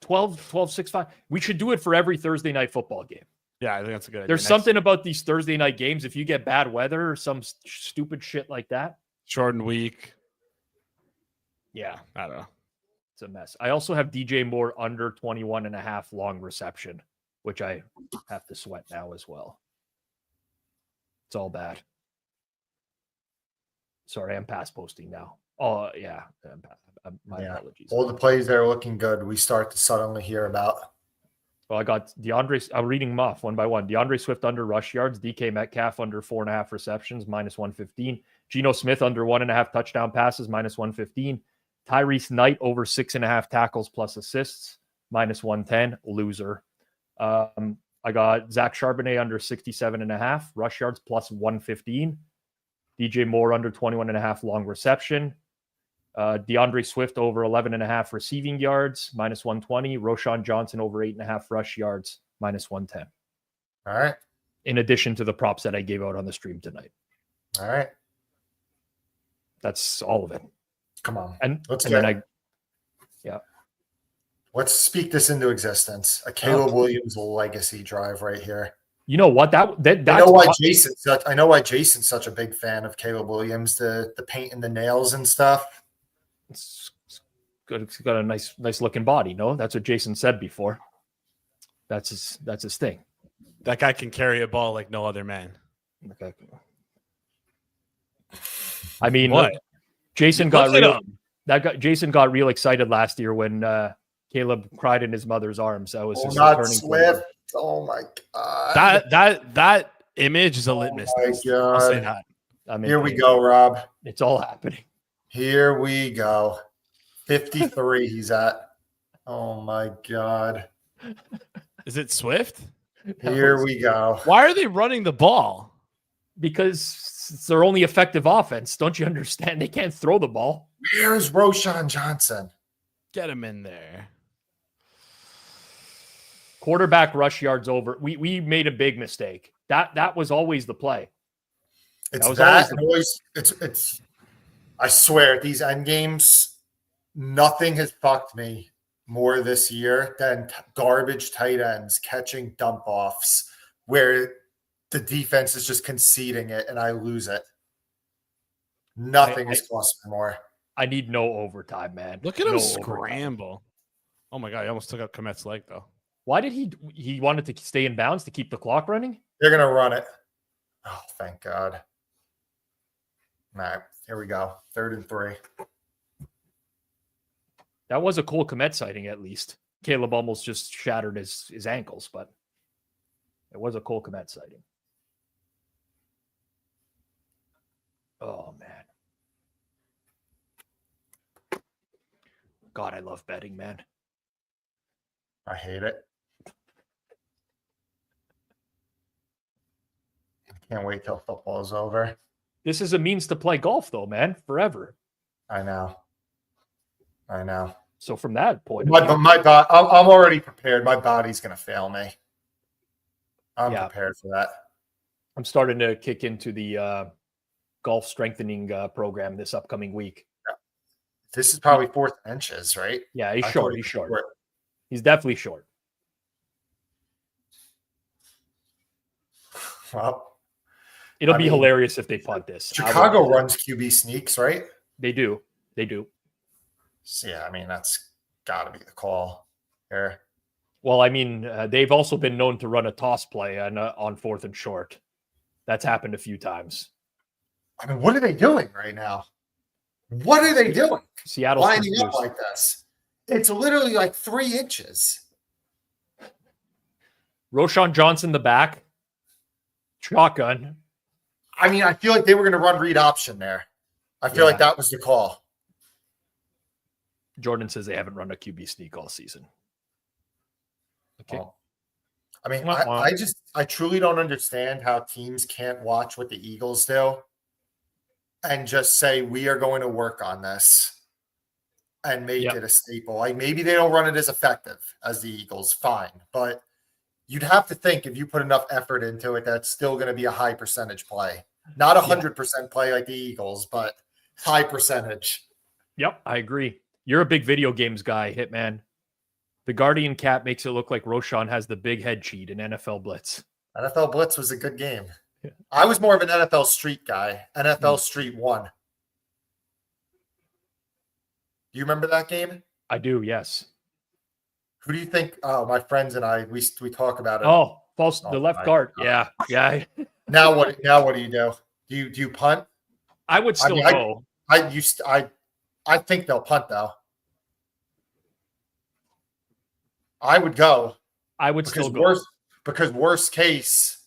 12-6 final. We should do it for every Thursday night football game. Yeah, I think that's a good idea. There's something about these Thursday night games. If you get bad weather or some stupid shit like that. Shortened week. Yeah. I don't know. It's a mess. I also have DJ Moore under 21.5 long reception, which I have to sweat now as well. It's all bad. Sorry, I'm past posting now. Oh, yeah. My apologies. All the plays that are looking good, we start to suddenly hear about. Well, I got I'm reading them off one by one. DeAndre Swift under rush yards. DK Metcalf under 4.5 receptions, -115. Geno Smith under 1.5 touchdown passes, -115. Tyrese Knight over 6.5 tackles plus assists, -110. Loser. I got Zach Charbonnet under 67.5 rush yards +115. DJ Moore under 21.5 long reception. DeAndre Swift over 11.5 receiving yards, -120. Roshan Johnson over 8.5 rush yards, -110. All right. In addition to the props that I gave out on the stream tonight. All right. That's all of it. Come on. Let's speak this into existence. A Caleb Williams legacy drive right here. You know what? I know why Jason's such a big fan of Caleb Williams, the paint and the nails and stuff. It's good. It's got a nice looking body. No, that's what Jason said before. That's his thing. That guy can carry a ball like no other man. Okay. I mean, what? Jason got real excited last year when Caleb cried in his mother's arms. That was his not returning Swift. player. Oh my god. That image is a litmus test. I'll say that. Here we go, Rob. It's all happening. Here we go. 53 he's at. Oh my god. Is it Swift? Here we go. Why are they running the ball? Because it's their only effective offense. Don't you understand? They can't throw the ball. Where's Roshan Johnson? Get him in there. Quarterback rush yards over. We made a big mistake. That was always the play. It's was that, always and it's. I swear, these end games, nothing has fucked me more this year than garbage tight ends catching dump offs where the defense is just conceding it and I lose it. Nothing has cost me more. I need no overtime, man. Look at him No scramble. Oh my god, he almost took out Komet's leg though. Why did he wanted to stay in bounds to keep the clock running? They're gonna run it. Oh, thank God. All right, here we go. 3rd and 3. That was a Cole Kmet sighting, at least. Caleb almost just shattered his ankles, but it was a Cole Kmet sighting. Oh, man. God, I love betting, man. I hate it. I can't wait till football is over. This is a means to play golf, though, man, forever. I know. So from that point, I'm already prepared. My body's gonna fail me. I'm prepared for that. I'm starting to kick into the golf strengthening program this upcoming week. Yeah. This is probably 4th inches, right? Yeah, he's short. He's short. He's definitely short. Well, it'll be hilarious if they punt this. Chicago runs QB sneaks, right? They do. So, yeah, I mean, that's got to be the call here. Well, I mean, they've also been known to run a toss play on 4th and short. That's happened a few times. I mean, what are they doing right now? What are they doing? Seattle lining up like this. It's literally like 3 inches. Roshan Johnson, the back. Shotgun. I mean, I feel like they were going to run read option there. I feel like that was the call. Jordan says they haven't run a QB sneak all season. Okay. Well, I mean, I truly don't understand how teams can't watch what the Eagles do and just say, we are going to work on this and make it a staple. Like, maybe they don't run it as effective as the Eagles, fine. But you'd have to think if you put enough effort into it, that's still going to be a high percentage play. Not 100% play like the Eagles, but high percentage. Yep, I agree. You're a big video games guy, Hitman. The Guardian Cat makes it look like Roshan has the big head cheat in NFL Blitz. NFL Blitz was a good game. Yeah. I was more of an NFL Street guy. NFL Street 1. Do you remember that game? I do, yes. Who do you think? Oh, my friends and I, we talk about it. Oh, the left guard. God. Yeah. Now what do you do? Do you punt? I would still go. I think they'll punt though. I would go. I would still go. Because worst case,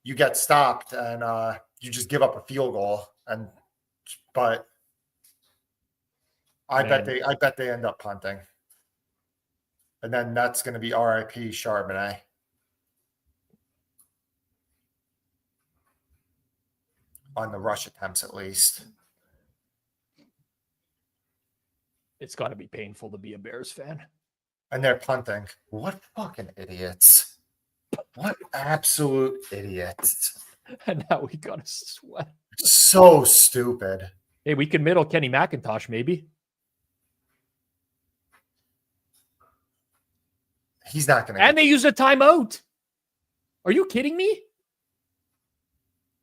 you get stopped and you just give up a field goal. But I bet they end up punting. And then that's going to be RIP Charbonnet. On the rush attempts, at least. It's got to be painful to be a Bears fan. And they're punting. What fucking idiots. What absolute idiots. And now we got to sweat. So stupid. Hey, we can middle Kenny McIntosh, maybe. He's not going to. And they use a timeout. Are you kidding me?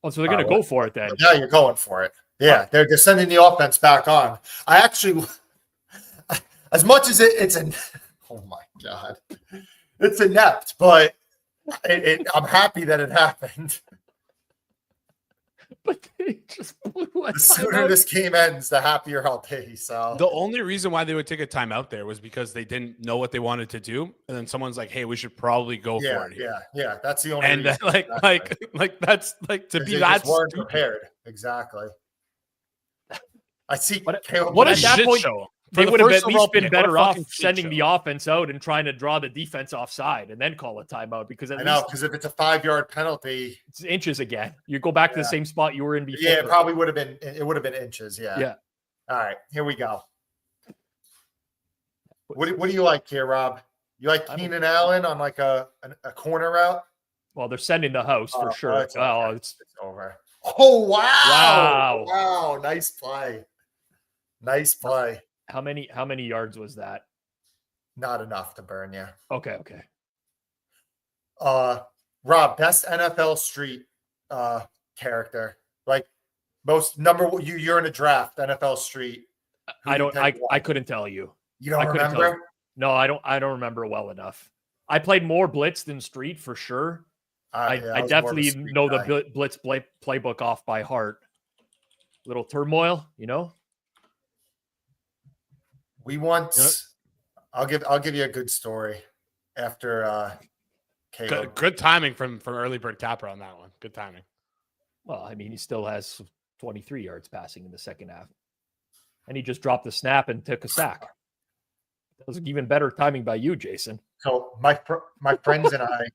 Oh, so they're going to go for it then. Yeah, you're going for it. Yeah, they're sending the offense back on. I actually, as much as it's oh my God, it's inept, but I'm happy that it happened. But they just blew it. The sooner this game ends, the happier I'll be. So the only reason why they would take a timeout there was because they didn't know what they wanted to do, and then someone's like, "Hey, we should probably go for it." Yeah. That's the only. And reason. like that's like to be that weren't prepared. Exactly. I see. What a shit show. They would have at least been better off sending the offense out and trying to draw the defense offside and then call a timeout because because if it's a 5-yard penalty, it's inches again. You go back to the same spot you were in before. Yeah, it probably would have been. It would have been inches. Yeah. Yeah. All right, here we go. What do you like here, Rob? You like Keenan Allen on like a corner route? Well, they're sending the house for sure. It's over. Oh, wow. Wow. Wow. Nice play. Nice play. How many yards was that? Not enough to burn you. Okay. Okay. Rob, best NFL street character. Like most you're in a draft, NFL street. Who do you pick? I couldn't tell you. You don't I couldn't tell you. remember? No, I don't remember well enough. I played more blitz than street for sure. I was more of a definitely street know guy. the blitz playbook off by heart. Little turmoil, you know. We once, I'll give you a good story after Caleb. Good timing from early bird capper on that one. Good timing. Well, I mean, he still has 23 yards passing in the second half, and he just dropped the snap and took a sack. That was even better timing by you, Jason. So my friends and I,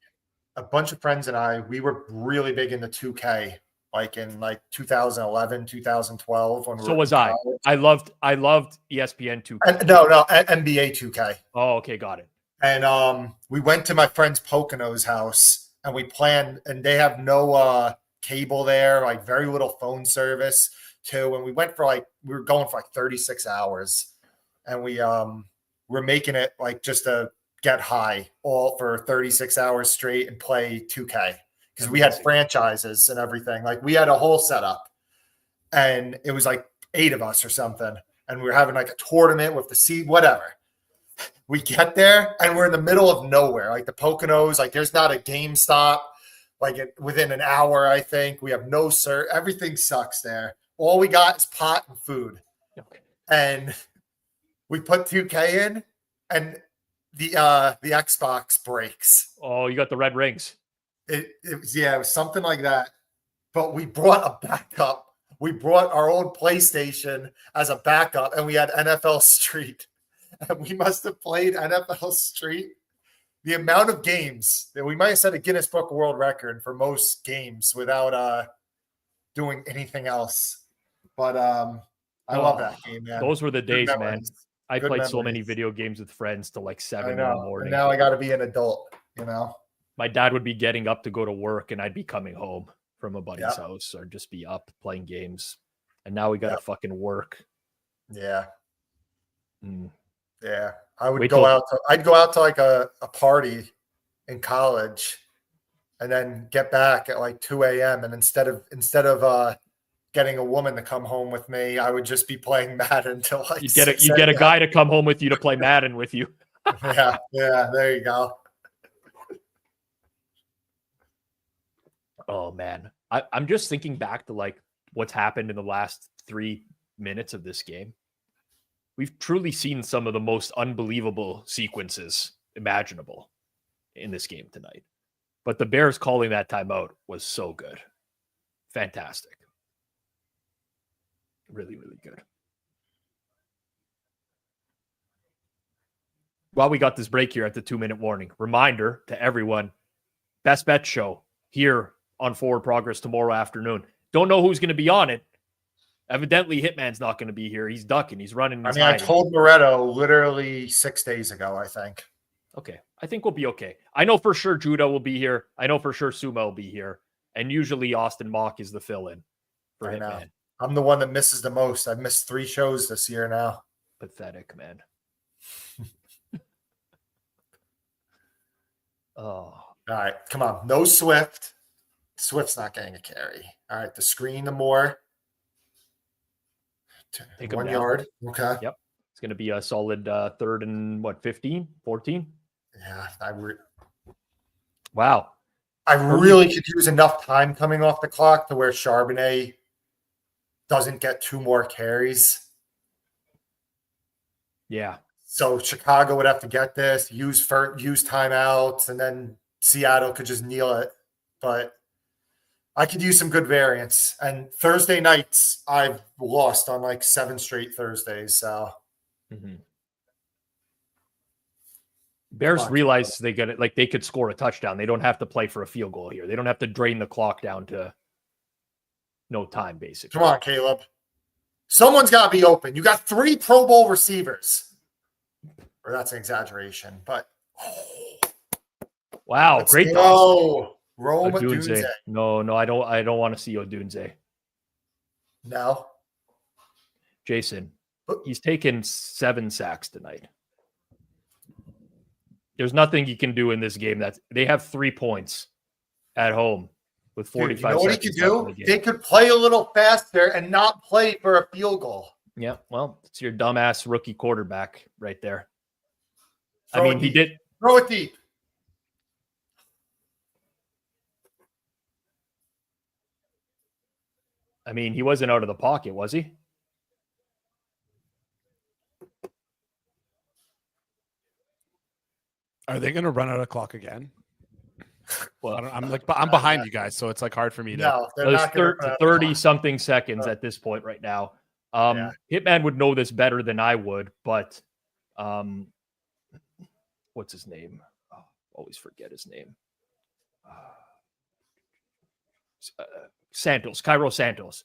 a bunch of friends and I, we were really big into 2K, like in 2011, 2012. When So was I. I loved ESPN 2K. And, no, NBA 2K. Oh, okay, got it. And we went to my friend's Pocono's house, and we planned. And they have no cable there, like very little phone service too. And we went for we were going for 36 hours, and we were making it just to get high all for 36 hours straight and play 2K because we had franchises and everything. Like we had a whole setup, and it was 8 of us or something, and we were having a tournament with the seed, whatever. We get there and we're in the middle of nowhere, the Poconos. There's not a GameStop. Within an hour, I think we have no everything sucks there. All we got is pot and food, and we put 2K in, and the Xbox breaks. Oh, you got the red rings. It was something like that. But we brought a backup. We brought our own PlayStation as a backup, and we had NFL Street. And we must have played NFL Street. The amount of games that we might have set a Guinness Book of World Record for most games without doing anything else. But I love that game, man. Those were the days, man. memories. I Good played so many memories. video games with friends till 7 I in the know. morning. And now I got to be an adult, My dad would be getting up to go to work, and I'd be coming home from a buddy's Yep. house or just be up playing games. And now we got to Yep. fucking work. Yeah. Mm. Yeah. I would Wait go till- out to, I'd go out to a party in college and then get back at 2 a.m. And instead of getting a woman to come home with me, I would just be playing Madden until You 6 get a a.m. guy to come home with you to play Madden with you. Yeah. There you go. Oh man, I'm just thinking back to what's happened in the last 3 minutes of this game. We've truly seen some of the most unbelievable sequences imaginable in this game tonight. But the Bears calling that timeout was so good. Fantastic. Really, really good. While we got this break here at the 2-minute warning, reminder to everyone, Best Bet Show here on Forward Progress tomorrow afternoon. Don't know who's going to be on it. Evidently, Hitman's not going to be here. He's ducking. He's running. He's I hiding. told Moretto literally 6 days ago, I think. Okay. I think we'll be okay. I know for sure Judah will be here. I know for sure Sumo will be here. And usually Austin Mock is the fill-in for I know. Hitman. I'm the one that misses the most. I've missed 3 shows this year now. Pathetic, man. Oh. All right, come on. No Swift. Swift's not getting a carry. All right, the screen, the more. Take him 1 down. yard. Okay. Yep. It's going to be a solid 3rd and 15, 14. Yeah, Wow. I really could use enough time coming off the clock to where Charbonnet doesn't get 2 more carries. Yeah. So Chicago would have to get this, use timeouts, and then Seattle could just kneel it. But I could use some good variance. And Thursday nights, I've lost on 7 straight Thursdays. So Bears realize they get it. They could score a touchdown. They don't have to play for a field goal here. They don't have to drain the clock down to no time, basically. come on, Caleb. Someone's got to be open. You got 3 Pro Bowl receivers. Or that's an exaggeration, but Wow. let's Great toss. go. Rome Odunze. Odunze. No, I don't want to see Odunze. No. Jason, he's taken 7 sacks tonight. There's nothing you can do in this game. They have 3 points at home with 45 Dude, you know what he seconds could left in do? the game. They could play a little faster and not play for a field goal. Yeah, well, it's your dumbass rookie quarterback right there. Throw it he deep. did. Throw it deep. He wasn't out of the pocket, was he? Are they going to run out of clock again? Well, I'm behind you guys, so it's like hard for me to. No, they're there's not going to 30-something seconds at this point right now. Hitman would know this better than I would, but what's his name? Oh, always forget his name. Santos, Cairo Santos.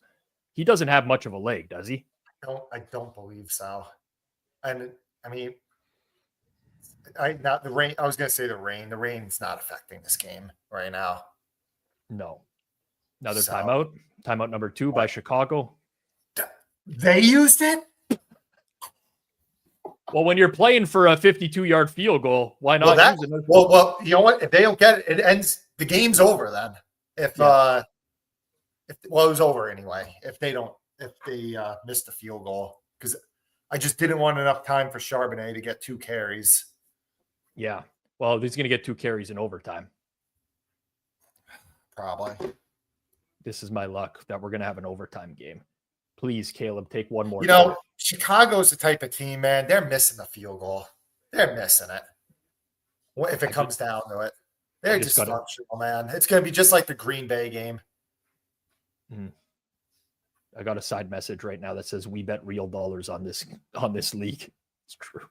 He doesn't have much of a leg, does he? I don't believe so. And not the rain. I was going to say the rain. The rain's not affecting this game right now. No. Another timeout. Timeout number 2 by Chicago. They used it? Well, when you're playing for a 52-yard field goal, why not use it? Well, you know what? If they don't get it, it ends. The game's over then. It was over anyway. If they missed the field goal, because I just didn't want enough time for Charbonnet to get 2 carries. Yeah. Well, he's going to get 2 carries in overtime. Probably. This is my luck that we're going to have an overtime game. Please, Caleb, take one more. Chicago's the type of team, man. They're missing the field goal. They're missing it. If it comes down to it, they're just functional, man. It's going to be just like the Green Bay game. I got a side message right now that says we bet real dollars on this league. It's true.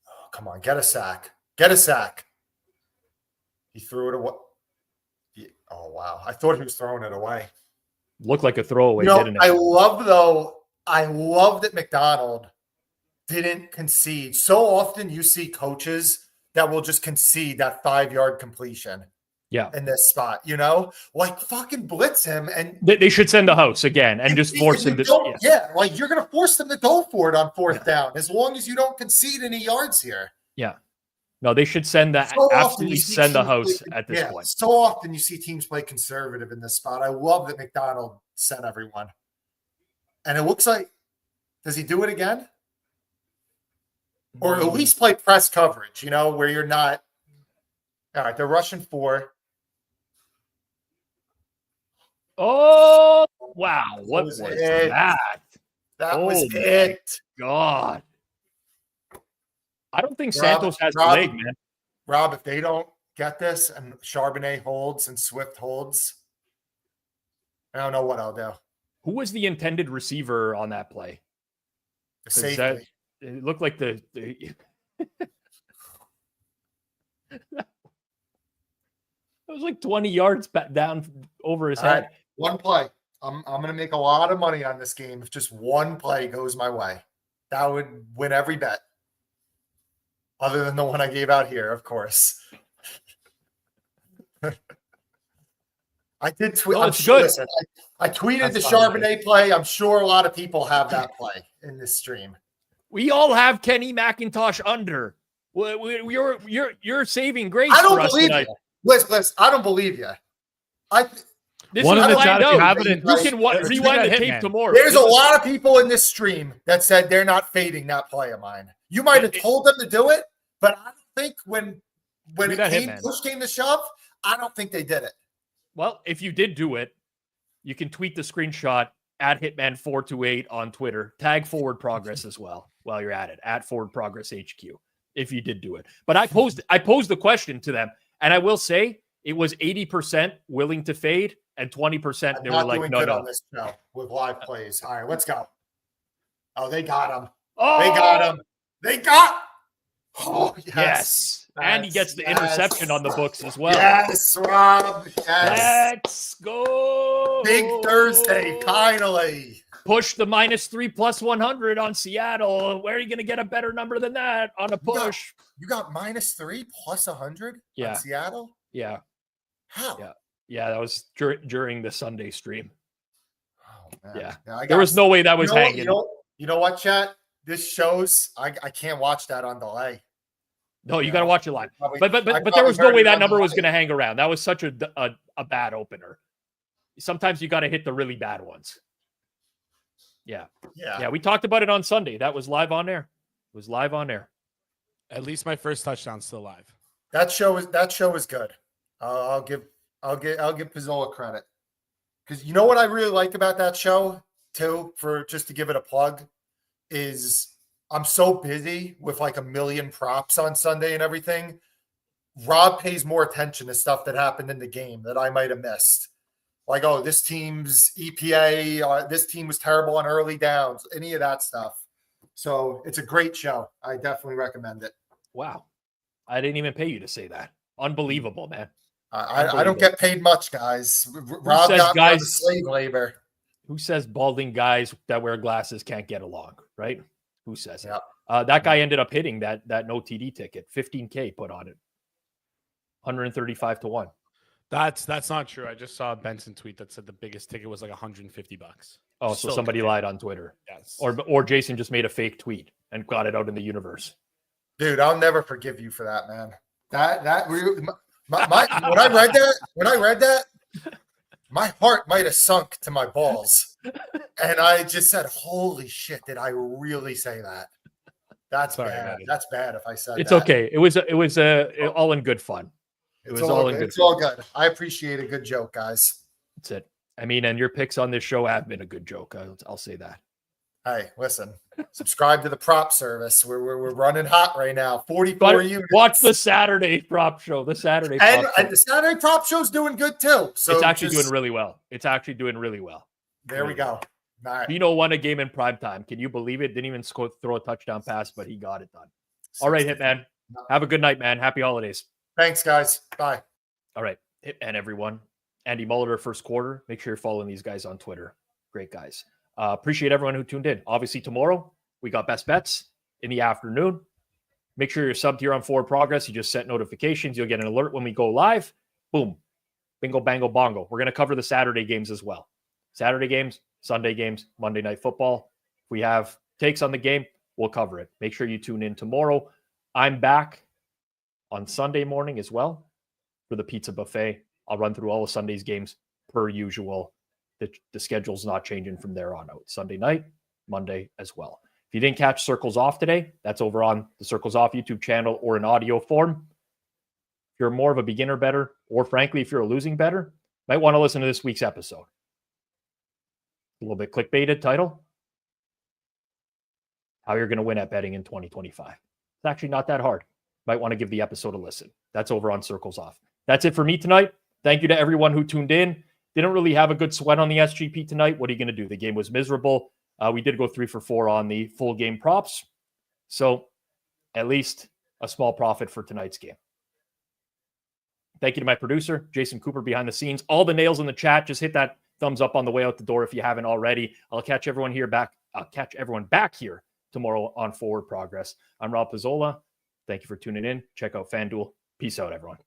Oh, come on, get a sack. Get a sack. He threw it away. Oh wow! I thought he was throwing it away. Looked like a throwaway, didn't it? I love that McDonald didn't concede. So often you see coaches that will just concede that 5-yard completion. Yeah. In this spot, like fucking blitz him, and they should send the house again and just force him to. Yeah, like you're gonna force them to go for it on 4th down as long as you don't concede any yards here. Yeah. No, they should send that. Absolutely send the house at this point. So often you see teams play conservative in this spot. I love that McDonald sent everyone. And it looks like, does he do it again? Or at least play press coverage, where you're not. All right, they're rushing 4. Oh, wow. What was that? That was it. God. I don't think Santos has the leg, man. Rob, if they don't get this and Charbonnet holds and Swift holds, I don't know what I'll do. Who was the intended receiver on that play? The safety. It looked like the it was like 20 yards down over his head. Right, one play. I'm going to make a lot of money on this game if just one play goes my way. That would win every bet. Other than the one I gave out here, of course. I did tweet. I'm sure, listen, I tweeted the Charbonnet play. I'm sure a lot of people have that play in this stream. We all have Kenny McIntosh under. You're saving grace. I don't believe you. Listen, I don't believe you. One in the chat, if you have it, you can rewind the tape tomorrow. There's a lot of people in this stream that said they're not fading that play of mine. You might have told them to do it, but I don't think when push came to shove, I don't think they did it. Well, if you did do it, you can tweet the screenshot at Hitman428 on Twitter. Tag Forward Progress as well while you're at it, at Forward Progress HQ, if you did do it. But I posed the question to them, and I will say it was 80% willing to fade and 20% they were like, no. On this show with live plays. All right, let's go. Oh, they got him. Oh, they got him. They got. Oh, yes. And he gets the interception on the books as well. Yes, Rob. Yes. Let's go. Big Thursday, finally. Push the -3 plus 100 on Seattle. Where are you going to get a better number than that on a push? You got -3 plus 100 on Seattle? Yeah. How? Yeah. Yeah, that was during the Sunday stream. Oh, man. Yeah. I There was no way that was hanging. You know what, chat? This shows I can't watch that on delay. No, you got to watch it live. Probably- But I there was no probably way heard it that on number was delay. going to hang around. That was such a bad opener. Sometimes you got to hit the really bad ones. Yeah. Yeah. We talked about it on Sunday. That was live on air. It was live on air. At least my first touchdown's still live. That show is good. I'll give Pizzola credit. Because you know what I really like about that show too, for just to give it a plug, is I'm so busy with like a million props on Sunday and everything. Rob pays more attention to stuff that happened in the game that I might have missed. Like, oh, this team's EPA, this team was terrible on early downs, any of that stuff. So it's a great show. I definitely recommend it. Wow. I didn't even pay you to say that. Unbelievable, man. I don't get paid much, guys. Rob says got me on the guys- slave labor. Who says balding guys that wear glasses can't get along, right? Who says it? Yeah. That guy ended up hitting that no TD ticket. 15K put on it. 135 to 1. That's not true. I just saw a Benson tweet that said the biggest ticket was like $150. Oh, so Still somebody good. lied on Twitter. Yes. Or Jason just made a fake tweet and got it out in the universe. Dude, I'll never forgive you for that, man. When I read that, my heart might have sunk to my balls. And I just said, holy shit, did I really say that? That's Sorry, bad. buddy. That's bad if I said It's that. okay. It was all in good fun. It was all in good It's all good. I appreciate a good joke, guys. That's it. I mean, and your picks on this show have been a good joke. I'll say that. Hey, listen, subscribe to the prop service. We're running hot right now. 44 units. Watch the Saturday prop show. The Saturday prop show. And the Saturday prop show's doing good too. So it's actually doing really well. It's actually doing really well. There we go. All right. Bino won a game in prime time. Can you believe it? Didn't even throw a touchdown pass, but he got it done. All right, Hitman. Have a good night, man. Happy holidays. Thanks, guys. Bye. All right, Hitman, everyone. Andy Molitor, first quarter. Make sure you're following these guys on Twitter. Great guys. Appreciate everyone who tuned in. Obviously, tomorrow we got best bets in the afternoon. Make sure you're subbed here on Forward Progress. You just set notifications. You'll get an alert when we go live. Boom. Bingo, bango, bongo. We're going to cover the Saturday games as well. Saturday games, Sunday games, Monday Night Football. If we have takes on the game, we'll cover it. Make sure you tune in tomorrow. I'm back on Sunday morning as well for the pizza buffet. I'll run through all of Sunday's games per usual. The schedule's not changing from there on out. Sunday night, Monday as well. If you didn't catch Circles Off today, that's over on the Circles Off YouTube channel or in audio form. If you're more of a beginner bettor, or frankly, if you're a losing bettor, might want to listen to this week's episode. A little bit clickbaited title. How you're going to win at betting in 2025. It's actually not that hard. Might want to give the episode a listen. That's over on Circles Off. That's it for me tonight. Thank you to everyone who tuned in. Didn't really have a good sweat on the SGP tonight. What are you going to do? The game was miserable. We did go 3 for 4 on the full game props. So at least a small profit for tonight's game. Thank you to my producer, Jason Cooper, behind the scenes. All the nails in the chat. Just hit that thumbs up on the way out the door if you haven't already. I'll catch everyone back here tomorrow on Forward Progress. I'm Rob Pizzola. Thank you for tuning in. Check out Fanduel. Peace out, everyone.